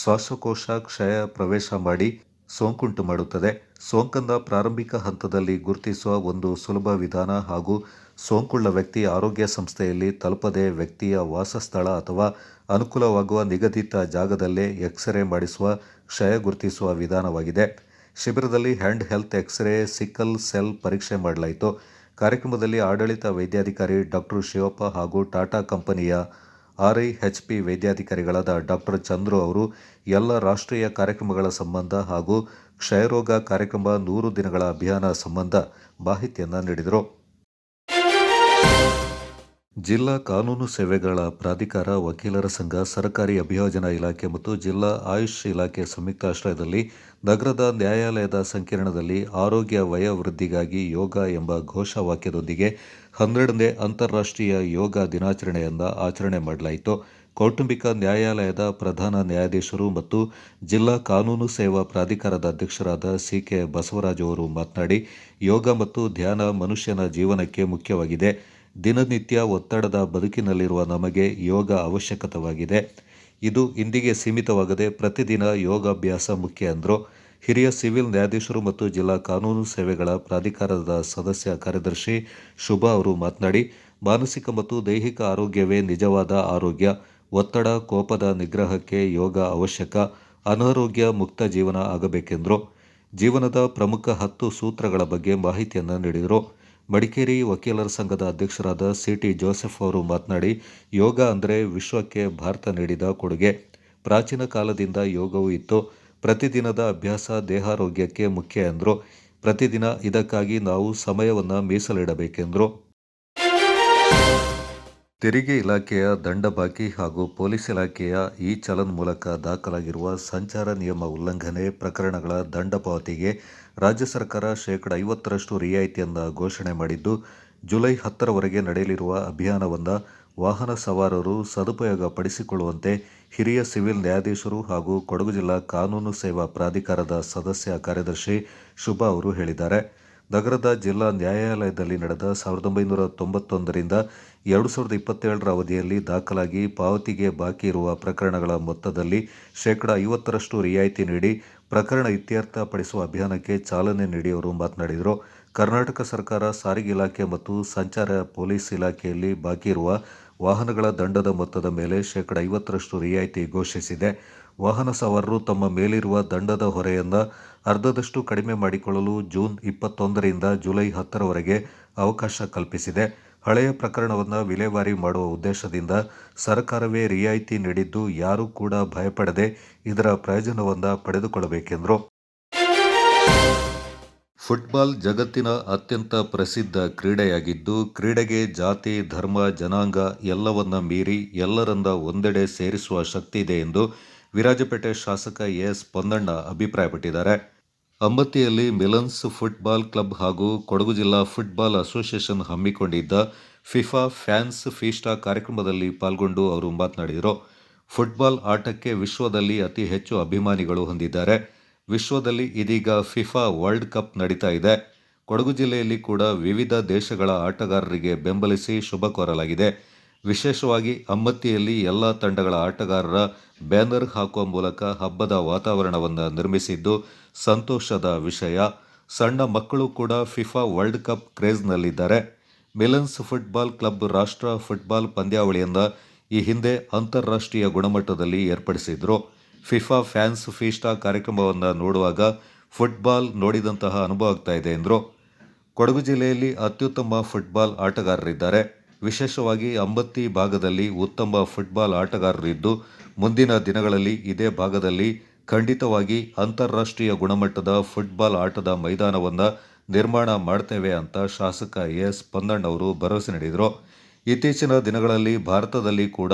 ಶ್ವಾಸಕೋಶ ಕ್ಷಯ ಪ್ರವೇಶ ಮಾಡಿ ಸೋಂಕುಂಟು ಮಾಡುತ್ತದೆ. ಸೋಂಕನ್ನು ಪ್ರಾರಂಭಿಕ ಹಂತದಲ್ಲಿ ಗುರುತಿಸುವ ಒಂದು ಸುಲಭ ವಿಧಾನ ಹಾಗೂ ಸೋಂಕುಳ್ಳ ವ್ಯಕ್ತಿ ಆರೋಗ್ಯ ಸಂಸ್ಥೆಯಲ್ಲಿ ತಲುಪದೆ ವ್ಯಕ್ತಿಯ ವಾಸಸ್ಥಳ ಅಥವಾ ಅನುಕೂಲವಾಗುವ ನಿಗದಿತ ಜಾಗದಲ್ಲೇ ಎಕ್ಸ್ರೇ ಮಾಡಿಸುವ ಕ್ಷಯ ಗುರುತಿಸುವ ವಿಧಾನವಾಗಿದೆ. ಶಿಬಿರದಲ್ಲಿ hand health x-ray, sickle cell ಪರೀಕ್ಷೆ ಮಾಡಲಾಯಿತು. ಕಾರ್ಯಕ್ರಮದಲ್ಲಿ ಆಡಳಿತ ವೈದ್ಯಾಧಿಕಾರಿ ಡಾಕ್ಟರ್ ಶಿವಪ್ಪ ಹಾಗೂ ಟಾಟಾ ಕಂಪನಿಯ RIHP ವೈದ್ಯಾಧಿಕಾರಿಗಳಾದ ಡಾಕ್ಟರ್ ಚಂದ್ರು ಅವರು ಎಲ್ಲ ರಾಷ್ಟ್ರೀಯ ಕಾರ್ಯಕ್ರಮಗಳ ಸಂಬಂಧ ಹಾಗೂ ಕ್ಷಯರೋಗ ಕಾರ್ಯಕ್ರಮ 100 ದಿನಗಳ ಅಭಿಯಾನ ಸಂಬಂಧ ಮಾಹಿತಿಯನ್ನು ನೀಡಿದರು. ಜಿಲ್ಲಾ ಕಾನೂನು ಸೇವೆಗಳ ಪ್ರಾಧಿಕಾರ, ವಕೀಲರ ಸಂಘ, ಸರ್ಕಾರಿ ಅಭಿಯೋಜನಾ ಇಲಾಖೆ ಮತ್ತು ಜಿಲ್ಲಾ ಆಯುಷ್ ಇಲಾಖೆ ಸಂಯುಕ್ತಾಶ್ರಯದಲ್ಲಿ ನಗರದ ನ್ಯಾಯಾಲಯದ ಸಂಕೀರ್ಣದಲ್ಲಿ ಆರೋಗ್ಯ ವಯೋವೃದ್ಧಿಗಾಗಿ ಯೋಗ ಎಂಬ ಘೋಷವಾಕ್ಯದೊಂದಿಗೆ 12ನೇ ಅಂತಾರಾಷ್ಟ್ರೀಯ ಯೋಗ ದಿನಾಚರಣೆಯನ್ನು ಆಚರಣೆ ಮಾಡಲಾಯಿತು. ಕೌಟುಂಬಿಕ ನ್ಯಾಯಾಲಯದ ಪ್ರಧಾನ ನ್ಯಾಯಾಧೀಶರು ಮತ್ತು ಜಿಲ್ಲಾ ಕಾನೂನು ಸೇವಾ ಪ್ರಾಧಿಕಾರದ ಅಧ್ಯಕ್ಷರಾದ CK ಬಸವರಾಜ್ ಅವರು ಮಾತನಾಡಿ, ಯೋಗ ಮತ್ತು ಧ್ಯಾನ ಮನುಷ್ಯನ ಜೀವನಕ್ಕೆ ಮುಖ್ಯವಾಗಿದೆ. ದಿನನಿತ್ಯ ಒತ್ತಡದ ಬದುಕಿನಲ್ಲಿರುವ ನಮಗೆ ಯೋಗ ಅವಶ್ಯಕವಾಗಿದೆ. ಇದು ಇಂದಿಗೆ ಸೀಮಿತವಾಗದೆ ಪ್ರತಿದಿನ ಯೋಗಾಭ್ಯಾಸ ಮುಖ್ಯ ಎಂದರು. ಹಿರಿಯ ಸಿವಿಲ್ ನ್ಯಾಯಾಧೀಶರು ಮತ್ತು ಜಿಲ್ಲಾ ಕಾನೂನು ಸೇವೆಗಳ ಪ್ರಾಧಿಕಾರದ ಸದಸ್ಯ ಕಾರ್ಯದರ್ಶಿ ಶುಭಾ ಅವರು ಮಾತನಾಡಿ, ಮಾನಸಿಕ ಮತ್ತು ದೈಹಿಕ ಆರೋಗ್ಯವೇ ನಿಜವಾದ ಆರೋಗ್ಯ. ಒತ್ತಡ, ಕೋಪದ ನಿಗ್ರಹಕ್ಕೆ ಯೋಗ ಅವಶ್ಯಕ. ಅನಾರೋಗ್ಯ ಮುಕ್ತ ಜೀವನ ಆಗಬೇಕೆಂದರು. ಜೀವನದ ಪ್ರಮುಖ 10 ಸೂತ್ರಗಳ ಬಗ್ಗೆ ಮಾಹಿತಿಯನ್ನು ನೀಡಿದರು. ಮಡಿಕೇರಿ ವಕೀಲರ ಸಂಘದ ಅಧ್ಯಕ್ಷರಾದ ಸಿಟಿ ಜೋಸೆಫ್ ಅವರು ಮಾತನಾಡಿ, ಯೋಗ ಅಂದರೆ ವಿಶ್ವಕ್ಕೆ ಭಾರತ ನೀಡಿದ ಕೊಡುಗೆ. ಪ್ರಾಚೀನ ಕಾಲದಿಂದ ಯೋಗವೂ ಇತ್ತು. ಪ್ರತಿದಿನದ ಅಭ್ಯಾಸ ದೇಹಾರೋಗ್ಯಕ್ಕೆ ಮುಖ್ಯ ಎಂದರು. ಪ್ರತಿದಿನ ಇದಕ್ಕಾಗಿ ನಾವು ಸಮಯವನ್ನು ಮೀಸಲಿಡಬೇಕೆಂದರು. ತೆರಿಗೆ ಇಲಾಖೆಯ ದಂಡ ಬಾಕಿ ಹಾಗೂ ಪೊಲೀಸ್ ಇಲಾಖೆಯ ಇ-ಚಲನ್ ಮೂಲಕ ದಾಖಲಾಗಿರುವ ಸಂಚಾರ ನಿಯಮ ಉಲ್ಲಂಘನೆ ಪ್ರಕರಣಗಳ ದಂಡ ಪಾವತಿಗೆ ರಾಜ್ಯ ಸರ್ಕಾರ ಶೇಕಡಾ 50ರಷ್ಟು ರಿಯಾಯಿತಿಯನ್ನು ಘೋಷಣೆ ಮಾಡಿದ್ದು, ಜುಲೈ 10ರವರೆಗೆ ನಡೆಯಲಿರುವ ಅಭಿಯಾನವನ್ನು ವಾಹನ ಸವಾರರು ಸದುಪಯೋಗ ಪಡಿಸಿಕೊಳ್ಳುವಂತೆ ಹಿರಿಯ ಸಿವಿಲ್ ನ್ಯಾಯಾಧೀಶರು ಹಾಗೂ ಕೊಡಗು ಜಿಲ್ಲಾ ಕಾನೂನು ಸೇವಾ ಪ್ರಾಧಿಕಾರದ ಸದಸ್ಯ ಕಾರ್ಯದರ್ಶಿ ಶುಭಾ ಅವರು ಹೇಳಿದ್ದಾರೆ. ನಗರದ ಜಿಲ್ಲಾ ನ್ಯಾಯಾಲಯದಲ್ಲಿ ನಡೆದ 1991ರಿಂದ 2027ರ ಅವಧಿಯಲ್ಲಿ ದಾಖಲಾಗಿ ಪಾವತಿಗೆ ಬಾಕಿ ಇರುವ ಪ್ರಕರಣಗಳ ಮೊತ್ತದಲ್ಲಿ ಶೇಕಡಾ 50ರಷ್ಟು ರಿಯಾಯಿತಿ ನೀಡಿ ಪ್ರಕರಣ ಇತ್ಯರ್ಥಪಡಿಸುವ ಅಭಿಯಾನಕ್ಕೆ ಚಾಲನೆ ನೀಡಿ ಅವರು ಮಾತನಾಡಿದರು. ಕರ್ನಾಟಕ ಸರ್ಕಾರ ಸಾರಿಗೆ ಇಲಾಖೆ ಮತ್ತು ಸಂಚಾರ ಪೊಲೀಸ್ ಇಲಾಖೆಯಲ್ಲಿ ಬಾಕಿ ಇರುವ ವಾಹನಗಳ ದಂಡದ ಮೊತ್ತದ ಮೇಲೆ ಶೇಕಡಾ 50ರಷ್ಟು ರಿಯಾಯಿತಿ ಘೋಷಿಸಿದೆ. ವಾಹನ ಸವಾರರು ತಮ್ಮ ಮೇಲಿರುವ ದಂಡದ ಹೊರೆಯನ್ನು ಅರ್ಧದಷ್ಟು ಕಡಿಮೆ ಮಾಡಿಕೊಳ್ಳಲು ಜೂನ್ 21ರಿಂದ ಜುಲೈ 10ರವರೆಗೆ ಅವಕಾಶ ಕಲ್ಪಿಸಿದೆ. ಹಳೆಯ ಪ್ರಕರಣವನ್ನು ವಿಲೇವಾರಿ ಮಾಡುವ ಉದ್ದೇಶದಿಂದ ಸರ್ಕಾರವೇ ರಿಯಾಯಿತಿ ನೀಡಿದ್ದು, ಯಾರೂ ಕೂಡ ಭಯಪಡದೆ ಇದರ ಪ್ರಯೋಜನವನ್ನು ಪಡೆದುಕೊಳ್ಳಬೇಕೆಂದರು. ಫುಟ್ಬಾಲ್ ಜಗತ್ತಿನ ಅತ್ಯಂತ ಪ್ರಸಿದ್ಧ ಕ್ರೀಡೆಯಾಗಿದ್ದು, ಕ್ರೀಡೆಗೆ ಜಾತಿ, ಧರ್ಮ, ಜನಾಂಗ ಎಲ್ಲವನ್ನ ಮೀರಿ ಎಲ್ಲರನ್ನ ಒಂದೆಡೆ ಸೇರಿಸುವ ಶಕ್ತಿ ಇದೆ ಎಂದು ವಿರಾಜಪೇಟೆ ಶಾಸಕ ಎಸ್ ಪೊನ್ನಣ್ಣ ಅಭಿಪ್ರಾಯಪಟ್ಟಿದ್ದಾರೆ. ಅಮ್ಮತ್ತಿಯಲ್ಲಿ ಮಿಲನ್ಸ್ ಫುಟ್ಬಾಲ್ ಕ್ಲಬ್ ಹಾಗೂ ಕೊಡಗು ಜಿಲ್ಲಾ ಫುಟ್ಬಾಲ್ ಅಸೋಸಿಯೇಷನ್ ಹಮ್ಮಿಕೊಂಡಿದ್ದ ಫಿಫಾ ಫ್ಯಾನ್ಸ್ ಫೀಸ್ಟಾ ಕಾರ್ಯಕ್ರಮದಲ್ಲಿ ಪಾಲ್ಗೊಂಡು ಅವರು ಮಾತನಾಡಿದರು. ಫುಟ್ಬಾಲ್ ಆಟಕ್ಕೆ ವಿಶ್ವದಲ್ಲಿ ಅತಿ ಹೆಚ್ಚು ಅಭಿಮಾನಿಗಳು ಹೊಂದಿದ್ದಾರೆ. ವಿಶ್ವದಲ್ಲಿ ಇದೀಗ ಫಿಫಾ ವರ್ಲ್ಡ್ ಕಪ್ ನಡೀತಾ ಇದೆ. ಕೊಡಗು ಜಿಲ್ಲೆಯಲ್ಲಿ ಕೂಡ ವಿವಿಧ ದೇಶಗಳ ಆಟಗಾರರಿಗೆ ಬೆಂಬಲಿಸಿ ಶುಭ ಕೋರಲಾಗಿದೆ. ವಿಶೇಷವಾಗಿ ಅಮ್ಮತ್ತಿಯಲ್ಲಿ ಎಲ್ಲ ತಂಡಗಳ ಆಟಗಾರರ ಬ್ಯಾನರ್ ಹಾಕುವ ಮೂಲಕ ಹಬ್ಬದ ವಾತಾವರಣವನ್ನು ನಿರ್ಮಿಸಿದ್ದು ಸಂತೋಷದ ವಿಷಯ. ಸಣ್ಣ ಮಕ್ಕಳು ಕೂಡ ಫಿಫಾ ವರ್ಲ್ಡ್ ಕಪ್ ಕ್ರೇಜ್ನಲ್ಲಿದ್ದಾರೆ. ಮಿಲನ್ಸ್ ಫುಟ್ಬಾಲ್ ಕ್ಲಬ್ ರಾಷ್ಟ್ರ ಫುಟ್ಬಾಲ್ ಪಂದ್ಯಾವಳಿಯನ್ನು ಈ ಹಿಂದೆ ಅಂತಾರಾಷ್ಟ್ರೀಯ ಗುಣಮಟ್ಟದಲ್ಲಿ ಏರ್ಪಡಿಸಿದ್ರು. ಫಿಫಾ ಫ್ಯಾನ್ಸ್ ಫೀಸ್ಟಾ ಕಾರ್ಯಕ್ರಮವನ್ನು ನೋಡುವಾಗ ಫುಟ್ಬಾಲ್ ನೋಡಿದಂತಹ ಅನುಭವ ಆಗ್ತಾ ಇದೆ ಎಂದರು. ಕೊಡಗು ಜಿಲ್ಲೆಯಲ್ಲಿ ಅತ್ಯುತ್ತಮ ಫುಟ್ಬಾಲ್ ಆಟಗಾರರಿದ್ದಾರೆ. ವಿಶೇಷವಾಗಿ ಅಮ್ಮತ್ತಿ ಭಾಗದಲ್ಲಿ ಉತ್ತಮ ಫುಟ್ಬಾಲ್ ಆಟಗಾರರಿದ್ದು, ಮುಂದಿನ ದಿನಗಳಲ್ಲಿ ಇದೇ ಭಾಗದಲ್ಲಿ ಖಂಡಿತವಾಗಿ ಅಂತಾರಾಷ್ಟ್ರೀಯ ಗುಣಮಟ್ಟದ ಫುಟ್ಬಾಲ್ ಆಟದ ಮೈದಾನವನ್ನು ನಿರ್ಮಾಣ ಮಾಡ್ತೇವೆ ಅಂತ ಶಾಸಕ ಎಸ್ ಪೊನ್ನಣ್ಣ ಅವರು ಭರವಸೆ ನೀಡಿದರು. ಇತ್ತೀಚಿನ ದಿನಗಳಲ್ಲಿ ಭಾರತದಲ್ಲಿ ಕೂಡ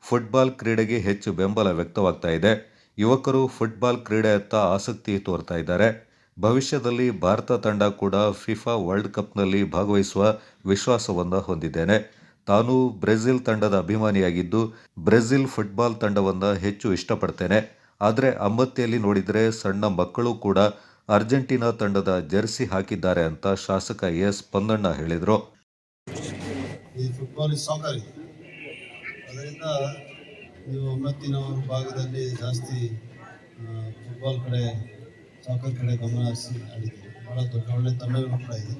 ಫುಟ್ಬಾಲ್ ಕ್ರೀಡೆಗೆ ಹೆಚ್ಚು ಬೆಂಬಲ ವ್ಯಕ್ತವಾಗ್ತಾ ಇದೆ. ಯುವಕರು ಫುಟ್ಬಾಲ್ ಕ್ರೀಡೆಯತ್ತ ಆಸಕ್ತಿ ತೋರ್ತಾ ಇದ್ದಾರೆ. ಭವಿಷ್ಯದಲ್ಲಿ ಭಾರತ ತಂಡ ಕೂಡ ಫಿಫಾ ವರ್ಲ್ಡ್ ಕಪ್ನಲ್ಲಿ ಭಾಗವಹಿಸುವ ವಿಶ್ವಾಸವನ್ನು ಹೊಂದಿದ್ದೇನೆ. ತಾನು ಬ್ರೆಜಿಲ್ ತಂಡದ ಅಭಿಮಾನಿಯಾಗಿದ್ದು ಬ್ರೆಜಿಲ್ ಫುಟ್ಬಾಲ್ ತಂಡವನ್ನು ಹೆಚ್ಚು ಇಷ್ಟಪಡ್ತೇನೆ. ಆದರೆ ಅಮ್ಮತ್ತಿಯಲ್ಲಿ ನೋಡಿದರೆ ಸಣ್ಣ ಮಕ್ಕಳು ಕೂಡ ಅರ್ಜೆಂಟೀನಾ ತಂಡದ ಜೆರ್ಸಿ ಹಾಕಿದ್ದಾರೆ ಅಂತ ಶಾಸಕ ಎಸ್ ಪೊನ್ನಣ್ಣ ಹೇಳಿದರು. ಈ ಫುಟ್ಬಾಲ್ ಇಸ್ ಸಾಕರ್ ಇದೆ. ಅದರಿಂದ ನೀವು ಅಮ್ಮತ್ತಿನ ಭಾಗದಲ್ಲಿ ಜಾಸ್ತಿ ಫುಟ್ಬಾಲ್ ಕಡೆ, ಸಾಕರ್ ಕಡೆ ಗಮನ ಹರಿಸಿ ಆಡಿದ್ದೀರಿ. ಭಾಳ ದೊಡ್ಡ ಒಳ್ಳೆ ತಂಡಗಳು ಕೂಡ ಇದೆ.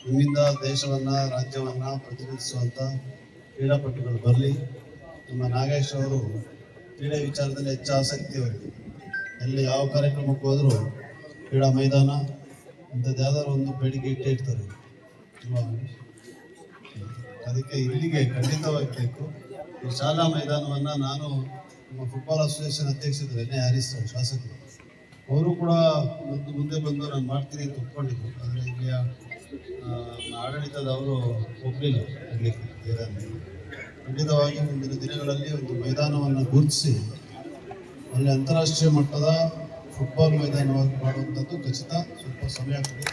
ನಿಮ್ಮಿಂದ ದೇಶವನ್ನು, ರಾಜ್ಯವನ್ನು ಪ್ರತಿನಿಧಿಸುವಂಥ ಕ್ರೀಡಾಪಟುಗಳು ಬರಲಿ. ನಮ್ಮ ನಾಗೇಶ್ ಅವರು ಕ್ರೀಡೆ ವಿಚಾರದಲ್ಲಿ ಹೆಚ್ಚು ಆಸಕ್ತಿ ಅವರಿಗೆ. ಎಲ್ಲಿ ಯಾವ ಕಾರ್ಯಕ್ರಮಕ್ಕೆ ಹೋದರೂ ಕ್ರೀಡಾ ಮೈದಾನ ಅಂಥದ್ದು ಯಾವ್ದಾದ್ರು ಒಂದು ಬೇಡಿಕೆ ಇಟ್ಟೇ ಇರ್ತಾರೆ. ಅದಕ್ಕೆ ಇಲ್ಲಿಗೆ ಖಂಡಿತವಾಗಿ ಬೇಕು. ಈ ಶಾಲಾ ಮೈದಾನವನ್ನು ನಾನು ನಮ್ಮ ಫುಟ್ಬಾಲ್ ಅಸೋಸಿಯೇಷನ್ ಅಧ್ಯಕ್ಷರು ಎನ್ ಎ ಹರೀಶ್ ಶಾಸಕರು ಅವರು ಕೂಡ ಮುಂದೆ ಬಂದು ನಾನು ಮಾಡ್ತೀನಿ ಅಂತ ಒಪ್ಕೊಂಡಿದ್ರು. ಆದರೆ ಇಲ್ಲಿಯ ಆಡಳಿತದವರು ಒಪ್ಪಲಿಲ್ಲ ಇರಲಿಕ್ಕೆ. ಖಂಡಿತವಾಗಿ ಮುಂದಿನ ದಿನಗಳಲ್ಲಿ ಒಂದು ಮೈದಾನವನ್ನು ಗುರುತಿಸಿ ಅಲ್ಲಿ ಅಂತಾರಾಷ್ಟ್ರೀಯ ಮಟ್ಟದ ಫುಟ್ಬಾಲ್ ಮೈದಾನವಾಗಿ ಮಾಡುವಂಥದ್ದು ಖಚಿತ. ಸ್ವಲ್ಪ ಸಮಯ ಕೊಡಿ.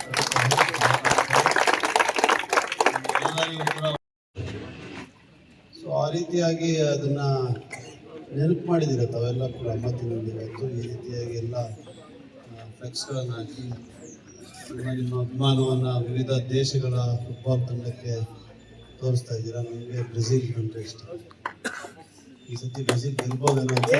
ಎಲ್ಲರಿಗೂ ಕೂಡ ಸೊ ಆ ರೀತಿಯಾಗಿ ಅದನ್ನು ನೆನಪು ಮಾಡಿದ್ದೀರ ತಾವೆಲ್ಲ ಕೂಡ. ಅಮ್ಮತ್ತಿನಲ್ಲಿ ಇವತ್ತು ಈ ರೀತಿಯಾಗಿ ಎಲ್ಲ ಫ್ಲೆಕ್ಸ್ಗಳನ್ನು ಹಾಕಿ ನಿಮ್ಮ ಅಭಿಮಾನವನ್ನು ವಿವಿಧ ದೇಶಗಳ ಫುಟ್ಬಾಲ್ ತಂಡಕ್ಕೆ ತೋರಿಸ್ತಾ ಇದ್ದೀರಾ. ನಿಮಗೆ ಬ್ರೆಜಿಲ್ ಕಂಡ್ರೆ ಇಷ್ಟ. ಈ ಸತಿ ಬ್ರೆಜಿಲ್ ಗೆಲ್ಬೋದೇನೋ ಅಂತ.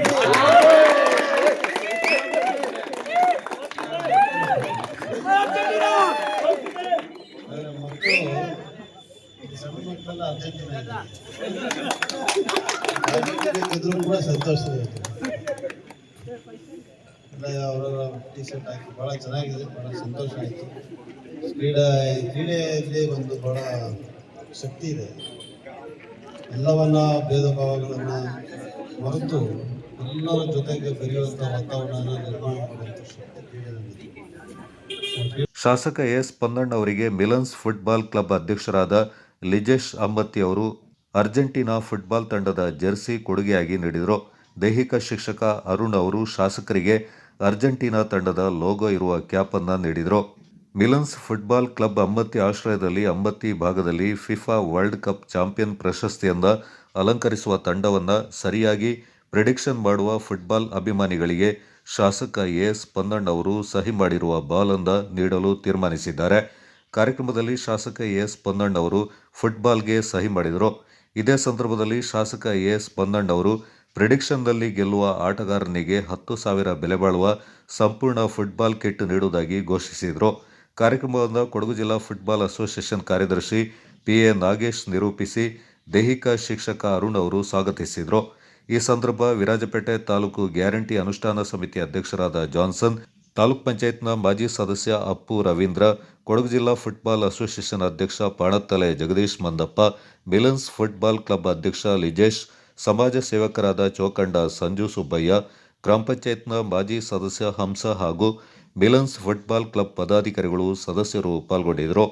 ಸಣ್ಣ ಮಕ್ಕಳೆಲ್ಲ ಅರ್ಜೆಂಟೀನಾ ಗೆದ್ರು ಕೂಡ ಸಂತೋಷ ಇದೆ. ಎಲ್ಲ ಅವರ ಟಿ ಶರ್ಟ್ ಹಾಕಿ ಭಾಳ ಚೆನ್ನಾಗಿದೆ, ಭಾಳ ಸಂತೋಷ ಆಯಿತು. ಕ್ರೀಡೆಯಲ್ಲಿ ಒಂದು ಭಾಳ ಶಕ್ತಿ ಇದೆ. ಎಲ್ಲವನ್ನ ಭೇದ ಭಾವಗಳನ್ನು ಮರೆತು ಎಲ್ಲರ ಜೊತೆಗೆ ಬೆರೆಯುವಂಥ ವಾತಾವರಣ ನಿರ್ಮಾಣ ಮಾಡುವಂಥ ಶಕ್ತಿ ಕ್ರೀಡೆಯಲ್ಲಿದೆ. ಶಾಸಕ ಎಸ್ ಪೊನ್ನಣ್ಣ ಅವರಿಗೆ ಮಿಲನ್ಸ್ ಫುಟ್ಬಾಲ್ ಕ್ಲಬ್ ಅಧ್ಯಕ್ಷರಾದ ಲಿಜೇಶ್ ಅಂಬತ್ತಿ ಅವರು ಅರ್ಜೆಂಟೀನಾ ಫುಟ್ಬಾಲ್ ತಂಡದ ಜೆರ್ಸಿ ಕೊಡುಗೆಯಾಗಿ ನೀಡಿದರು. ದೈಹಿಕ ಶಿಕ್ಷಕ ಅರುಣ್ ಅವರು ಶಾಸಕರಿಗೆ ಅರ್ಜೆಂಟೀನಾ ತಂಡದ ಲೋಗೋ ಇರುವ ಕ್ಯಾಪ್ ಅನ್ನು ನೀಡಿದರು. ಮಿಲನ್ಸ್ ಫುಟ್ಬಾಲ್ ಕ್ಲಬ್ ಅಂಬತ್ತಿ ಆಶ್ರಯದಲ್ಲಿ ಅಂಬತ್ತಿ ಭಾಗದಲ್ಲಿ ಫಿಫಾ ವರ್ಲ್ಡ್ ಕಪ್ ಚಾಂಪಿಯನ್ ಪ್ರಶಸ್ತಿಯಿಂದ ಅಲಂಕರಿಸುವ ತಂಡವನ್ನು ಸರಿಯಾಗಿ ಪ್ರಿಡಿಕ್ಷನ್ ಮಾಡುವ ಫುಟ್ಬಾಲ್ ಅಭಿಮಾನಿಗಳಿಗೆ ಶಾಸಕ ಎಸ್ ಪೊನ್ನಣ್ಣ ಅವರು ಸಹಿ ಮಾಡಿರುವ ಬಾಲನ್ನು ನೀಡಲು ತೀರ್ಮಾನಿಸಿದ್ದಾರೆ. ಕಾರ್ಯಕ್ರಮದಲ್ಲಿ ಶಾಸಕ ಎಸ್ ಪೊನ್ನಣ್ಣ ಅವರು ಫುಟ್ಬಾಲ್ಗೆ ಸಹಿ ಮಾಡಿದರು. ಇದೇ ಸಂದರ್ಭದಲ್ಲಿ ಶಾಸಕ ಎಸ್ ಪೊನ್ನಣ್ಣ ಅವರು ಪ್ರಿಡಿಕ್ಷನ್ನಲ್ಲಿ ಗೆಲ್ಲುವ ಆಟಗಾರನಿಗೆ 10,000 ಬೆಲೆ ಬಾಳುವ ಸಂಪೂರ್ಣ ಫುಟ್ಬಾಲ್ ಕಿಟ್ ನೀಡುವುದಾಗಿ ಘೋಷಿಸಿದರು. ಕಾರ್ಯಕ್ರಮವನ್ನು ಕೊಡಗು ಜಿಲ್ಲಾ ಫುಟ್ಬಾಲ್ ಅಸೋಸಿಯೇಷನ್ ಕಾರ್ಯದರ್ಶಿ PA ನಾಗೇಶ್ ನಿರೂಪಿಸಿ ದೈಹಿಕ ಶಿಕ್ಷಕ ಅರುಣ್ ಅವರು ಸ್ವಾಗತಿಸಿದರು. ಈ ಸಂದರ್ಭ ವಿರಾಜಪೇಟೆ ತಾಲೂಕು ಗ್ಯಾರಂಟಿ ಅನುಷ್ಠಾನ ಸಮಿತಿ ಅಧ್ಯಕ್ಷರಾದ ಜಾನ್ಸನ್, ತಾಲೂಕ್ ಪಂಚಾಯತ್ನ ಮಾಜಿ ಸದಸ್ಯ ಅಪ್ಪು ರವೀಂದ್ರ, ಕೊಡಗು ಜಿಲ್ಲಾ ಫುಟ್ಬಾಲ್ ಅಸೋಸಿಯೇಷನ್ ಅಧ್ಯಕ್ಷ ಪಾಣತ್ತಲೆ ಜಗದೀಶ್ ಮಂದಪ್ಪ, ಮಿಲನ್ಸ್ ಫುಟ್ಬಾಲ್ ಕ್ಲಬ್ ಅಧ್ಯಕ್ಷ ಲಿಜೇಶ್, ಸಮಾಜ ಸೇವಕರಾದ ಚೋಕಂಡ ಸಂಜು ಸುಬ್ಬಯ್ಯ, ಗ್ರಾಮ ಪಂಚಾಯತ್ನ ಮಾಜಿ ಸದಸ್ಯ ಹಂಸ ಹಾಗೂ ಮಿಲನ್ಸ್ ಫುಟ್ಬಾಲ್ ಕ್ಲಬ್ ಪದಾಧಿಕಾರಿಗಳು ಸದಸ್ಯರು ಪಾಲ್ಗೊಂಡಿದ್ದರು.